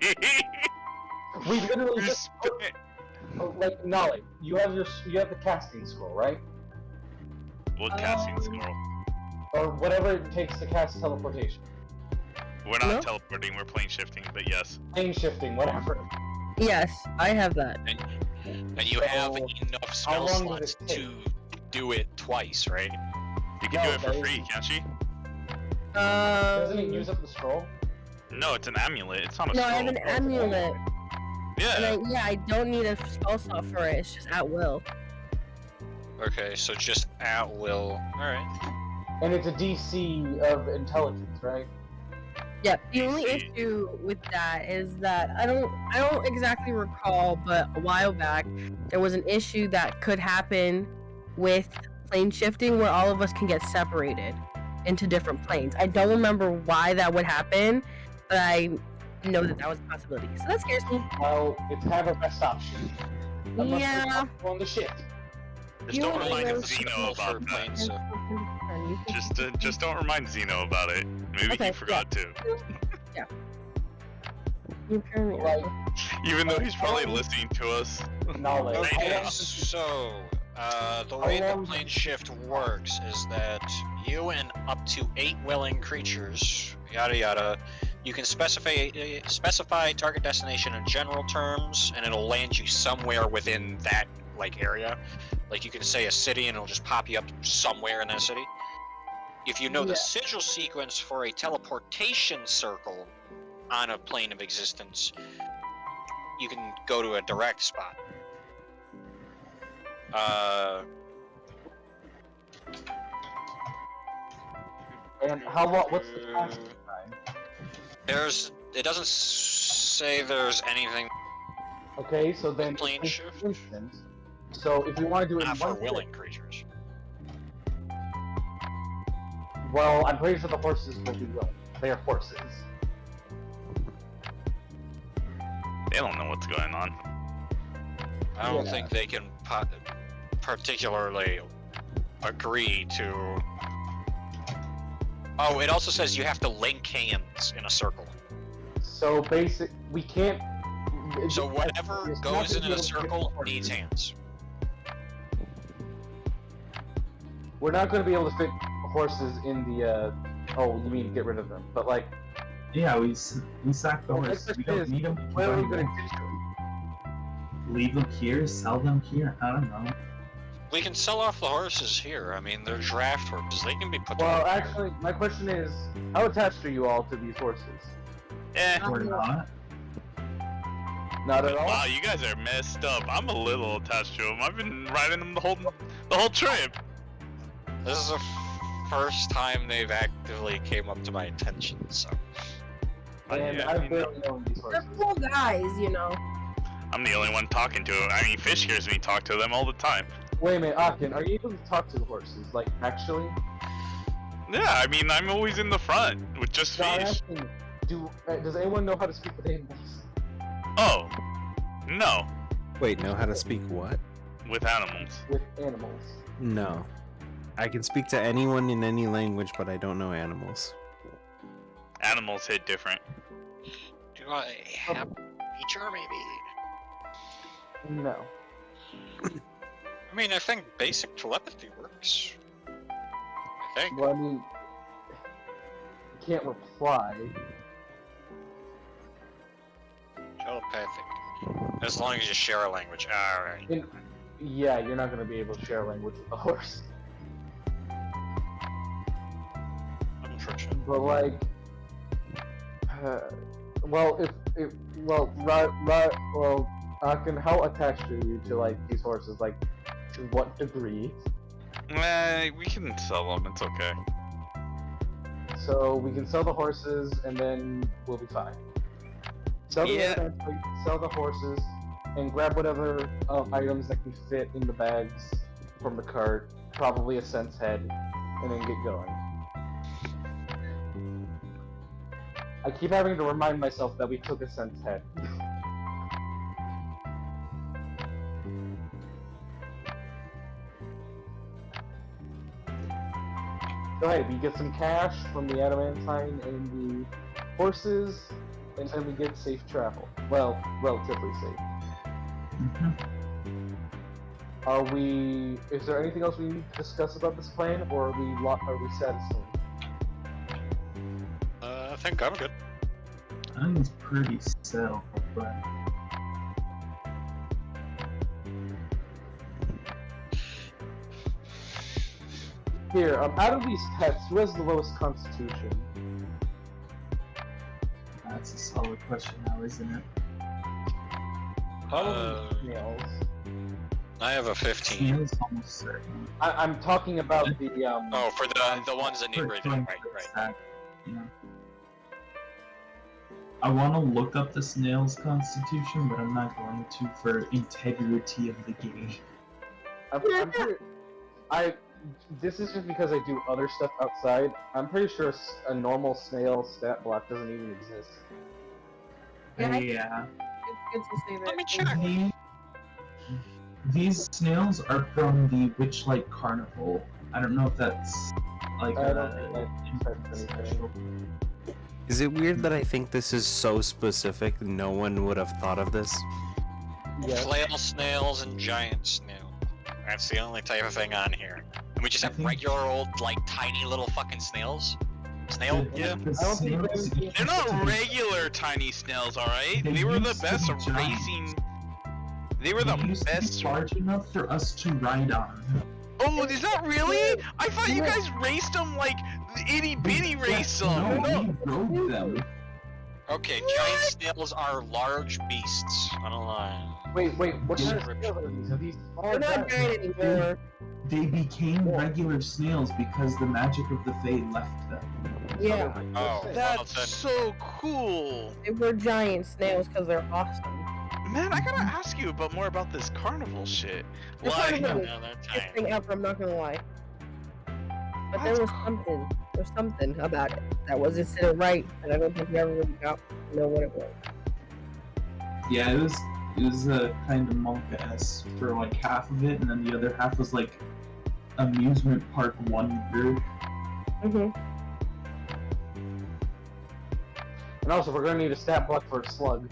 We literally Just just like Naulei, you have the casting scroll, right? what casting scroll? Or whatever it takes to cast teleportation. We're not No. teleporting. We're plane shifting. But yes. Plane shifting, whatever. Yes, I have that. And you have So, enough spell long slots does it take? to do it twice, right? You can No, do it for they- free, can't she? Doesn't it use up the scroll? No, it's an amulet. It's not a No, scroll. I have an amulet, Yeah. and I don't need a spell slot for it. It's just at will. Okay, so just at will. Alright. And it's a DC of intelligence, right? Yeah. The only DC. issue with that is that I don't exactly recall, but a while back there was an issue that could happen with plane shifting where all of us can get separated into different planes. I don't remember why that would happen, but I know that was a possibility. So that scares me. Well, it's kind of our best option. Unless Yeah. we're on the ship. Just You don't know, remind I know Zeno for about that. planes, so- Just don't remind Zeno about it. Maybe Okay, he forgot to. Apparently. Like, Even though he's probably listening to us. Naulei. Okay, so the way the plane shift works is that you and up to 8 willing creatures, yada yada, you can specify target destination in general terms, and it'll land you somewhere within that like area. Like you can say a city, and it'll just pop you up somewhere in that city. If you know the sigil sequence for a teleportation circle on a plane of existence, you can go to a direct spot. And how long? What's the passing time? It doesn't say there's anything Okay, so then plane it's shift. instant. So if we want to do it Not in for one willing hit, creatures. well, I'm pretty sure the horses will be willing. They are horses. They don't know what's going on. I don't Yeah. think they can particularly agree to. Oh, it also says you have to link hands in a circle. So we can't. So whatever it's goes not in gonna a be able to circle fit needs horses. hands. We're not going to be able to fit horses in the. Oh, you mean get rid of them? But like, Yeah, we sacked the Well, horse. that's We the don't thing need them. where are we going to ditch them? Leave them here, sell them here. I don't know. We can sell off the horses here. I mean, they're draft horses. They can be put to Well, work. actually, my question is, how attached are you all to these horses? We're not. Not at all. Wow, you guys are messed up. I'm a little attached to them. I've been riding them the whole trip. This is the first time they've actively came up to my attention, so. And Yeah, I've barely owned these horses. They're cool guys, you know. I'm the only one talking to them. I mean, Pheesh hears me talk to them all the time. Wait a minute, Akin, are you able to talk to the horses? Like, actually? Yeah, I mean, I'm always in the front with just No, I'm Pheesh. asking, does anyone know how to speak with animals? Oh, no, Wait, know how to speak what? with animals. With animals. No. I can speak to anyone in any language, but I don't know animals. Animals hit different. Do I have a feature, maybe? No. I mean, I think basic telepathy works. I think. Well, I mean, you can't reply. Telepathic. As long as you share a language. Alright. Yeah, you're not going to be able to share language with the horse. Unfortunate. But like, well, Akin, how attached are you to like these horses? Like, to what degree? We can sell them. It's okay. So we can sell the horses, and then we'll be fine. Sell the Yeah. transport, sell the horses, and grab whatever items that can fit in the bags from the cart. Probably a cent's head, and then get going. I keep having to remind myself that we took a cent's head. So hey, we get some cash from the adamantine and the horses, and then we get safe travel. Well, relatively safe. Is there anything else we need to discuss about this plan, or are we satisfied? I think I'm good. I think it's pretty settled, but Here, out of these pets, who has the lowest constitution? that's a solid question now, isn't it? Probably snails. I have a 15. Snail's almost certain. I'm talking about the Oh, for the ones that need For bridging. joint Right, right. stack, yeah. I want to look up the snail's constitution, but I'm not going to for integrity of the game. This is just because I do other stuff outside. I'm pretty sure a normal snail stat block doesn't even exist. Yeah, Yeah. It's good to say that. Let me check. These snails are from the Witchlight Carnival. I don't know if that's like I don't think that affects anything. special. Is it weird that I think this is so specific? No one would have thought of this. Yes. Flail snails and giant snail. That's the only type of thing on here. And we just have think- regular old, like, tiny little fucking snails? Snail? Yeah. The I don't think snails they- used They're to not be- regular tiny snails, alright? They They were the used to best be giant. racing. They were the They used to be best. large enough for us to ride on. Oh, is that really? I thought you guys raced them like itty bitty race them. No, No. we rode them. Okay, giant snails are large beasts. I don't know. Wait, what Yeah. kind of snails are these? Are these small They're not giant? giant anymore. They became regular snails because the magic of the Fae left them. Yeah, Oh, That's well, so cool. they were giant snails because they're awesome. Man, I gotta ask you about more about this carnival shit. The Like, carnival- no, they're Best tiny. thing ever, I'm not gonna lie. But there That's was something. There's something about it that wasn't sitting right, and I don't think we ever really got to know what it was. Yeah, it was kind of monk-esque for like half of it, and then the other half was like amusement park wonder. And also, we're gonna need a stat block for a slug.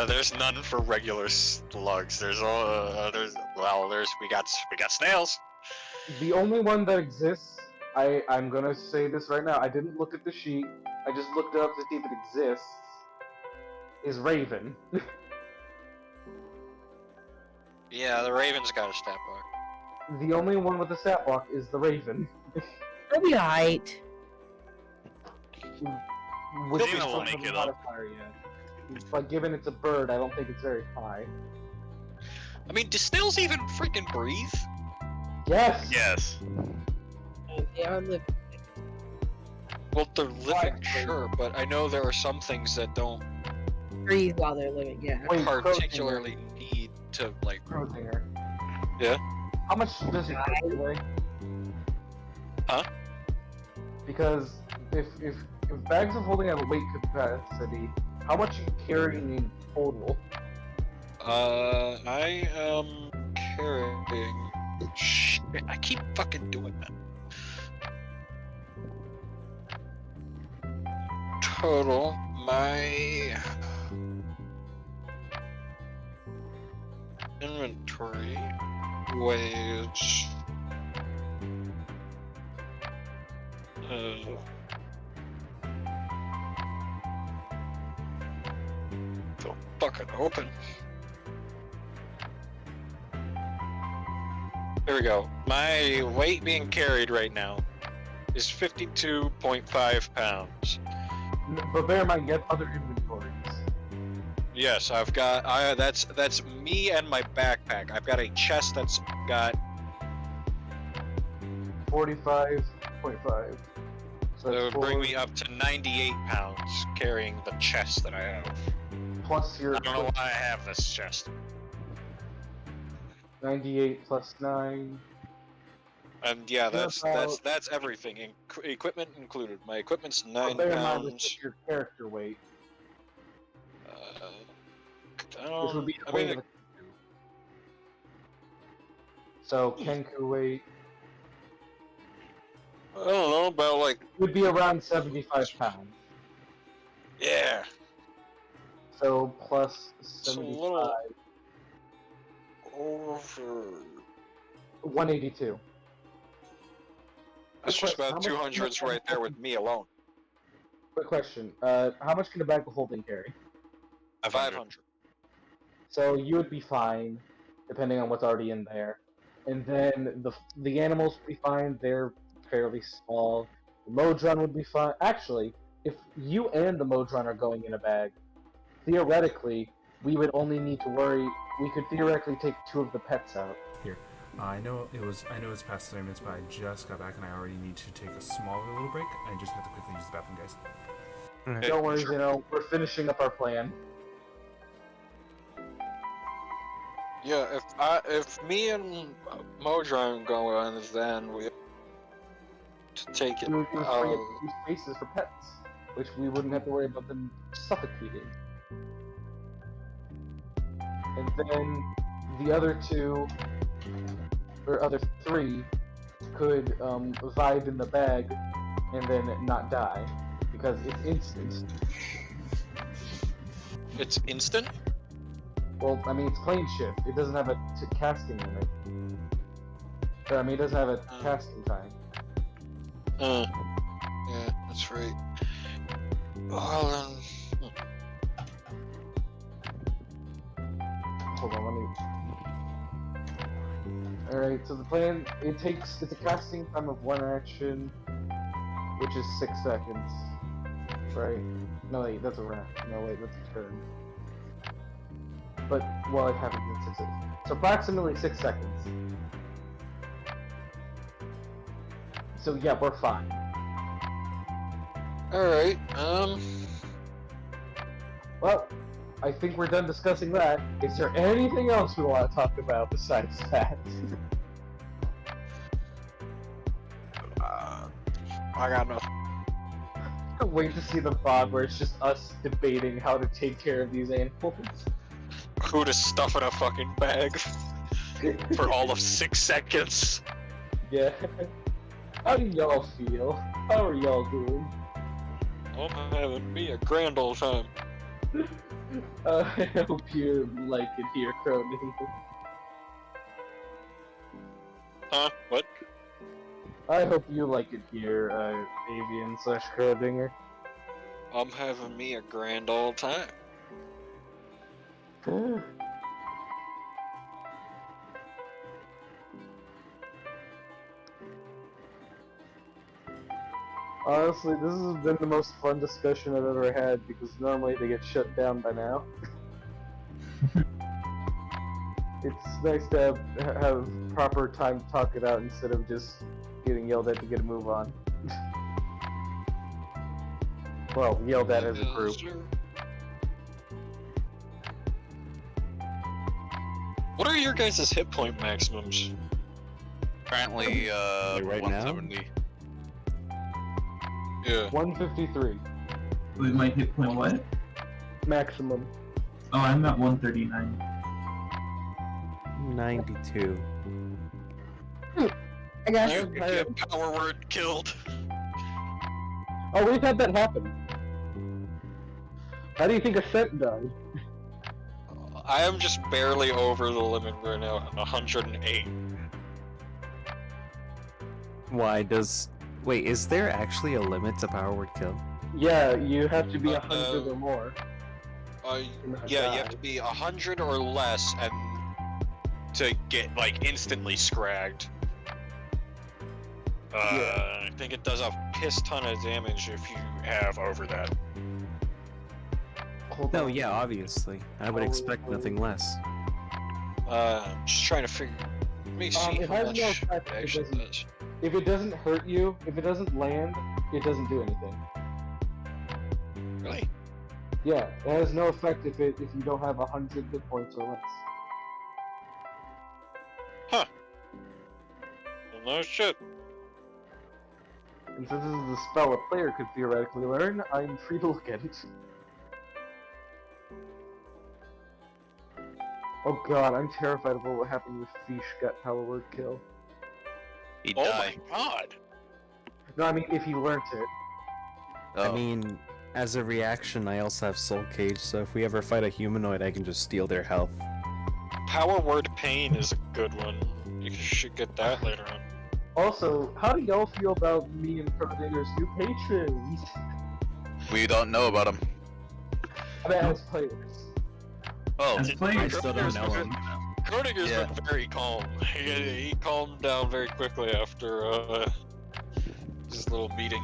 There's none for regular slugs. We got snails. The only one that exists, I'm gonna say this right now, I didn't look at the sheet, I just looked it up to see if it exists, is Raven. Yeah, the raven's got a stat block. The only one with a stat block is the Raven. It'll be alright. Which Dana is will from make the it up. modifier yet. But given it's a bird, I don't think it's very high. I mean, do snails even freaking breathe? Yes! yes. They are living. Well, they're living, Right. sure, but I know there are some things that don't Breathe while they're living, yeah. Wait, particularly need to, like... Crowdinger. Yeah? How much does it weigh? Huh? Because if bags of holding have a weight capacity, how much are you carrying in total? I am carrying... Shit, I keep fucking doing that. Total, my... inventory weighs... So fucking open. There we go. My weight being carried right now is 52.5 pounds. But bear in mind, you have other inventories. Yes, I've got. That's me and my backpack. I've got a chest that's got. 45.5. So That it's would bring four- me up to 98 pounds carrying the chest that I have. plus your I don't know why I have this chest. 98 plus 9. And yeah, that's about- that's everything, equipment included. My equipment's But 9 bear in mind, this pounds. is your character weight. I This would be the I weight mean, of the Kenku. So Kenku weight I don't know about like would be around 75 pounds. yeah. So plus It's a 75, little over. 182. That's just How about much- 200s right there with me alone. Quick question. How much can a bag of holding carry? 500. So you would be fine, depending on what's already in there. And then the animals would be fine. They're fairly small. The Modron would be fine. Actually, if you and the Modron are going in a bag, theoretically, we would only need to worry. We could theoretically take 2 of the pets out. I know it's past 30 minutes, but I just got back and I already need to take a smaller little break. I just have to quickly use the bathroom, guys. Alright. Don't worry, we're finishing up our plan. Yeah, if me and Modron go on, then we have to take it. We would free up 2 spaces for pets, which we wouldn't have to worry about them suffocating. And then the other 2, or other 3, could vibe in the bag and then not die because it's instant. It's instant? Well, I mean, it's plane shift. It doesn't have a casting limit. Or, I mean, it doesn't have a casting time. Yeah, that's right. Well, Hold on, let me. Alright, so the plan, it's a casting time of 1 action, which is 6 seconds. Right? No, wait, that's a round. No, wait, that's a turn. But, well, it happens in 6 seconds. So approximately 6 seconds. So yeah, we're fine. Alright, Well, I think we're done discussing that. Is there anything else we want to talk about besides that? I got nothing. Wait to see the VOD where it's just us debating how to take care of these animals. Who to stuff in a fucking bag for all of 6 seconds. Yeah. How do y'all feel? How are y'all doing? I'm having me a grand old time. I hope you like it here, Crowdinger. Huh? What? I hope you like it here, Avian/Crowdinger. I'm having me a grand old time. Honestly, this has been the most fun discussion I've ever had because normally they get shut down by now. It's nice to have proper time to talk it out instead of just getting yelled at to get a move on. Well, yelled at as a group. What are your guys' hit point maximums? Currently, right now? 170. Yeah. 153. Wait, my hit point what? Maximum. Oh, I'm at 139. 92. I guess. I get power word killed. Oh, we've had that happen. How do you think a cent died? I am just barely over the limit right now at 108. Why does... Wait, is there actually a limit to power word kill? Yeah, you have to be 100 or more. Yeah, you have to be 100 or less and to get like instantly scragged. I think it does a piss ton of damage if you have over that. Hold No, on. yeah, obviously. I would expect nothing less. Just trying to figure. Let me see it how has much no it effect if it actually doesn't- does. If it doesn't hurt you, if it doesn't land, it doesn't do anything. Really? Yeah, it has no effect if you don't have 100 hit points or less. Huh. Well, no shit. And since this is a spell a player could theoretically learn, I'm free to look at it. Oh god, I'm terrified of what happened with Pheesh got power word kill. He Oh died. my god. No, I mean if he learnt it. Oh. I mean, as a reaction, I also have Soul Cage, so if we ever fight a humanoid, I can just steal their health. Power word pain is a good one. You should get that later on. Also, how do y'all feel about me and Crowdinger's new patrons? We don't know about him. I mean, as players. Oh, As I players, still don't know him. Crowdinger's Yeah. been very calm. He calmed down very quickly after his little meeting.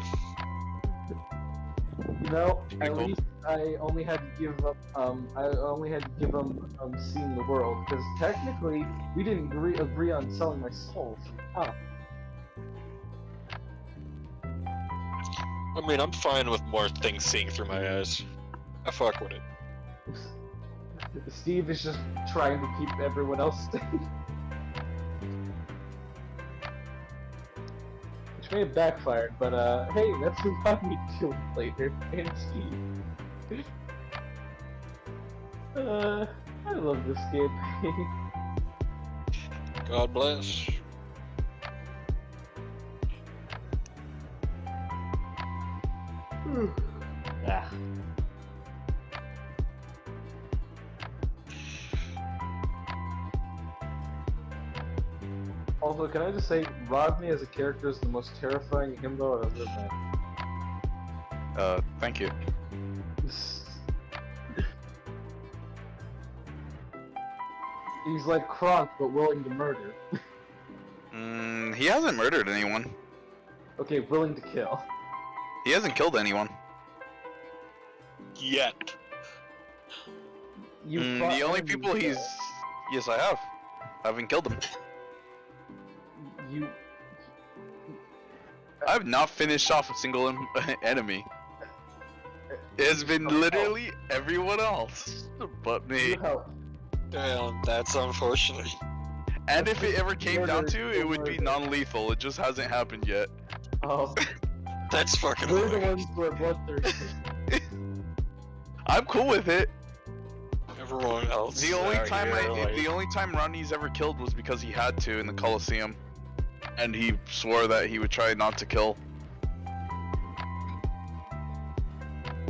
You know, Pretty at cool. least I only had to give up. I only had to give him seeing the world because technically we didn't agree on selling my soul. So, I mean, I'm fine with more things seeing through my eyes. I fuck with it. Steve is just trying to keep everyone else safe. Which may have backfired, but hey, that's who got me killed later, and Steve. I love this game. God bless. Ah. Also, can I just say, Rodney as a character is the most terrifying himbo I've ever met. Thank you. He's like Kronk, but willing to murder. He hasn't murdered anyone. Okay, willing to kill. He hasn't killed anyone. Yet. You fought The only enemies, people he's... Yes, I have. I haven't killed him. You. I've not finished off a single enemy. It's been literally everyone else but me. You help. Damn, that's unfortunate. And if it ever came down Murder, to it, would be murder. non-lethal. It just hasn't happened yet. Oh, That's fucking we're the hilarious. ones who are bloodthirsty. I'm cool with it. Everyone else. The only out time here, like- the only time Rodney's ever killed was because he had to in the Coliseum, and he swore that he would try not to kill.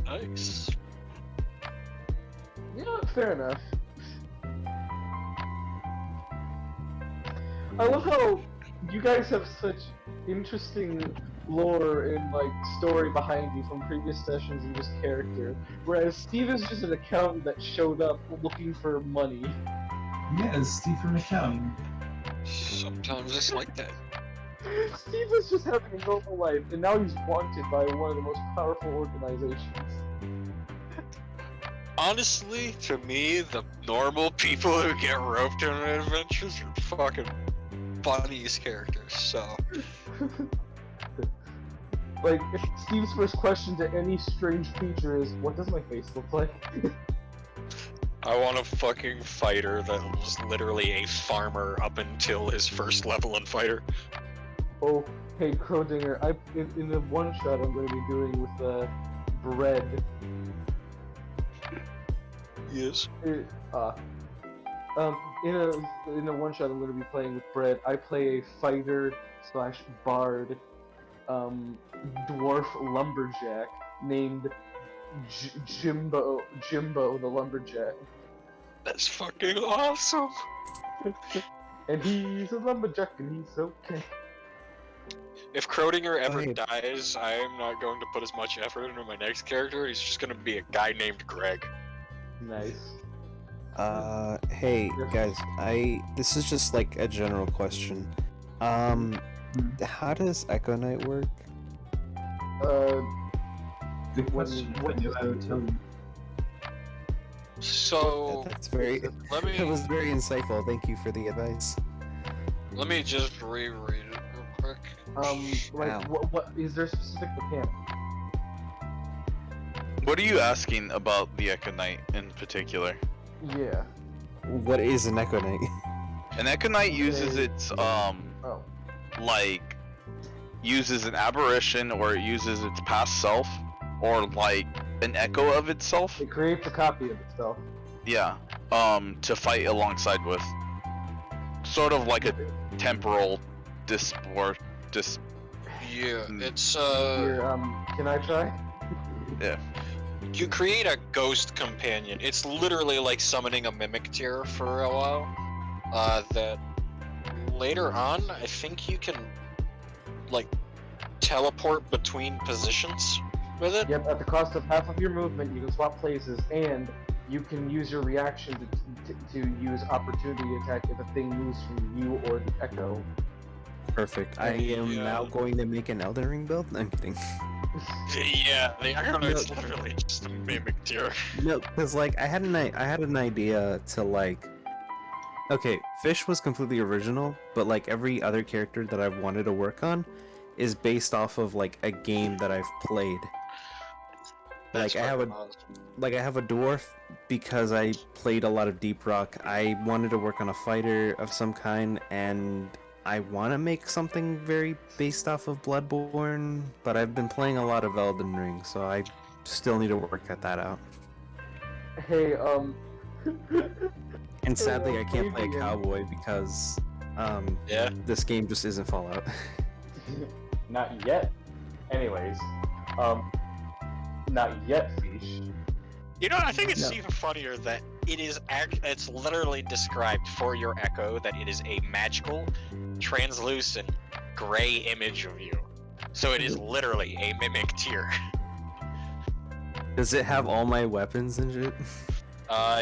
Nice. Yeah, fair enough. I love how you guys have such interesting lore and like story behind you from previous sessions and just character, whereas Steve is just an accountant that showed up looking for money. Yeah, it's Steve from accounting. Sometimes it's like that. Steve is just having a normal life, and now he's wanted by one of the most powerful organizations. Honestly, to me, the normal people who get roped into adventures are fucking funniest characters, so... Like, if Steve's first question to any strange creature is, what does my face look like? I want a fucking fighter that was literally a farmer up until his first level in fighter. Oh, hey, Crowdinger, in the one shot I'm going to be doing with bread. Yes. In a one shot I'm going to be playing with bread. I play a fighter / bard, dwarf lumberjack named Jimbo the lumberjack, That's fucking awesome! and he's a lumberjack and he's okay. If Crowdinger ever Okay. dies, I am not going to put as much effort into my next character. He's just gonna be a guy named Greg. Nice. Hey guys, this is just like a general question. How does Echo Knight work? Good question. If I knew, I would tell you. So That's very. let It was me very insightful. Thank you for the advice. just reread it real quick. Like, Ow. what is there a specific mechanic? What are you asking about the Echo Knight in particular? Yeah. What is an Echo Knight? An Echo Knight uses its Oh. like uses an aberration, or it uses its past self, or like an echo of itself. It creates a copy of itself. Yeah. To fight alongside with. Sort of like a temporal dispor dis Yeah, it's Here, can I try? you create a ghost companion. It's literally like summoning a mimic tier for a while. That later on, I think you can like teleport between positions with it. Yep, at the cost of half of your movement, you can swap places, and you can use your reaction to use opportunity attack if a thing moves from you or the echo. Perfect. I am now going to make an Elden Ring build. I'm kidding. Yeah, the Iron Knight's literally just a mimic tier. No, because like I had an idea to like. Okay, Pheesh was completely original, but like every other character that I've wanted to work on is based off of like a game that I've played. That's Like I have a fucking awesome. I have a dwarf because I played a lot of Deep Rock. I wanted to work on a fighter of some kind, and I want to make something very based off of Bloodborne, but I've been playing a lot of Elden Ring, so I still need to work that out. Hey, And sadly, I can't play a Fabian. cowboy because Yeah. this game just isn't Fallout. not yet. Anyways, Not yet, Pheesh. You know, I think it's No. even funnier that it's literally described for your echo that it is a magical, translucent, gray image of you. So it is literally a mimic tier. Does it have all my weapons and shit?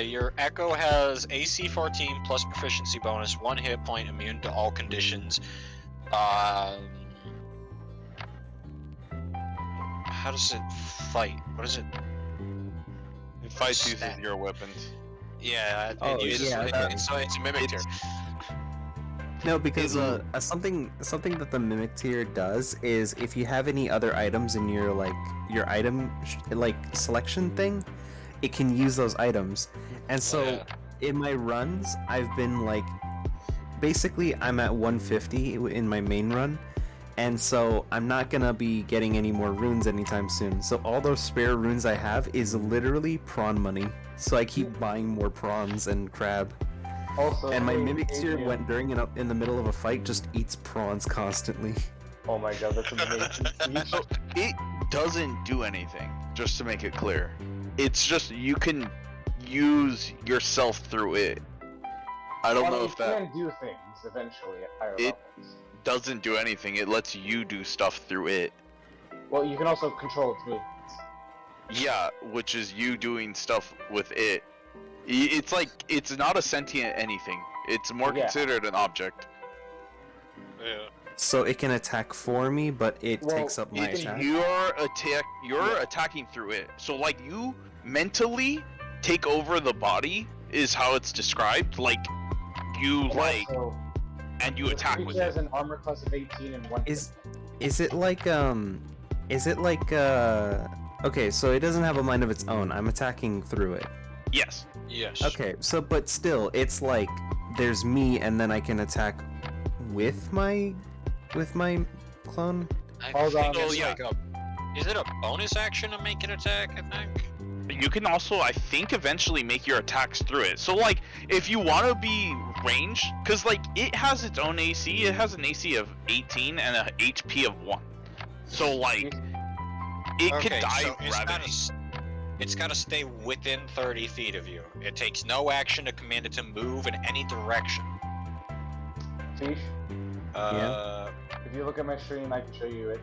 Your echo has AC 14 plus proficiency bonus, 1 hit point, immune to all conditions. How does it fight? What is it? It fights Stat. using your weapons. Yeah, Oh, it uses yeah, that- it's a mimic tier. No, because something that the mimic tier does is if you have any other items in your item selection thing, it can use those items. And so Yeah. in my runs, I've been like, basically I'm at 150 in my main run, and so I'm not gonna be getting any more runes anytime soon. So all those spare runes I have is literally prawn money. So I keep buying more prawns and crab. Also, And my hey, mimic tier Adrian- went in the middle of a fight just eats prawns constantly. Oh my god, that's amazing. Pheesh. It doesn't do anything, just to make it clear. It's just you can use yourself through it. I don't Well, know you if that can do things eventually at higher It- levels. doesn't do anything. It lets you do stuff through it. Well, you can also control its movements. Yeah, which is you doing stuff with it. It's like, it's not a sentient anything. It's more Yeah. considered an object. Yeah. So it can attack for me, but it Well, takes up my It's attack. you're attacking through it. So like you mentally take over the body is how it's described. Like you And like also, and you the attack with creature has it. an armor class of 18 and 1. Is it like okay, so it doesn't have a mind of its own. I'm attacking through it. Yes. Yes. Okay, so but still it's like there's me and then I can attack with my clone. I Hold think on. it's Oh, yeah. like is it a bonus action to make an attack, I think? You can also, I think, eventually make your attacks through it. So like, if you want to be ranged, because like it has its own AC. It has an AC of 18 and a HP of 1. So like, it Okay, could die so gravity. it's gotta stay within 30 feet of you. It takes no action to command it to move in any direction. Pheesh, If if you look at my stream, I can show you it.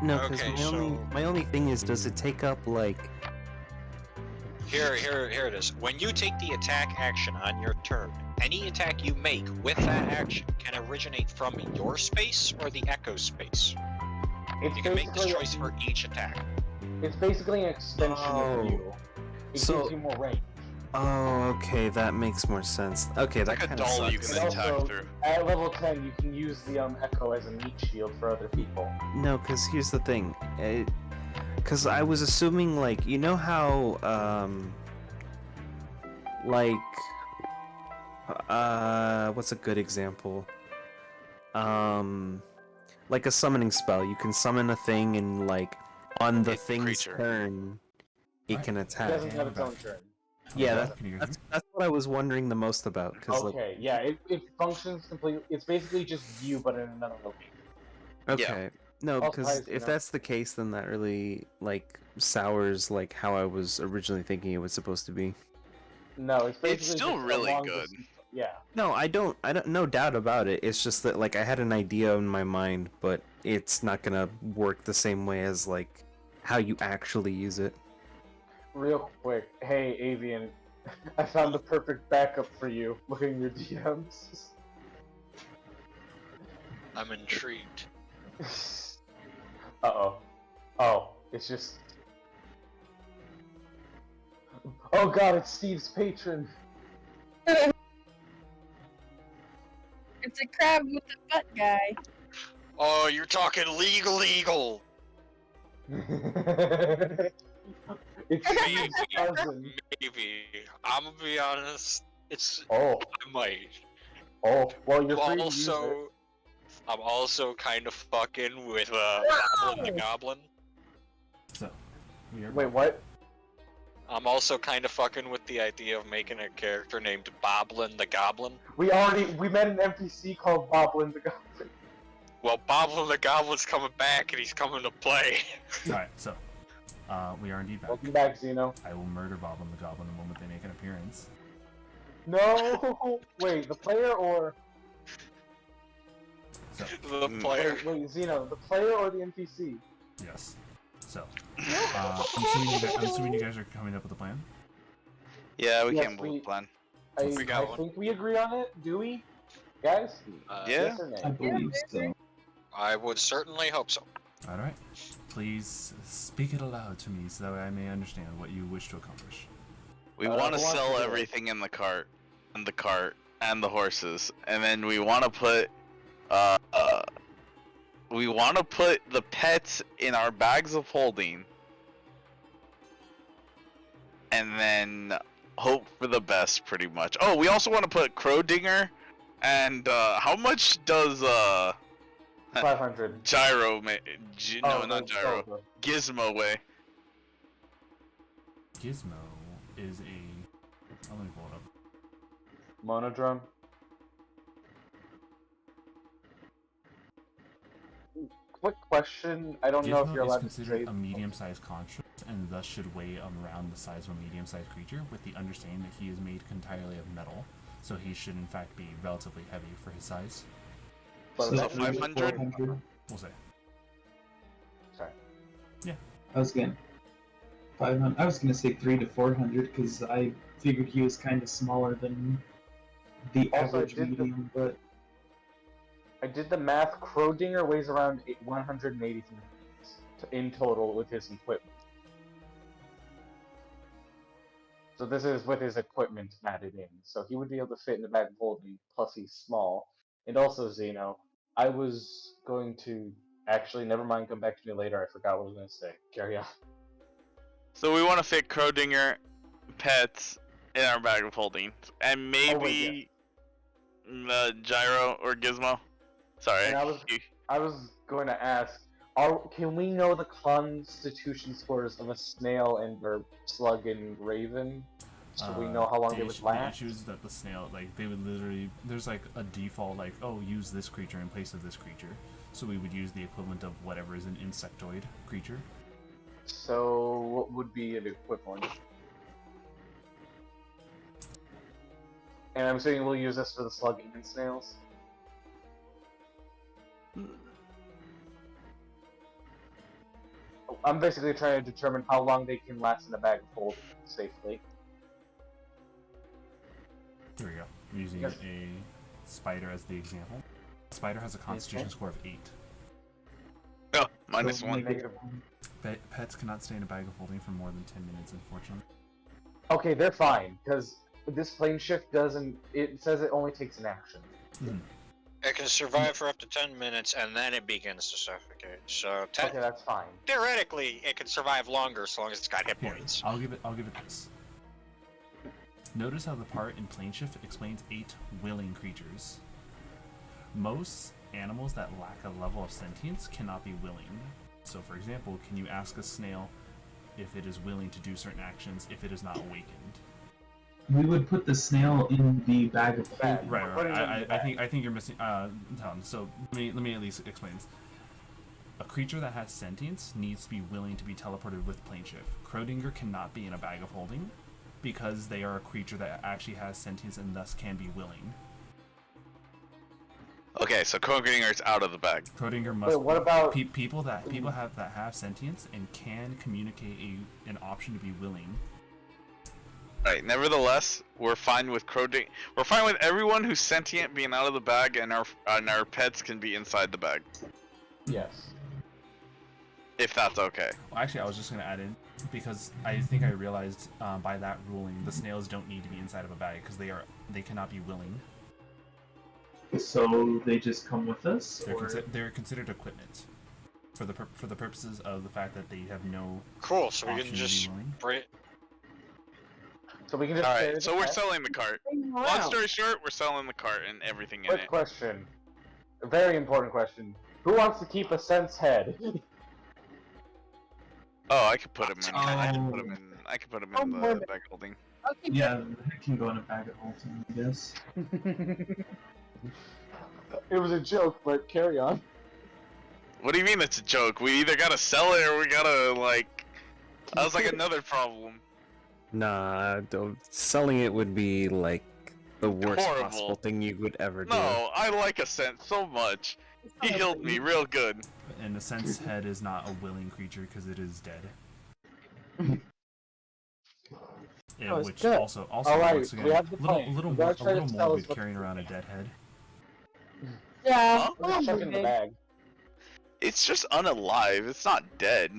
No, because Okay, my only thing is, does it take up like? Here it is. When you take the attack action on your turn, any attack you make with that action can originate from your space or the echo space. It's You can make this basically choice for each attack. It's basically an extension Oh. of you. It So- gives you more range. Oh, okay, that makes more sense. Okay, It's that like a kind of doll you sucks. can And attack also, through. at level 10, you can use the echo as a meat shield for other people. No, because here's the thing. Because I was assuming, like, you know how, what's a good example? Like a summoning spell. You can summon a thing and, like, on the It's a thing's creature. turn, it Right. can It attack. doesn't have its own turn. Yeah, Okay, can you hear me? that's what I was wondering the most about. Cause, Okay, yeah, it functions completely. It's basically just you, but in another location. okay. No, Also because highest, if know. that's the case, then that really, like, sours, like, how I was originally thinking it was supposed to be. No, it's basically It's still just a really long good. distance- Yeah. No, I don't, no doubt about it. It's just that, like, I had an idea in my mind, but it's not gonna work the same way as, like, how you actually use it. Real quick, hey Avian, I found the perfect backup for you. Look at your DMs. I'm intrigued. Uh-oh. Oh, it's just... Oh god, it's Steve's patron! It's a crab with a butt guy. Oh, you're talking legal. It's Steve's Maybe. cousin. Maybe. I'm gonna be honest. It's Oh, I might. well, you're free to use it. I'm also kind of fucking with Goblin the Goblin. So, we are Wait, what? I'm also kind of fucking with the idea of making a character named Boblin the Goblin. We met an NPC called Boblin the Goblin. Well, Bobble the Goblin's coming back, and he's coming to play. Alright, so we are indeed back. Welcome back, Xeno. I will murder Boblin the Goblin the moment they make an appearance. No! Wait, the player or... So, The player. Wait, Xeno, the player or the NPC? yes. So, I'm assuming you guys are coming up with a plan? Yeah, we Yes, came up with a plan. I We got one. think we agree on it, do we? Guys? Yeah. Yes or I nay? believe so. I would certainly hope so. Alright. Please speak it aloud to me so that I may understand what you wish to accomplish. We want to who wants to sell do it? everything in the cart, and the horses, and then we want to put, the pets in our bags of holding, and then hope for the best, pretty much. Oh, we also want to put Crowdinger, and how much does 500. Gyro Oh, not Gyro, oh, Gizmo weigh? Gizmo is a... Oh, let me pull it up. Monodrome. Quick question. I don't know if you're Gizmo is allowed to considered say. a medium-sized construct and thus should weigh around the size of a medium-sized creature, with the understanding that he is made entirely of metal, so he should in fact be relatively heavy for his size. But So that- 500? 400. We'll say. Sorry. I was gonna 500. I was gonna say 300 to 400 because I figured he was kind of smaller than the Also, average medium, but I did the math. Crowdinger weighs around 183 pounds in total with his equipment. So this is with his equipment added in. So he would be able to fit in the bag of holding, plus he's small. And also, Xeno, I was going to... Actually, never mind, come back to me later. I forgot what I was going to say. Carry on. So we want to fit Crowdinger pets in our bag of holding, and maybe Gyro or Gizmo. Sorry. And I was going to ask, can we know the constitution scores of a snail or slug and raven? So we know how long the they would issue- last? The issue is that the snail, like, they would literally... There's, like, a default, like, oh, use this creature in place of this creature. So we would use the equivalent of whatever is an insectoid creature. So what would be an equivalent? And I'm saying we'll use this for the slug and snails? I'm basically trying to determine how long they can last in a bag of holding safely. Here we go. I'm using Yes. a spider as the example. Spider has a constitution score of 8. Oh, minus So one. negative- Pets cannot stay in a bag of holding for more than 10 minutes, unfortunately. Okay, they're fine, because this plane shift doesn't... It says it only takes an action. It can survive for up to 10 minutes, and then it begins to suffocate. So Okay, that's fine. theoretically, it can survive longer as long as it's got hit Here, points. I'll give it this. Notice how the part in plane shift explains 8 willing creatures. Most animals that lack a level of sentience cannot be willing. So for example, can you ask a snail if it is willing to do certain actions if it is not awakened? we would put the snail in the bag of holding. Right. Putting it in the I think you're missing. Tom. So let me at least explain this. A creature that has sentience needs to be willing to be teleported with plane shift. Crowdinger cannot be in a bag of holding because they are a creature that actually has sentience and thus can be willing. Okay, so Crowdinger's out of the bag. Crowdinger must. Wait, what about... people that have sentience and can communicate an option to be willing? Right. Nevertheless, we're fine with Crowdinger. We're fine with everyone who's sentient being out of the bag, and our pets can be inside the bag, Yes. if that's okay. Well, actually, I was just going to add in because I think I realized by that ruling the snails don't need to be inside of a bag because they cannot be willing. So they just come with us? They're, or- they're considered equipment for the purposes of the fact that they have no Cool, so we option can to be just willing. bring... So we can just... All carry right. the So we're pet? selling the cart. Long Wow. story short, we're selling the cart and everything in Quick it. question. A very important question. Who wants to keep a sense head? Oh, I could put him in. I could Oh. put him in. I could put him Oh, in the Mormon. bag holding. I'll keep Yeah, it can go in a bag of holding, I guess. It was a joke, but carry on. What do you mean it's a joke? We either gotta sell it or we gotta, like... That was like another problem. Nah, selling it would be like the worst Horrible. possible thing you would ever do. No, I like Ascent so much. He healed me real good. And Ascent's head is not a willing creature because it is dead. Yeah, No, it's which dead. also Alright, once again, we have the little plan. little We more, gotta try a to little tell us morbid what- carrying around a dead head. Yeah. Huh? We're just checking the bag. It's just unalive. It's not dead.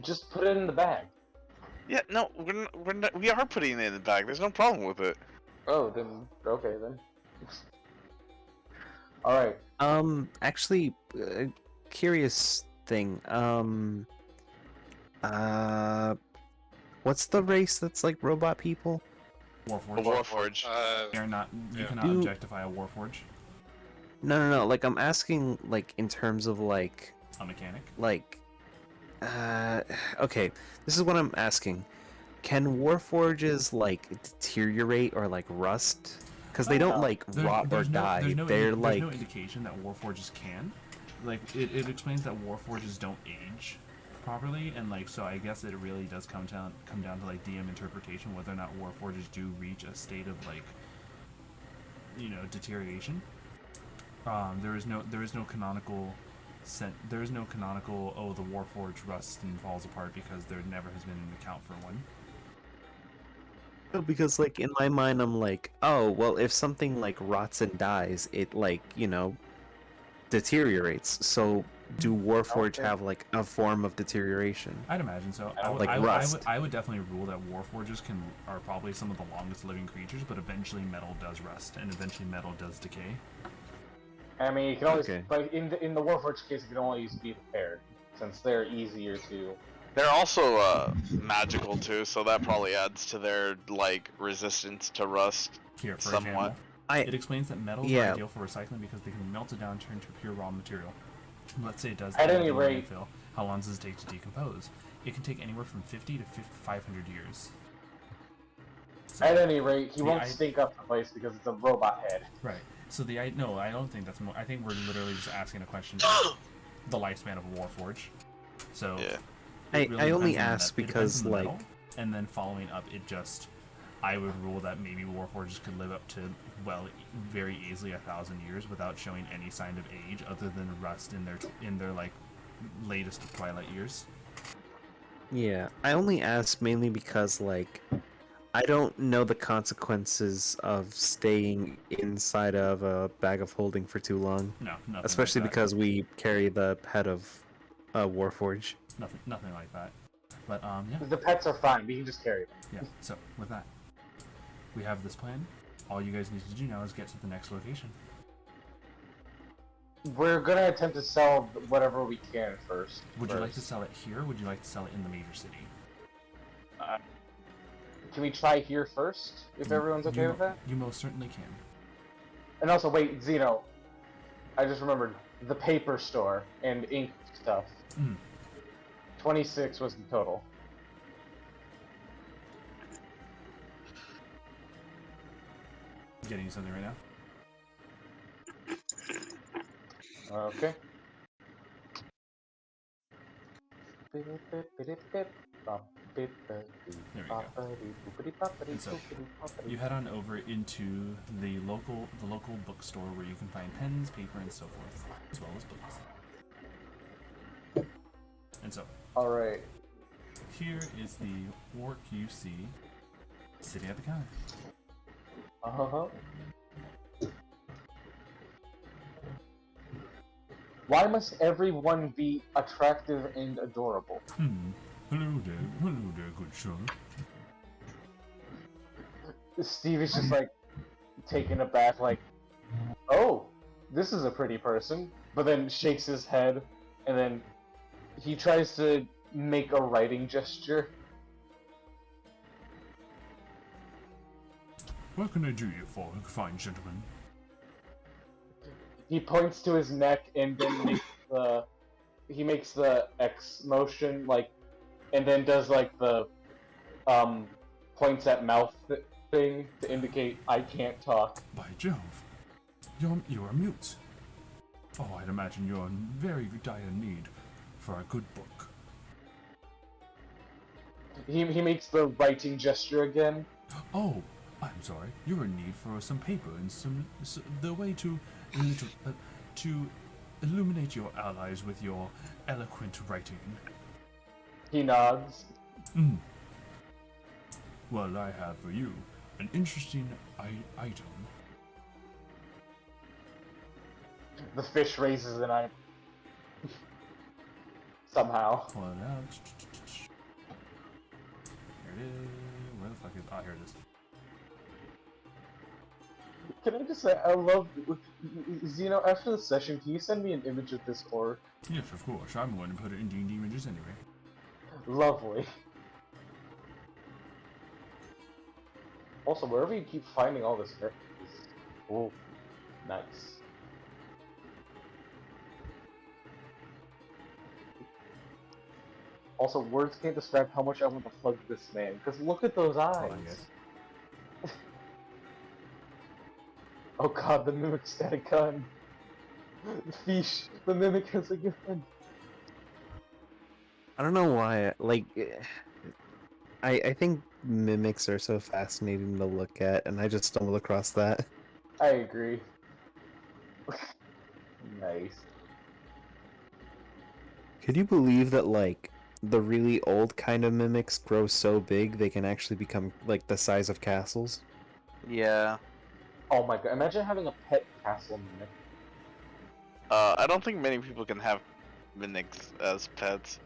Just put it in the bag. Yeah, no, we are putting it in the bag. There's no problem with it. Oh, then okay then. All right. Actually, curious thing. What's the race that's like robot people? A Warforged. Warforge. You're not. You yeah. cannot Do- objectify a Warforge. No. Like I'm asking, like in terms of like, A mechanic. okay. This is what I'm asking. Can Warforges like deteriorate or like rust? Because they don't like rot or die. They're there's like no indication that Warforges can. Like it explains that Warforges don't age properly, and like so I guess it really does come down to like DM interpretation whether or not Warforges do reach a state of like, you know, deterioration. There is no canonical oh, the Warforge rusts and falls apart because there never has been an account for one. No, because like in my mind I'm like, oh well, if something like rots and dies, it like, you know, deteriorates. So do Warforge have like a form of deterioration? I'd imagine so. Like rust. I would definitely rule that Warforges are probably some of the longest living creatures, but eventually metal does rust and eventually metal does decay. I mean, you can always, Okay. but in the Warforged case, you can always be prepared since they're easier to. They're also magical too, so that probably adds to their like resistance to rust. Here, for Somewhat. example, it explains that metals Yeah. are ideal for recycling because they can melt it down and turn to pure raw material. Let's say it does At end up any in rate- landfill. How long does it take to decompose? It can take anywhere from 50 to 500 years. So, At any rate, he the won't I- stink up the place because it's a robot head. right. So no, I don't think that's I think we're literally just asking a question the lifespan of a Warforge. So Yeah. it really I only depends on the ask it depends because, on the like- metal, and then following up I would rule that maybe Warforges could live up to, well, very easily 1,000 years without showing any sign of age other than rust in their like latest of twilight years. Yeah, I only ask mainly because like I don't know the consequences of staying inside of a bag of holding for too long, No, nothing. especially like that. because we carry the head of Warforge. nothing like that. But yeah. The pets are fine. We can just carry them. Yeah, so with that, we have this plan. All you guys need to do now is get to the next location. We're gonna attempt to sell whatever we can first. Would you like to sell it here, or would you like to sell it in the major city? Can we try here first, if everyone's okay with that? You most certainly can. And also, wait, Zeno. I just remembered the paper store and ink stuff. 26 was the total. Getting you something right now? Okay. There we go. And so, you head on over into the local bookstore where you can find pens, paper, and so forth, as well as books. And so, Alright. here is the orc you see sitting at the counter. Uh-huh. Why must everyone be attractive and adorable? Hello there, good sir. Steve is just like taken aback, like, oh, this is a pretty person, but then shakes his head, and then he tries to make a writing gesture. What can I do you for, fine gentleman? He points to his neck and then makes the X motion, like, and then does like the points at mouth thing to indicate I can't talk. By Jove, you are mute. Oh, I'd imagine you're in very dire need for a good book. He makes the writing gesture again. Oh, I'm sorry. You're in need for some paper and the way to to illuminate your allies with your eloquent writing. He nods. Well, I have for you an interesting item. The fish raises an eye. Somehow. Well, now, here it is. Where the fuck is? Ah, here it is. Can I just say, I love... Zeno, after the session, can you send me an image of this orc? Yes, of course. I'm going to put it in D&D images anyway. Lovely. Also, wherever you keep finding all this is... Oh, nice. Also, words can't describe how much I want to hug this man, because look at those eyes! Hold on, guys. Oh god, the mimic's got a gun! Pheesh, the mimic has a gun! I don't know why. Like, I think mimics are so fascinating to look at, and I just stumbled across that. I agree. Nice. Could you believe that, like, the really old kind of mimics grow so big they can actually become, like, the size of castles? Yeah. Oh my god, imagine having a pet castle mimic. I don't think many people can have mimics as pets.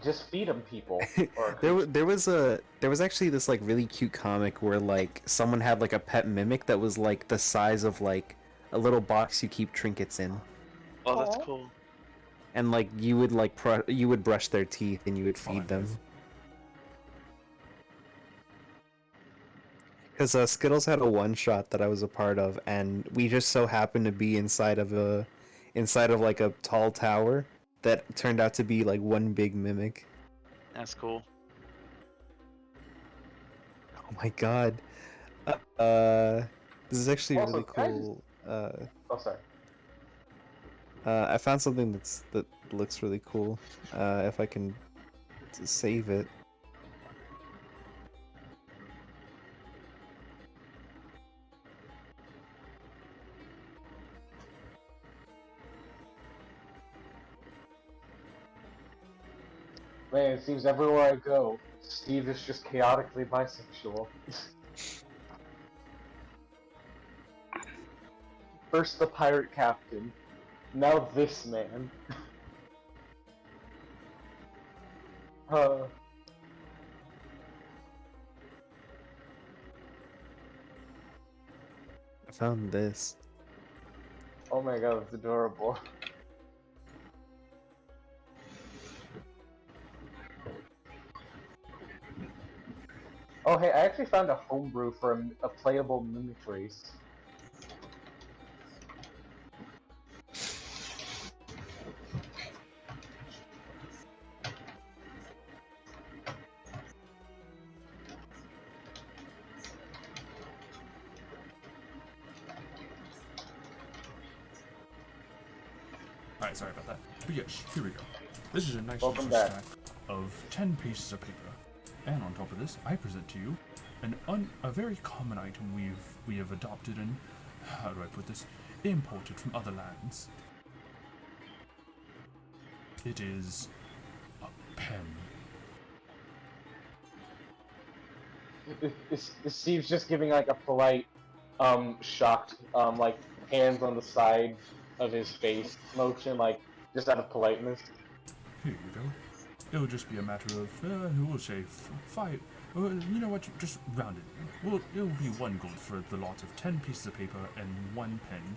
Just feed them people. Or there was actually this, like, really cute comic where, like, someone had, like, a pet mimic that was, like, the size of, like, a little box you keep trinkets in. Oh, that's Aw. cool. And, like, you would, like, you would brush their teeth and you would feed them. Because Skittles had a one-shot that I was a part of, and we just so happened to be inside of like a tall tower that turned out to be like one big mimic. That's cool. Oh my god. This is actually Also, really can I just- cool. Oh, sorry. I found something that looks really cool. If I can save it. Man, it seems everywhere I go, Steve is just chaotically bisexual. First the pirate captain, now this man. I found this. Oh my god, it's adorable. Oh hey, I actually found a homebrew for a playable mimic race. Alright, sorry about that. But yes, here we go. This is a nice Welcome little back. stack of 10 pieces of paper. And on top of this, I present to you a very common item we have adopted and, how do I put this, imported from other lands. It is a pen. Steve's just giving like a polite, shocked, like hands on the side of his face motion, like just out of politeness. Here you go. It'll just be a matter of, we'll say 5. You know what? Just round it. It'll be 1 gold for the lot of 10 pieces of paper and 1 pen.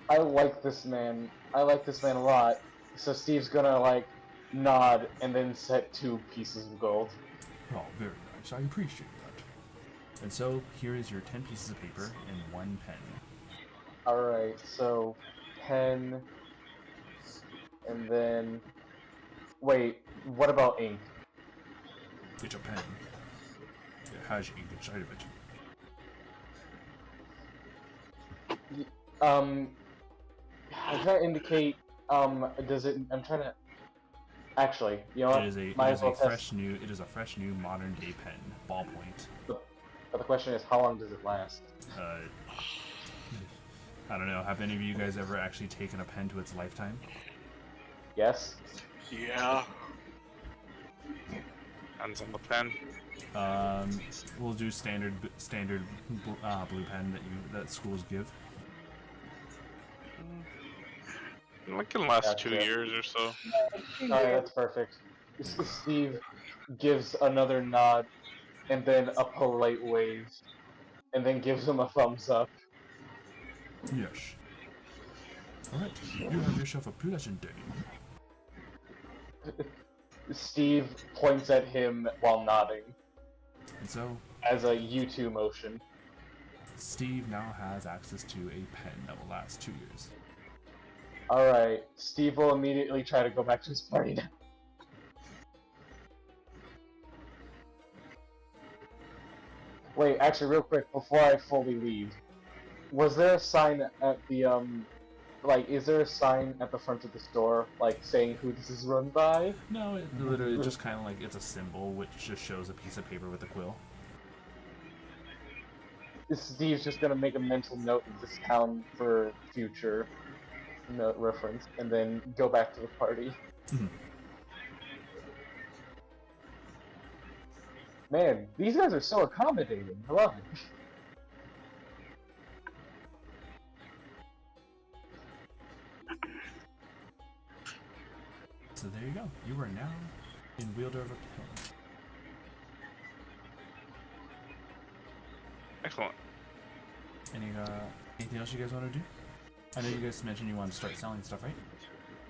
I like this man. I like this man a lot. So Steve's gonna like nod and then set 2 pieces of gold. Oh, very nice. I appreciate that. And so, here is your 10 pieces of paper and 1 pen. Alright, so pen, and then... Wait, what about ink? It's a pen. It has ink inside of it. I try to indicate. Does it? I'm trying to. Actually, you know what? It is a Might it as is well a test. fresh new modern day pen, ballpoint. But the question is, how long does it last? I don't know. Have any of you guys ever actually taken a pen to its lifetime? Yes. Yeah. Hands on the pen. We'll do standard blue pen that schools give. It can last 2 Gotcha. years or so. Alright, that's perfect. Steve gives another nod, and then a polite wave, and then gives him a thumbs up. Yes. Alright, you have yourself a pleasant day. Steve points at him while nodding, And so, as a U2 motion. Steve now has access to a pen that will last 2 years. Alright, Steve will immediately try to go back to his party now. Wait, actually, real quick, before I fully leave, was there a sign at the, like, is there a sign at the front of the store, like, saying who this is run by? No, it literally just kind of like it's a symbol which just shows a piece of paper with a quill. Steve's just gonna make a mental note of this town for future note reference, and then go back to the party. Man, these guys are so accommodating. I love it. So there you go. You are now in wielder of a pen. Excellent. Anything else you guys want to do? I know you guys mentioned you want to start selling stuff, right?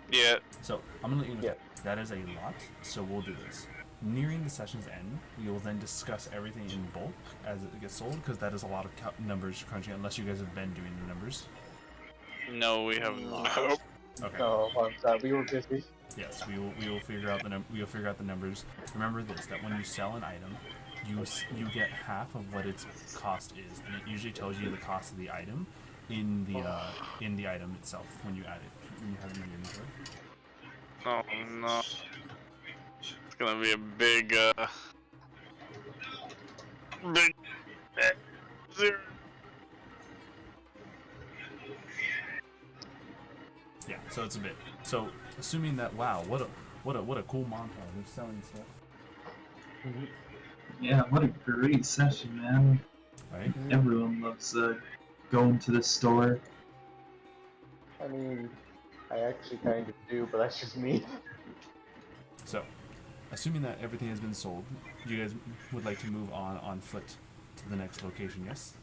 Yeah. So I'm gonna let you know Yeah. that is a lot. So we'll do this. Nearing the session's end, we will then discuss everything in bulk as it gets sold, because that is a lot of numbers crunching. Unless you guys have been doing the numbers. No, we have not. Nope. Okay. Oh, I'm sorry, we were busy. Yes, we will figure out the numbers. Remember this: that when you sell an item, you get half of what its cost is, and it usually tells you the cost of the item in the item itself when you add it, when you have it in your inventory. Oh no. It's gonna be a big zero. Yeah, so it's a bit. So assuming that, wow, what a cool montage of selling stuff. Yeah, what a great session, man. Right? Everyone loves going to the store. I mean, I actually kind of do, but that's just me. So, assuming that everything has been sold, you guys would like to move on foot to the next location, yes?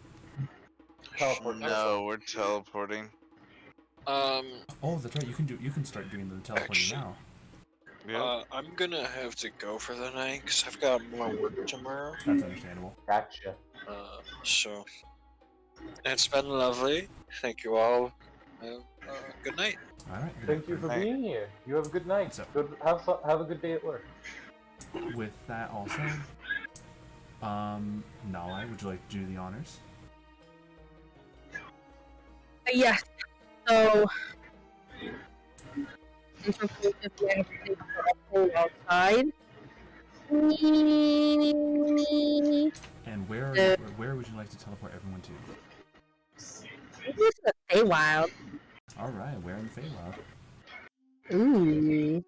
Teleport. No, we're teleporting. Oh, that's right. You can start doing the teleporting Actually- now. Yeah. I'm gonna have to go for the night because I've got more work tomorrow. That's understandable. Gotcha. So it's been lovely. Thank you all. Good night. All right. Thank you for being here. You have a good night. So- Good. Have fun. Have a good day at work. With that all said, Naulei, would you like to do the honors? Yes. So, since we're playing this, we have to think about outside. And where would you like to teleport everyone to? This is a Feywild. All right, where in the Feywild? Ooh.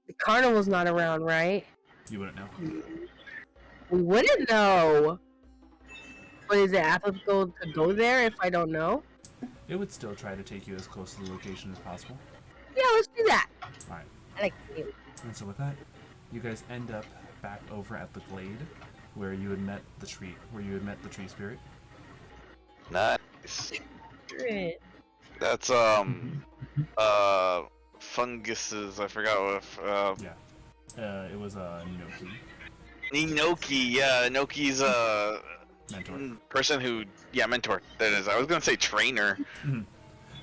The carnival's not around, right? You wouldn't know. We wouldn't know. But is it applicable to go there if I don't know? It would still try to take you as close to the location as possible. Yeah, let's do that. All right. I like it. And so with that, you guys end up back over at the glade where you had met the tree spirit. Nice. Great. That's funguses. I forgot what. It was Noki, Inoki. Yeah, Inoki's mentor. person who. Yeah, mentor. That is. I was gonna say trainer.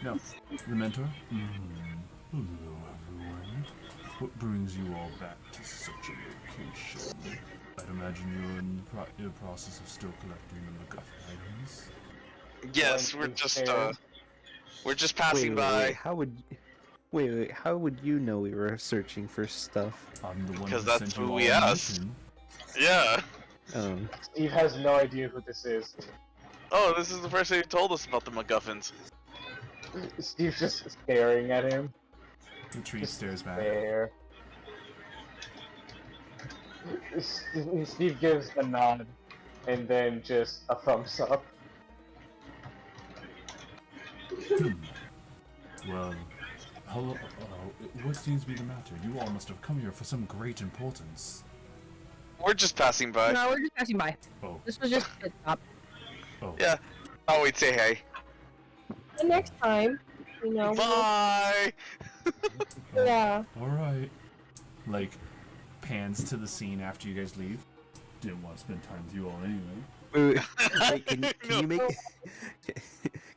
No, the mentor. Hello, everyone. What brings you all back to such a location? I'd imagine you're in the process of still collecting the MacGuffin items. Yes, we're just passing by. How would you know we were searching for stuff? I'm the one Because who that's sent you who all we on the asked. mission. Yeah. Steve has no idea who this is. Oh, this is the first thing you told us about the MacGuffins. Steve's just staring at him. The tree Just stares back. There. Steve gives a nod, and then just a thumbs up. Well, hello. What seems to be the matter? You all must have come here for some great importance. We're just passing by. No, we're just passing by. Oh. This was just a stop. Oh. Yeah. Oh, we'd say hey. The next time, you know. Bye. Yeah. All right. Like, pans to the scene after you guys leave. Didn't want to spend time with you all anyway. Wait, can you make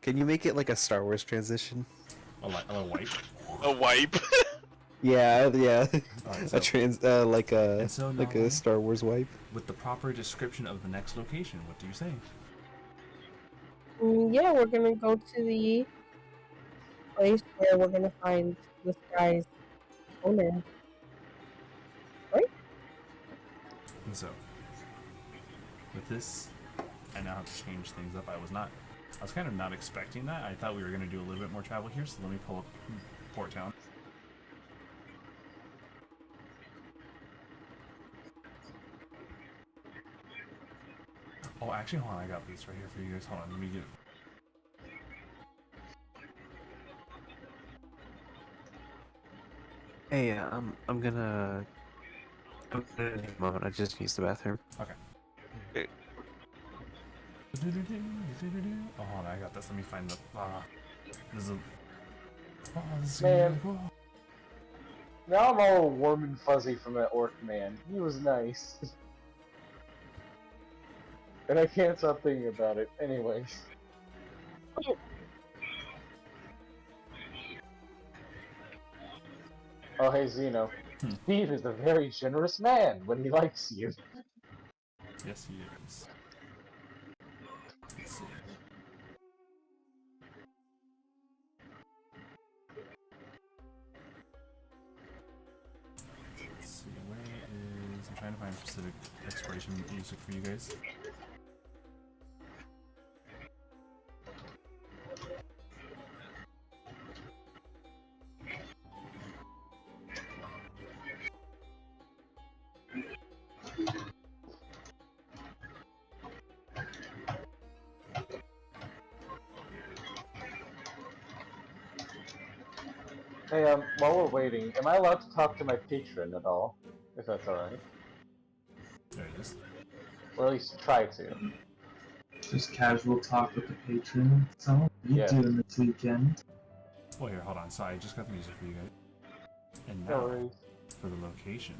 can you make it like a Star Wars transition? A wipe. A wipe. Yeah. Alright, so, like a and so like now, a Star Wars wipe. with the proper description of the next location, what do you say? Yeah, we're gonna go to the place where we're gonna find this guy's owner. And so, with this, I now have to change things up. I was kind of not expecting that. I thought we were going to do a little bit more travel here, so let me pull up Port Town. Oh, actually, hold on, I got these right here for you guys. Hold on, let me get it. Hey, I'm gonna take a moment. I just used the bathroom. Okay. Oh, hold on, I got this. Let me find the. This is. This is Man. really cool. Now I'm all warm and fuzzy from that orc man. He was nice. And I can't stop thinking about it. Anyways. Oh, hey, Zeno. Steve is a very generous man when he likes you. Yes, he is. Let's see. Let's see, where is... I'm trying to find specific exploration music for you guys. Hey, while we're waiting, am I allowed to talk to my patron at all? If that's alright. There it is. Or at least try to. Just casual talk with the patron. So, what are you Yeah. doing this weekend? Oh, here, hold on. Sorry, I just got the music for you guys. And No now, worries. for the location.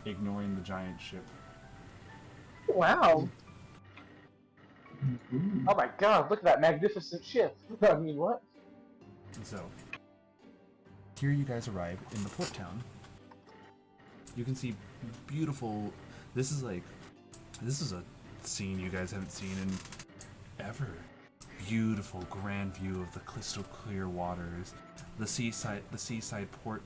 Ignoring the giant ship. Wow. Ooh. Oh my god, look at that magnificent ship! I mean, what? And so, here you guys arrive in the port town. You can see beautiful. This is a scene you guys haven't seen in ever. Beautiful, grand view of the crystal clear waters, the seaside port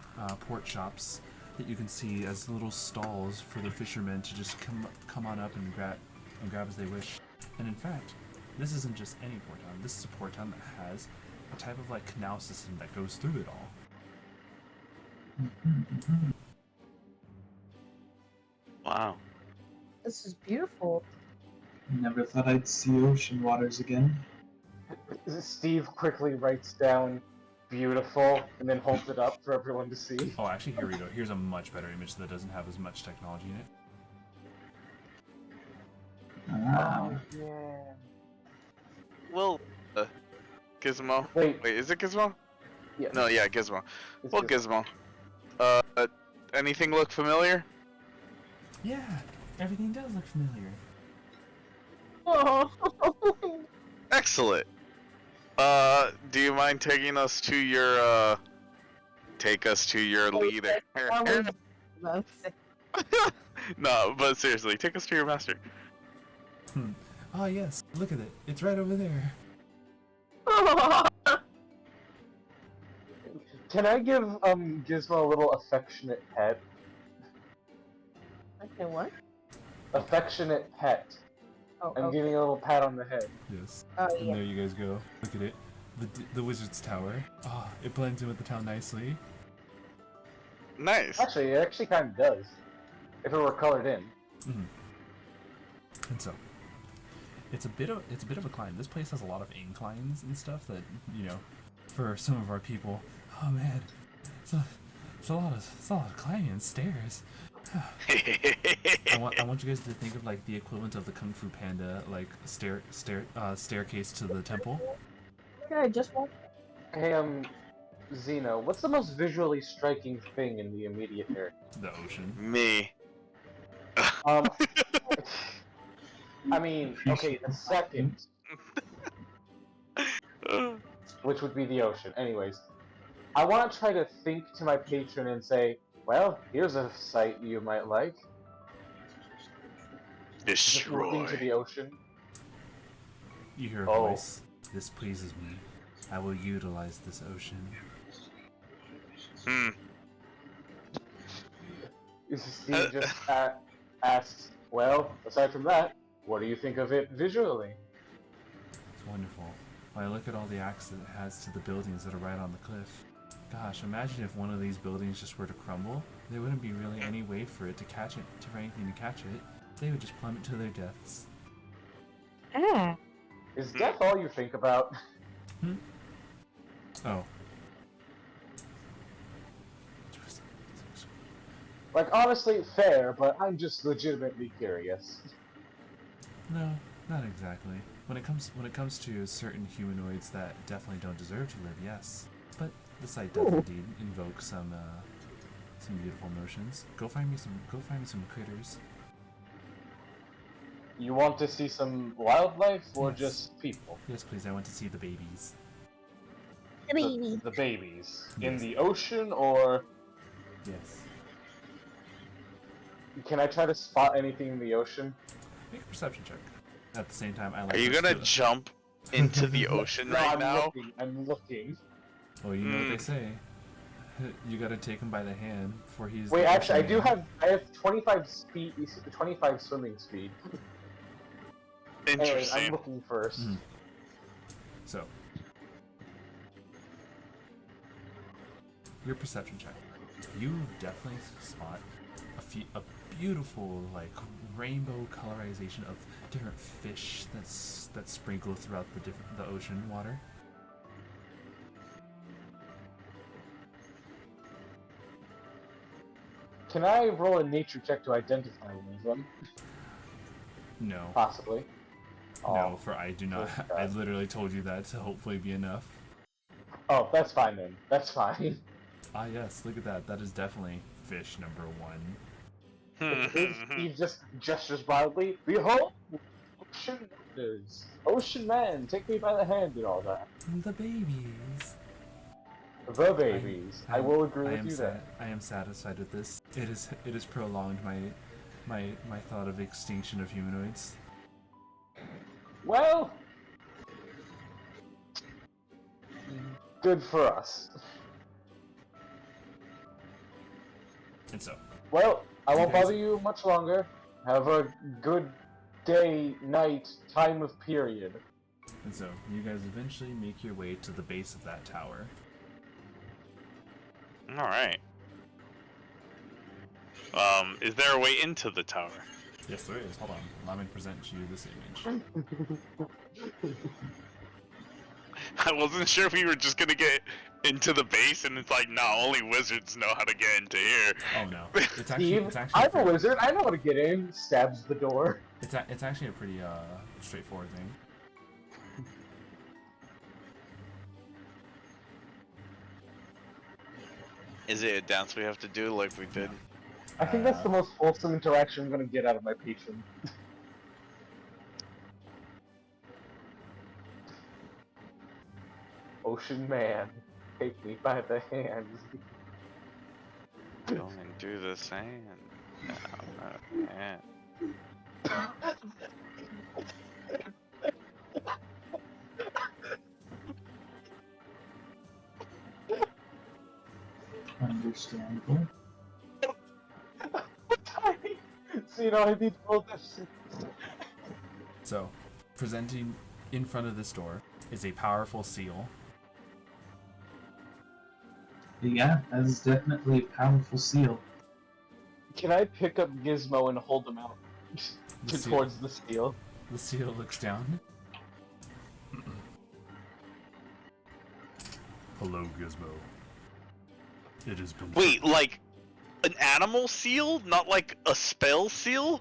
shops that you can see as little stalls for the fishermen to just come on up and grab as they wish. And in fact, this isn't just any port town. This is a port town that has a type of like canal system that goes through it all. Wow. This is beautiful. Never thought I'd see ocean waters again. Steve quickly writes down beautiful and then holds it up for everyone to see. Oh, actually, here we go. Here's a much better image that doesn't have as much technology in it. Ah. Yeah. Well, Gizmo. Wait. Wait, is it Gizmo? Yeah. No, yeah, Gizmo. It's Well, just- Gizmo. Anything look familiar? Yeah, everything does look familiar. Oh. Excellent. Do you mind taking us to your leader? No, but seriously, take us to your master. Ah, yes. Look at it. It's right over there. Can I give Gizmo a little affectionate pet? Okay, what? Affectionate pet. Oh, I'm okay. giving a little pat on the head. Yes. Oh, And yeah. there you guys go. Look at it. The wizard's tower. Ah, it blends in with the town nicely. Nice. Actually, it actually kind of does. If it were colored in. And so, it's a bit of a climb. This place has a lot of inclines and stuff that, you know, for some of our people. Oh man, it's a lot of climbing and stairs. I want you guys to think of like the equivalent of the Kung Fu Panda like staircase to the temple. Yeah, I just watched. Hey, Zeno, what's the most visually striking thing in the immediate area? The ocean. Me. I mean, okay, the second, which would be the ocean. Anyways, I want to try to think to my patron and say, well, here's a sight you might like. Just looking to Destroy. the ocean. You hear a Oh. voice. This pleases me. I will utilize this ocean. Steve just asks, well, aside from that, what do you think of it visually? It's wonderful. When I look at all the access it has to the buildings that are right on the cliff. Gosh, imagine if one of these buildings just were to crumble. There wouldn't be really any way for it to catch it, for anything to catch it. They would just plummet to their deaths. Is death all you think about? Oh. Like, honestly, fair, but I'm just legitimately curious. No, not exactly. When it comes to certain humanoids that definitely don't deserve to live, yes. But the sight does indeed invoke some beautiful emotions. Go find me some critters. You want to see some wildlife or Yes. just people? Yes, please. I want to see the babies. The babies. In Yes. the ocean, or Yes. can I try to spot anything in the ocean? Make a perception check. At the same time, I like. Are you this gonna too. jump into the ocean No, right I'm now? looking. I'm looking. Well, you know what they say. You gotta take him by the hand before he's. Wait, the actually, ocean I have 25 speed, 25 swimming speed. Anyways, I'm Interesting. looking first. Mhm. So, your perception check. You definitely spot a beautiful like rainbow colorization of different fish that sprinkle throughout the ocean water. Can I roll a nature check to identify one of them? No, Possibly. no, for I do not. okay. I literally told you that to hopefully be enough. Oh, that's fine then. That's fine. Ah, yes, look at that. That is definitely fish number one. He just gestures wildly. Behold, ocean wonders. Ocean man, take me by the hand and all that. The babies. The babies. I will agree I with am you there. I am satisfied with this. It is prolonged my thought of extinction of humanoids. Well, good for us. And so, Well, I won't guys- bother you much longer. Have a good day, night, time of period. you guys eventually make your way to the base of that tower. All right. Is there a way into the tower? Yes, there is. Hold on. Allow me to present you this image. I wasn't sure if we were just gonna get into the base, and it's like, nah, only wizards know how to get into here. Oh no, it's actually Steve, I'm a wizard. I know how to get in. Stabs the door. it's actually a pretty straightforward thing. Is it a dance we have to do like we did? I think that's the most wholesome interaction I'm gonna get out of my patron. ocean man, take me by the hand. Going through the sand. Down the sand. Understandable. So, you know, I need all this. So, presenting in front of this door is a powerful seal. Yeah, that is definitely a powerful seal. Can I pick up Gizmo and hold him out The seal- towards the steel? The seal looks down. Hello, Gizmo. It has been. Wait, like an animal seal, not like a spell seal?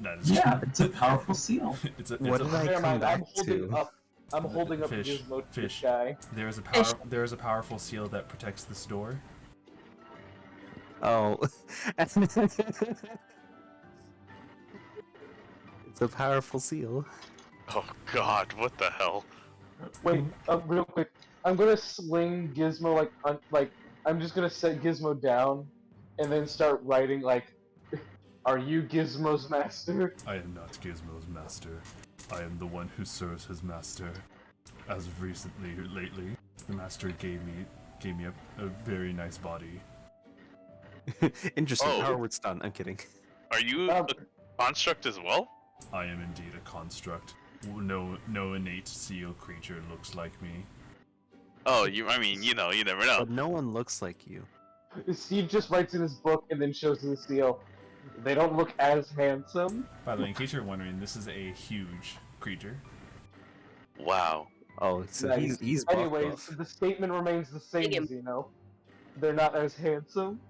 That is Yeah, it's a powerful seal. it's a, What did I Never come mind, back I'm holding to? up. I'm holding up Pheesh, Gizmo to this Pheesh. guy. There is a powerful seal that protects this door. Oh. It's a powerful seal. Oh god, what the hell? Wait, real quick. I'm gonna sling Gizmo like I'm just gonna set Gizmo down, and then start writing like, "Are you Gizmo's master?" I am not Gizmo's master. I am the one who serves his master. As of recently, or lately, the master gave me a very nice body. Interesting. Oh. How are words done? I'm kidding. Are you a construct as well? I am indeed a construct. No innate seal creature looks like me. Oh, I mean, you know, you never know. But no one looks like you. Steve just writes in his book and then shows the seal. They don't look as handsome. By the way, in case you're wondering, this is a huge creature. Wow. Oh, so Nice. he's buff Anyways, buff. the statement remains the same, Medium. you know. They're not as handsome.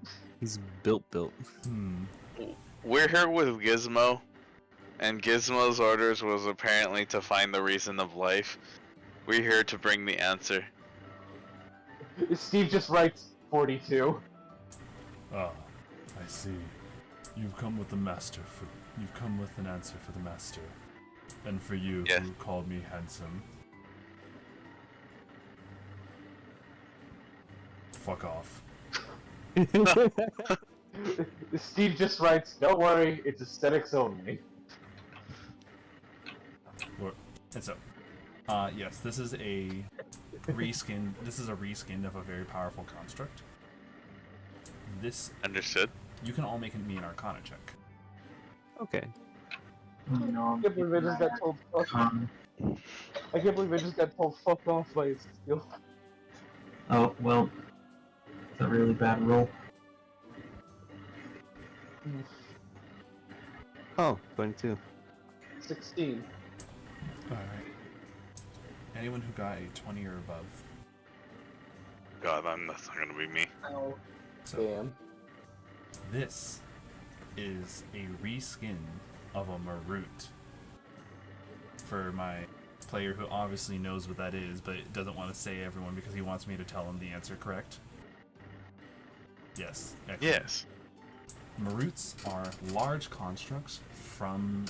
He's built. We're here with Gizmo, and Gizmo's orders was apparently to find the reason of life. We're here to bring the answer. Steve just writes 42. Ah, I see. You've come with You've come with an answer for the master. And for you, Yes. who called me handsome. Fuck off. Steve just writes, "Don't worry, it's aesthetics only." And so, yes, this is a reskin. This is a reskin of a very powerful construct. This Understood? you can all make me an Arcana check. Okay. You know, I can't believe I just got told fuck off. I can't believe I just got told fuck off by his steel. Oh, well, it's a really bad roll. Oh, 22. 16. Alright. Anyone who got a 20 or above. God, that's not gonna be me. Ow. So, Damn. this is a reskin of a Marut. For my player who obviously knows what that is, but doesn't want to say everyone because he wants me to tell him the answer, correct? Yes. Excellent. Yes. Maruts are large constructs from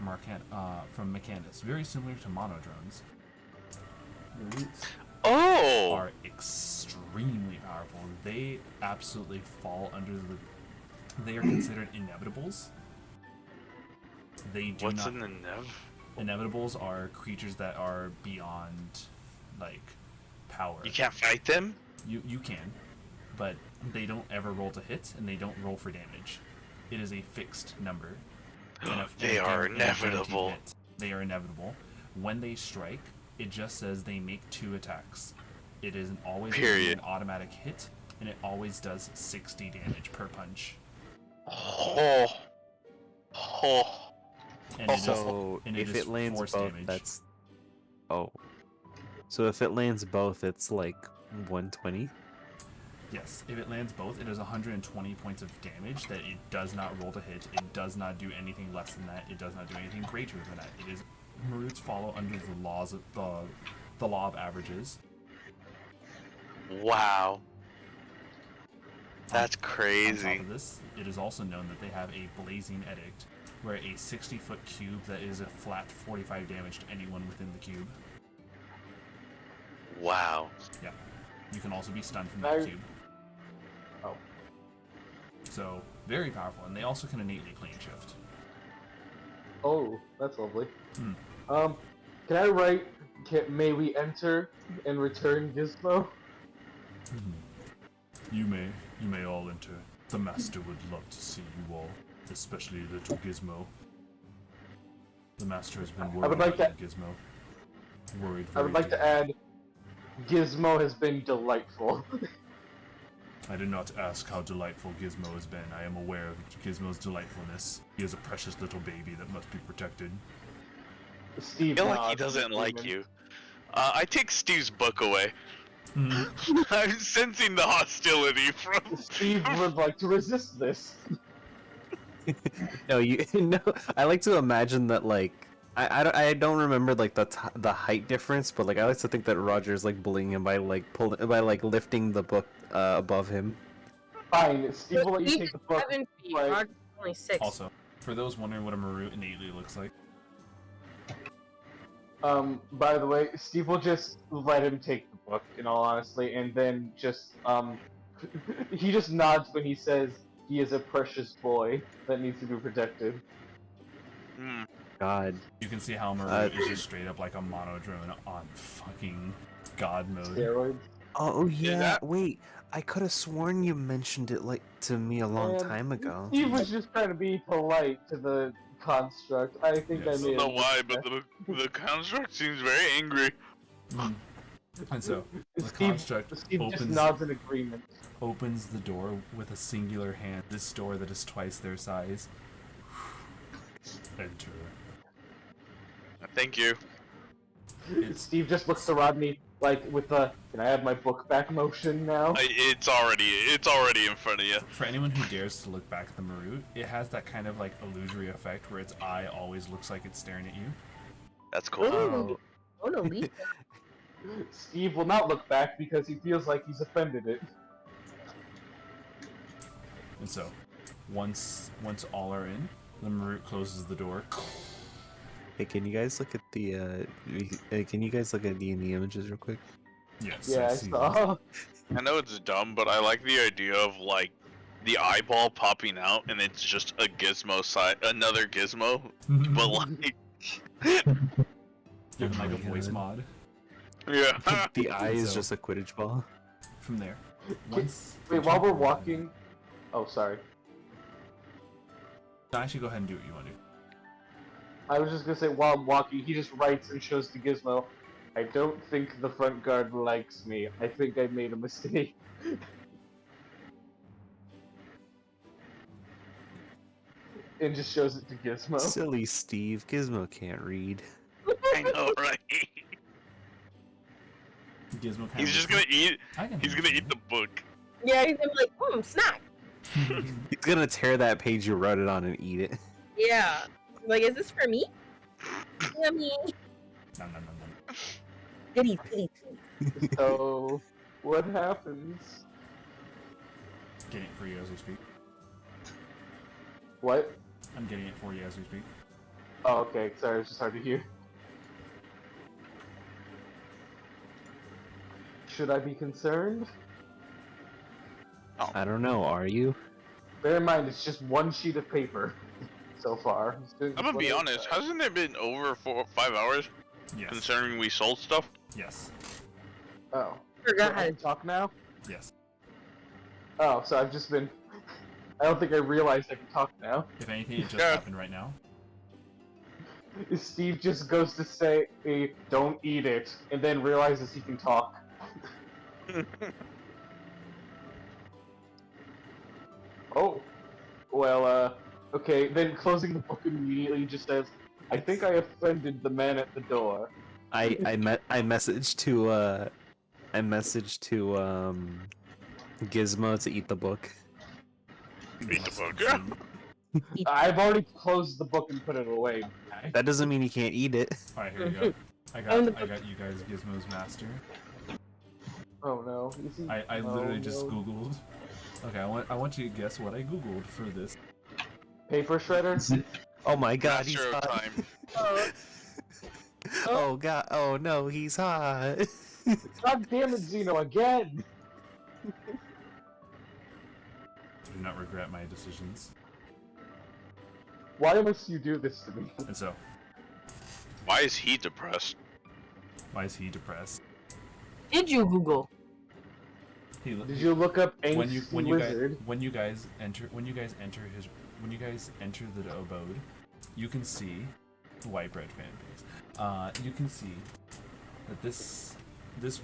Mechanics, very similar to monodrones. Maruts Oh! are extremely powerful. They absolutely fall under they are considered inevitables. They do What's not. in the nev? Inevitables are creatures that are beyond, like, power. You can't fight them? You can, but they don't ever roll to hit, and they don't roll for damage. It is a fixed number. They are inevitable. Hit. They are inevitable. When they strike, it just says they make 2 attacks. It isn't always Period. an automatic hit, and it always does 60 damage per punch. Oh. Oh. And it is- So and if is it lands force both, damage. that's. Oh. So if it lands both, it's like 120? Yes, if it lands both, it is 120 points of damage that it does not roll to hit. It does not do anything less than that. It does not do anything greater than that. It is Maruts follow under the laws of the law of averages. Wow. That's On top crazy. of this, it is also known that they have a blazing edict, where a 60-foot cube that is a flat 45 damage to anyone within the cube. Wow. You can also be stunned from I- that cube. Oh. So, very powerful, and they also can innately plane shift. Oh, that's lovely. Hmm. Can I write, may we enter and return Gizmo? You may all enter. The Master would love to see you all, especially little Gizmo. The Master has been worried would like about you, Gizmo. Worried I would like to add, Gizmo has been delightful. I did not ask how delightful Gizmo has been. I am aware of Gizmo's delightfulness. He is a precious little baby that must be protected. Steve I feel like he nods doesn't like agreement. you. I take Steve's book away. Mhm. I'm sensing the hostility from. Steve would like to resist this. No, you no. I like to imagine that like I don't remember like the height difference, but like I like to think that Roger's like bullying him by like lifting the book above him. Fine, Steve will let you Steve take the is book. 7 feet. but- Roger's only 6. Also, for those wondering what a Marut innately looks like, By the way, Steve will just let him take the book, in all honesty, and then just, he just nods when he says he is a precious boy that needs to be protected. Hmm. God. you can see how Marut is just straight up like a mono drone on fucking God mode. Steroids. Oh yeah. that- Wait, I could have sworn you mentioned it like to me a long And time ago. Steve was just trying to be polite to the construct. I think Yes. I I made don't know a why, mistake. but the construct seems very angry. Mhm. And so, the Steve, construct Steve just opens nods in agreement. the door with a singular hand. This door that is twice their size. Enter. Thank you. It's Steve just looks to Rodney like with the "Can I have my book back?" motion now. It's already in front of you. for anyone who dares to look back at the Marut, it has that kind of like illusory effect where its eye always looks like it's staring at you. That's cool. Ooh. Oh no, Lisa. Steve will not look back because he feels like he's offended it. And so, once all are in, the Marut closes the door. Hey, can you guys look at the can you guys look at the images real quick? Yes. Yeah, I see saw. I know it's dumb, but I like the idea of like the eyeball popping out and it's just a gizmo another gizmo, these. but like Given like Oh a my voice God. mod. yeah. The eye is So- just a Quidditch ball. From there, once. Wait, while we're walking. Oh, sorry. Actually, go ahead and do what you want to do. I was just gonna say while I'm walking, he just writes and shows to Gizmo. I don't think the front guard likes me. I think I made a mistake. And just shows it to Gizmo. Silly Steve, Gizmo can't read. I know, right? Gizmo kind He's just gonna eat. gonna He's gonna eat the book. Yeah, he's gonna be like, snack. He's gonna tear that page you wrote it on and eat it. Yeah. Like, is this for me? Yummy. Nom, nom, nom, nom. Goodies, goodies. So, what happens? Getting it for you as we speak. What? I'm getting it for you as we speak. Oh, okay. Sorry, it's just hard to hear. Should I be concerned? I don't know, are you? Bear in mind, it's just one sheet of paper so far. I'm gonna be honest. Hasn't it been over 4 or 5 hours? Yes. Considering we sold stuff. Yes. Oh. Forgot I how to can talk now? Yes. Oh, so I've just been... I don't think I realized I could talk now. If anything, it just Yeah. happened right now. Steve just goes to say, don't eat it, and then realizes he can talk. Oh. Well, okay, then closing the book immediately just says, I think I offended the man at the door. I messaged to Gizmo to eat the book. Eat the book. Yeah. I've already closed the book and put it away. That doesn't mean he can't eat it. Alright, here we go. I got you guys Gizmo's master. Oh no. Is he... I oh, literally just no. googled. Okay, I want you to guess what I googled for this. Paper shredder? Is it Oh my god, he's Master of hot. time. Oh. Oh god, oh no, he's hot. God damn it, Xeno, again! I do not regret my decisions. Why must you do this to me? And so, Why is he depressed? why is he depressed? Did you Google? Did you look up when Ancient you Wizard? when you guys enter the abode, you can see the White Bread fan base. You can see that this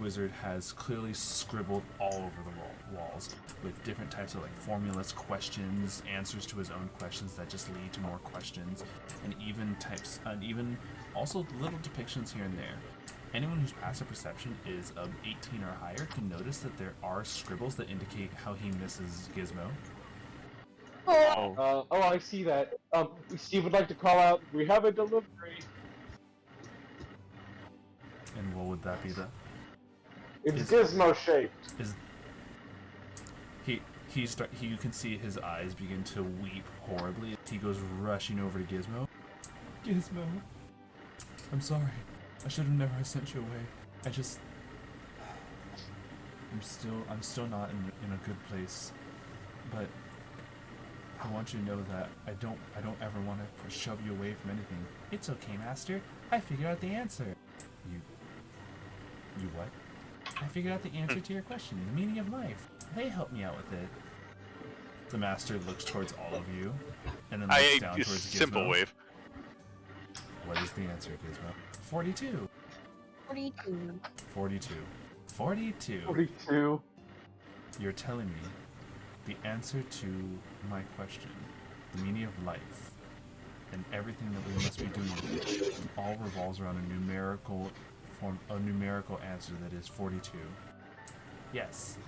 wizard has clearly scribbled all over the walls with different types of like formulas, questions, answers to his own questions that just lead to more questions, and even also little depictions here and there. Anyone whose passive perception is of 18 or higher can notice that there are scribbles that indicate how he misses Gizmo. Oh, I see that. Steve would like to call out, we have a delivery. And what would that be? It's Gizmo shaped. You can see his eyes begin to weep horribly. He goes rushing over to Gizmo. Gizmo, I'm sorry. I should have never sent you away. I'm still not in a good place. But I want you to know that I don't ever want to shove you away from anything. It's okay, Master. I figured out the answer. You what? I figured out the answer to your question, the meaning of life. They helped me out with it. The Master looks towards all of you, and then looks down towards Gizmo. Simple wave. What is the answer, Gizmo? 42. 42. 42. 42. 42. You're telling me the answer to my question, the meaning of life, and everything that we must be doing with it, all revolves around a numerical answer that is 42. Yes.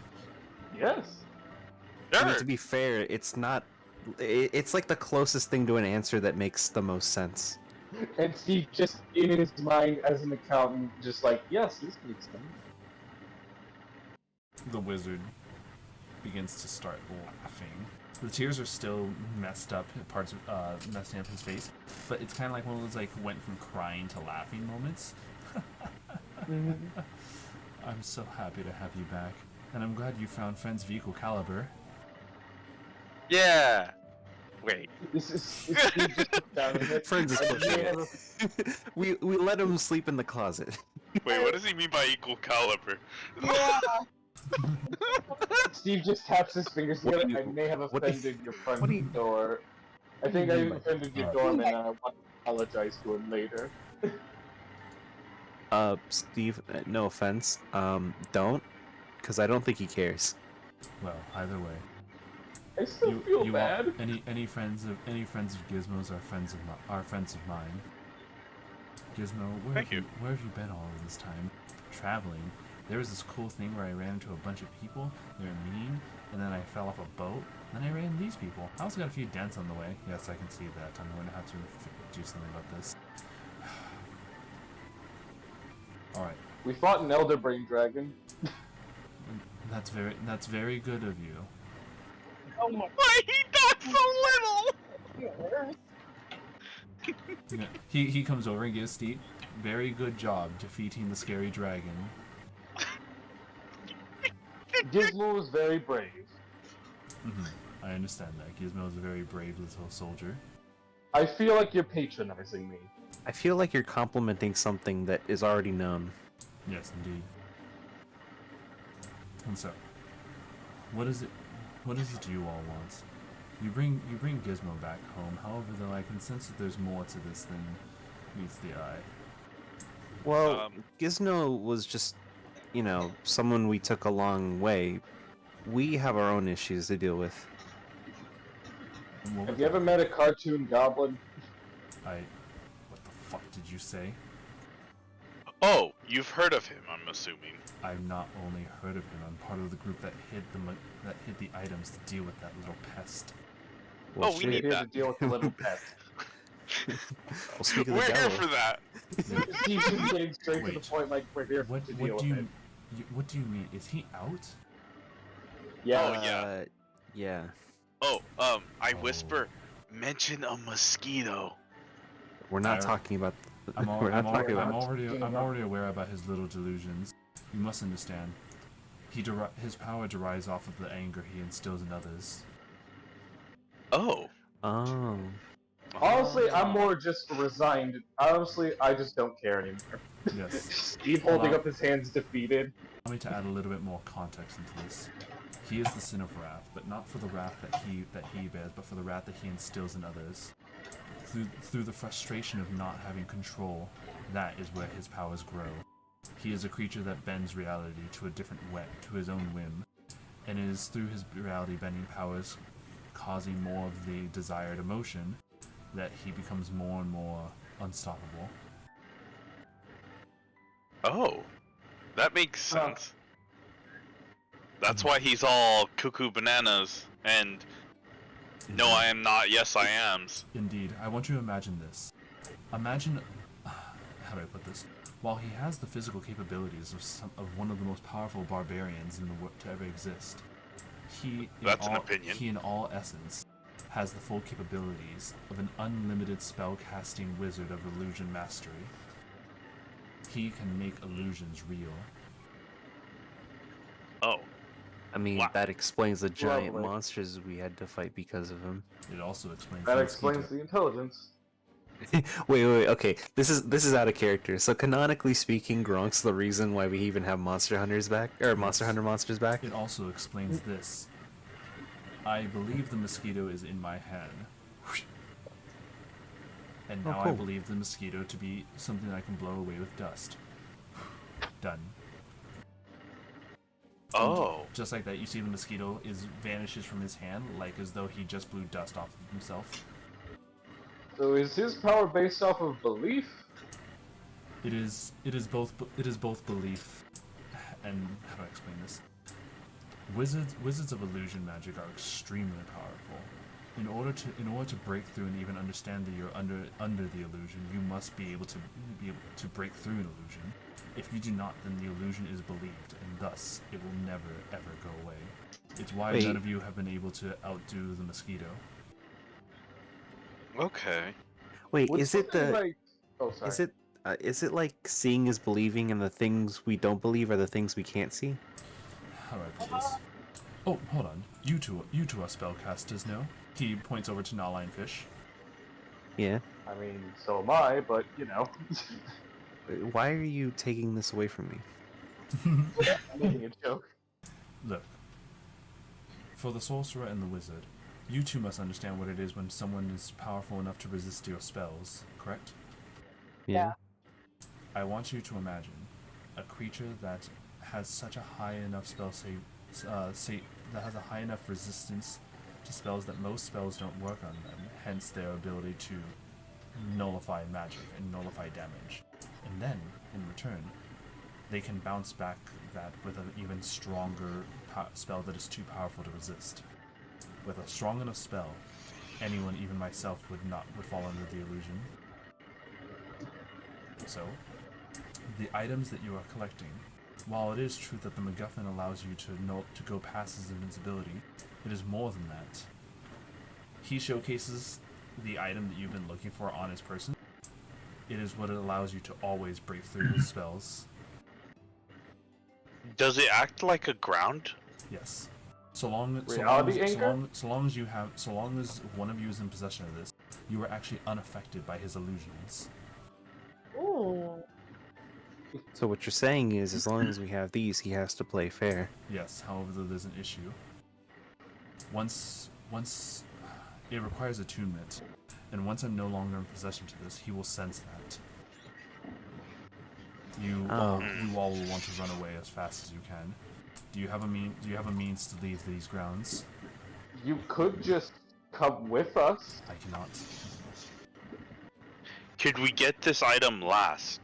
Yes. I mean, Sure. to be fair, it's not. It's like the closest thing to an answer that makes the most sense. And Steve just in his mind as an accountant, just like, yes, this makes sense. The wizard begins to start laughing. The tears are still messing up his face, but it's kind of like one of those like went from crying to laughing moments. I'm so happy to have you back, and I'm glad you found friends of equal caliber. Yeah. Wait. This is Steve just looked down and hit. Friends is pushing it. We let him sleep in the closet. Wait, what does he mean by equal caliber? Yeah. Steve just taps his fingers What together. do you- I may have what do you- offended your what do you- front door. I think I offended your doorman, and I want to apologize to him later. Steve, no offense. Don't, because I don't think he cares. Well, either way, I still feel bad. any friends of Gizmo's are friends of mine. Gizmo, where have you been all of this time? Traveling. There was this cool thing where I ran into a bunch of people. They were mean, and then I fell off a boat. Then I ran into these people. I also got a few dents on the way. Yes, I can see that. I'm going to have to do something about this. All right. We fought an Elder Brain Dragon. That's very good of you. Oh my Why he got so little? God. Yeah, he comes over and gives Steve very good job defeating the scary dragon. Gizmo was very brave. I understand that. Gizmo is a very brave little soldier. I feel like you're patronizing me. I feel like you're complimenting something that is already known. Yes, indeed. And so, what is it you all want? You bring Gizmo back home. However, though, I can sense that there's more to this than meets the eye. Well, Gizmo was just, someone we took a long way. We have our own issues to deal with. And what Have was you ever that? met a cartoon goblin? What the fuck did you say? Oh, you've heard of him, I'm assuming. I've not only heard of him. I'm part of the group that hid the items to deal with that little pest. Well, Oh, we shit. need Here to that. deal with the little pet. Well, speak of the We're here devil. for that. Steve's just getting straight to the Wait. point, like, we're here What to deal do with you it. what do you mean? Is he out? Yeah. Oh, yeah. Yeah. Oh, I whisper, mention a mosquito. We're not I- talking about. I'm We're not talking about. already aware about his little delusions. You must understand. His power derives off of the anger he instills in others. Oh. Oh. Honestly, I'm more just resigned. Honestly, I just don't care anymore. Yes. Steve holding up his hands defeated. Allow me to add a little bit more context into this. He is the sin of wrath, but not for the wrath that he bears, but for the wrath that he instills in others. Through the frustration of not having control, that is where his powers grow. He is a creature that bends reality to his own whim, and it is through his reality bending powers, causing more of the desired emotion, that he becomes more and more unstoppable. Oh. That makes sense. That's why he's all cuckoo bananas and no I am not, yes I am's. Indeed. I want you to imagine this. Imagine, how do I put this? While he has the physical capabilities of one of the most powerful barbarians in the world to ever exist, he in all essence has the full capabilities of an unlimited spell-casting wizard of illusion mastery. He can make illusions real. Oh. I mean, Wow. that explains the giant Lovely. monsters we had to fight because of him. It also explains That the explains mosquito. the intelligence. Wait, okay. This is out of character. So canonically speaking, Gronk's the reason why we even have Monster Hunters back, or Monster Hunter monsters back. It also explains this. I believe the mosquito is in my hand. And Oh, now I cool. believe the mosquito to be something I can blow away with dust. Done. Oh. Just like that, you see the mosquito vanishes from his hand, like as though he just blew dust off of himself. So is his power based off of belief? It is both belief and how do I explain this? Wizards of illusion magic are extremely powerful. In order to break through and even understand that you're under the illusion, you must be able to break through an illusion. If you do not, then the illusion is believed, and thus it will never ever go away. It's why Wait. none of you have been able to outdo the mosquito. Okay. Wait, Would is it something the? like... Oh, sorry. Is it like seeing is believing, and the things we don't believe are the things we can't see? How do I put this? Oh, hold on. You two are spellcasters now. He points over to Naulei and Pheesh. Yeah. I mean, so am I, but, you know. Why are you taking this away from me? I'm making a joke. Look. For the sorcerer and the wizard, you two must understand what it is when someone is powerful enough to resist your spells, correct? Yeah. I want you to imagine a creature that has such a high enough spell that has a high enough resistance to spells that most spells don't work on them, hence their ability to nullify magic and nullify damage. And then, in return, they can bounce back that with an even stronger spell that is too powerful to resist. With a strong enough spell, anyone, even myself, would fall under the illusion. So, the items that you are collecting, while it is true that the MacGuffin allows you to go past his invincibility, it is more than that. He showcases the item that you've been looking for on his person. It is what it allows you to always break through his spells. Does it act like a ground? Yes. So long as one of you is in possession of this, you are actually unaffected by his illusions. Ooh. So what you're saying is, as long as we have these, he has to play fair. Yes, however, there's an issue. Once it requires attunement, and once I'm no longer in possession to this, he will sense that. You all will want to run away as fast as you can. Do you have a means to leave these grounds? You could just come with us. I cannot. Could we get this item last?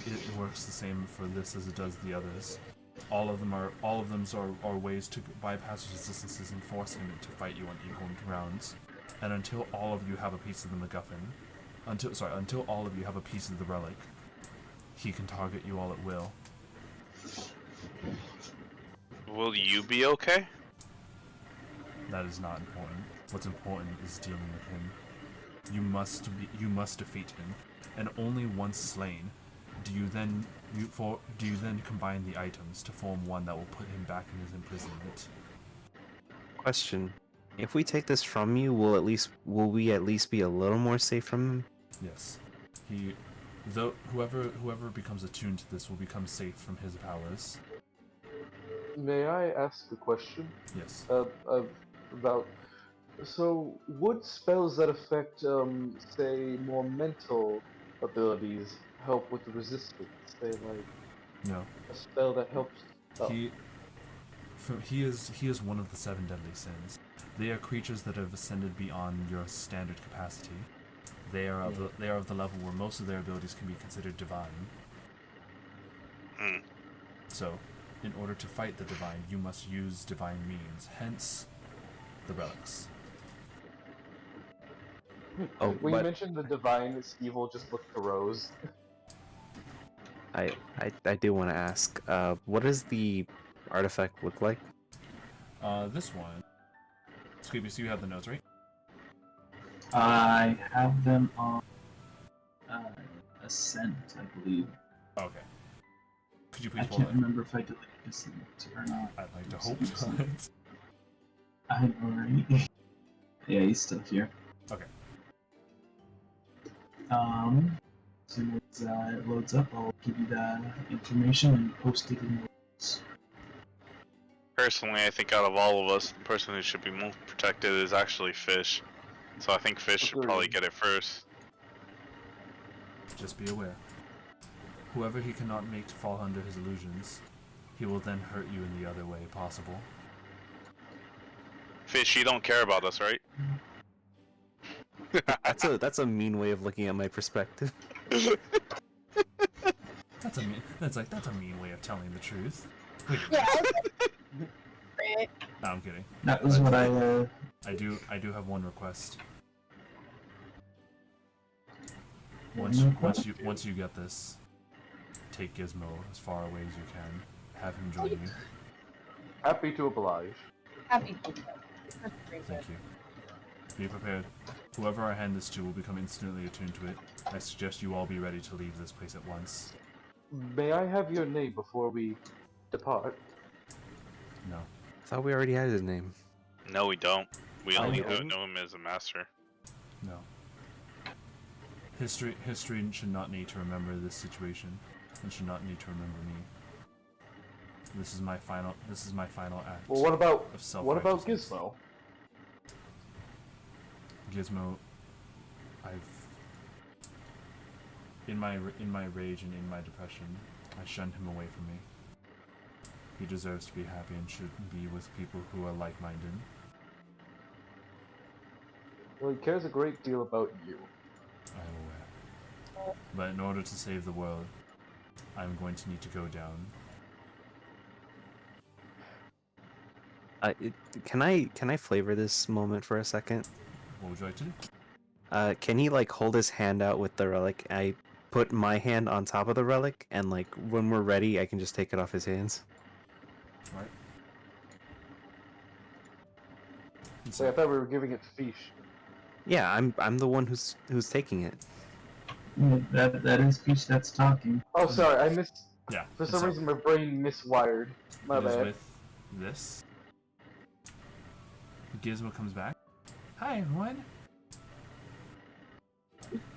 It works the same for this as it does the others. All of them are ways to bypass resistances and force him to fight you on equal grounds. And until all of you have a piece of the MacGuffin, until all of you have a piece of the relic, he can target you all at will. Will you be okay? That is not important. What's important is dealing with him. You must defeat him, and only once slain do you then Do you then combine the items to form one that will put him back in his imprisonment? Question: if we take this from you, will we at least be a little more safe from him? Yes. Whoever becomes attuned to this will become safe from his powers. May I ask a question? Yes. About. So, would spells that affect, say, more mental abilities help with the resistance? Say, like, No. a spell that helps. Oh. He is one of the 7 deadly sins. They are creatures that have ascended beyond your standard capacity. They are of the level where most of their abilities can be considered divine. So, in order to fight the divine, you must use divine means. Hence, the relics. Oh, When you but mentioned the divine is evil, just look to Rose. I do want to ask, what does the artifact look like? This one. Asclepius, you have the notes, right? I have them on Ascent, I believe. Okay. Could you I please pull can't it? remember if I did Ascent or not. I'd like to hope not. I know, right? Yeah, he's still here. Okay. As soon as it loads up, I'll give you that information and post it in the notes. Personally, I think out of all of us, the person who should be most protected is actually Pheesh. So I think Pheesh should probably get it first. Just be aware. Whoever he cannot make to fall under his illusions, he will then hurt you in the other way possible. Pheesh, you don't care about us, right? That's a mean way of looking at my perspective. That's a mean way of telling the truth. Wait, Yeah. no, I'm kidding. That was what I I do have one request. One Once you get this, take Gizmo as far away as you can. Have him join you. Happy to oblige. Happy to. Thank you. Be prepared. Whoever I hand this to will become instantly attuned to it. I suggest you all be ready to leave this place at once. May I have your name before we depart? No. I thought we already had his name. No, we don't. We Oh, only we don't? know him as a master. No. History should not need to remember this situation, and should not need to remember me. This is my final act. Well, what about of what about self-righteousness. Gizmo? Gizmo, in my rage and in my depression, I shunned him away from me. He deserves to be happy and should be with people who are like-minded. Well, he cares a great deal about you. I am aware. But in order to save the world, I'm going to need to go down. Can I flavor this moment for a second? What would you like to do? Can he like hold his hand out with the relic? I put my hand on top of the relic, and like when we're ready, I can just take it off his hands. Right. So I thought we were giving it to Pheesh. Yeah, I'm the one who's taking it. that is Pheesh that's talking. Oh, sorry, I missed. Yeah. For and some so reason, my brain miswired. My it is bad. with this. Gizmo comes back. Hi, everyone.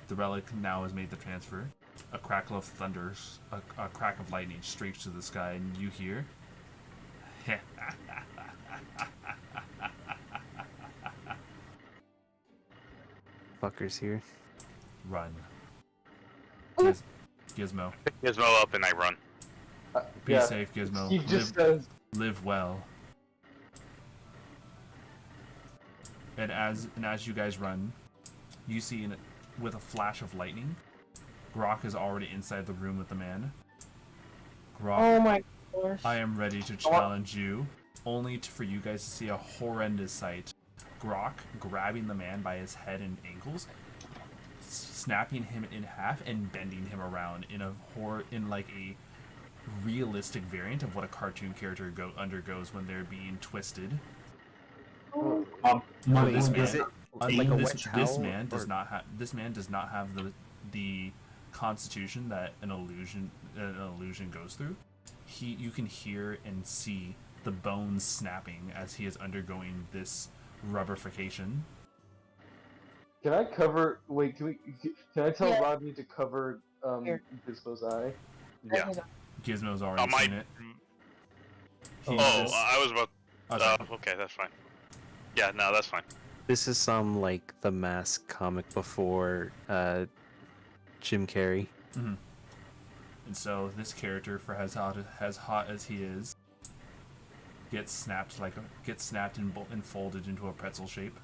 The relic now has made the transfer. A crackle of thunders, a crack of lightning streaks to the sky, and you hear. Fuckers here. Run. Ooh. Gizmo. Gizmo up and I run. Be Yeah, safe, Gizmo. he just says, Live well. And as you guys run, you see with a flash of lightning, Grok is already inside the room with the man. Grok, Oh my gosh. I am ready to challenge you, only for you guys to see a horrendous sight. Grok grabbing the man by his head and ankles, snapping him in half and bending him around in like a realistic variant of what a cartoon character undergoes when they're being twisted. Wait, this is man- it like a wet This towel? man does or- not have. This man does not have the constitution that an illusion an illusion goes through, you can hear and see the bones snapping as he is undergoing this rubberification. Can I cover? Wait, can I tell Yeah. Rodney to cover Here. Gizmo's eye? Yeah. Gizmo's already my- seen it. He Oh, just- I was about. oh, sorry. Okay, that's fine. Yeah, no, that's fine. This is some like the Mask comic before Jim Carrey. Mhm. And so this character, for as hot as he is, gets snapped and folded into a pretzel shape.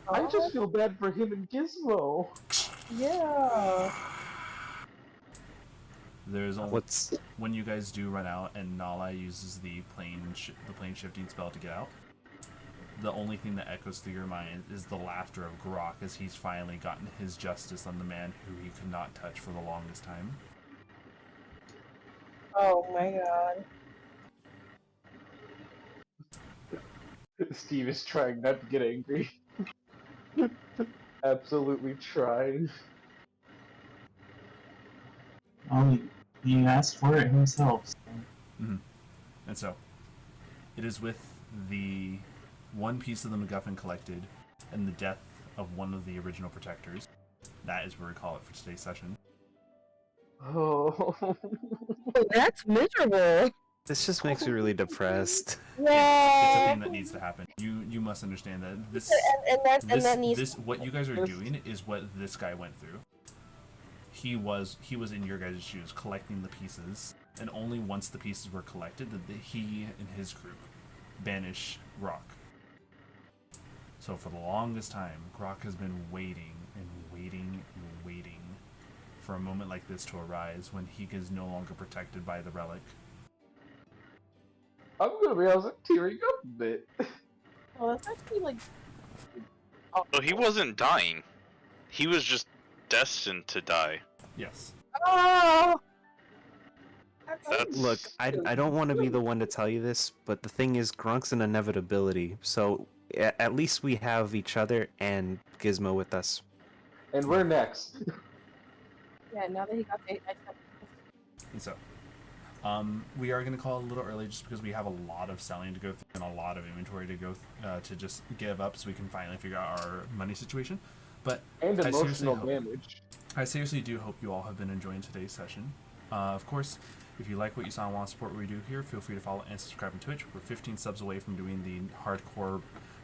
I just feel bad for him and Gizmo. Yeah. There's only What's when you guys do run out and Naulei uses the plane shifting spell to get out. The only thing that echoes through your mind is the laughter of Grok as he's finally gotten his justice on the man who he could not touch for the longest time. Oh my god. Steve is trying not to get angry. Absolutely trying. He asked for it himself. So. And so, it is with the one piece of the MacGuffin collected and the death of one of the original protectors. That is where we call it for today's session. Oh. That's miserable. this just makes me really depressed. It's a Yeah. thing that needs to happen. You must understand that this that needs. what you guys are doing is what this guy went through. He was in your guys' shoes, collecting the pieces, and only once the pieces were collected did he and his group banish Grok. So for the longest time, Grok has been waiting and waiting and waiting for a moment like this to arise when he is no longer protected by the relic. I'm gonna be honest, I'm tearing up a bit. Oh, that's actually like. So he wasn't dying. He was just destined to die. Yes. Oh. That's Look, I don't want to be the one to tell you this, but the thing is, Gronk's an inevitability. So at least we have each other and Gizmo with us. And we're next. Yeah, now that he got the. And so, we are going to call it a little early just because we have a lot of selling to go through and a lot of inventory to go to just give up so we can finally figure out our money situation. But And I seriously emotional hope- damage. I seriously do hope you all have been enjoying today's session. Of course, if you like what you saw and want to support what we do here, feel free to follow and subscribe on Twitch. We're 15 subs away from doing the hardcore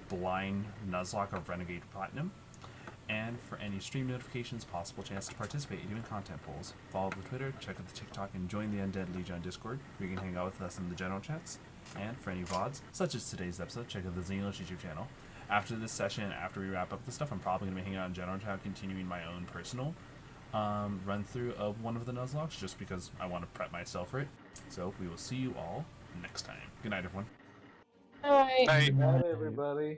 blind Nuzlocke of Renegade Platinum. And for any stream notifications, possible chance to participate in even content polls, follow the Twitter, check out the TikTok, and join the Undead Legion on Discord, where you can hang out with us in the general chats. And for any VODs, such as today's episode, check out the Xenos YouTube channel. After this session, after we wrap up the stuff, I'm probably going to be hanging out in general chat, continuing my own personal run through of one of the Nuzlocks, just because I want to prep myself for it. So we will see you all next time. Good night, everyone. Alright. Hey. Good night, everybody.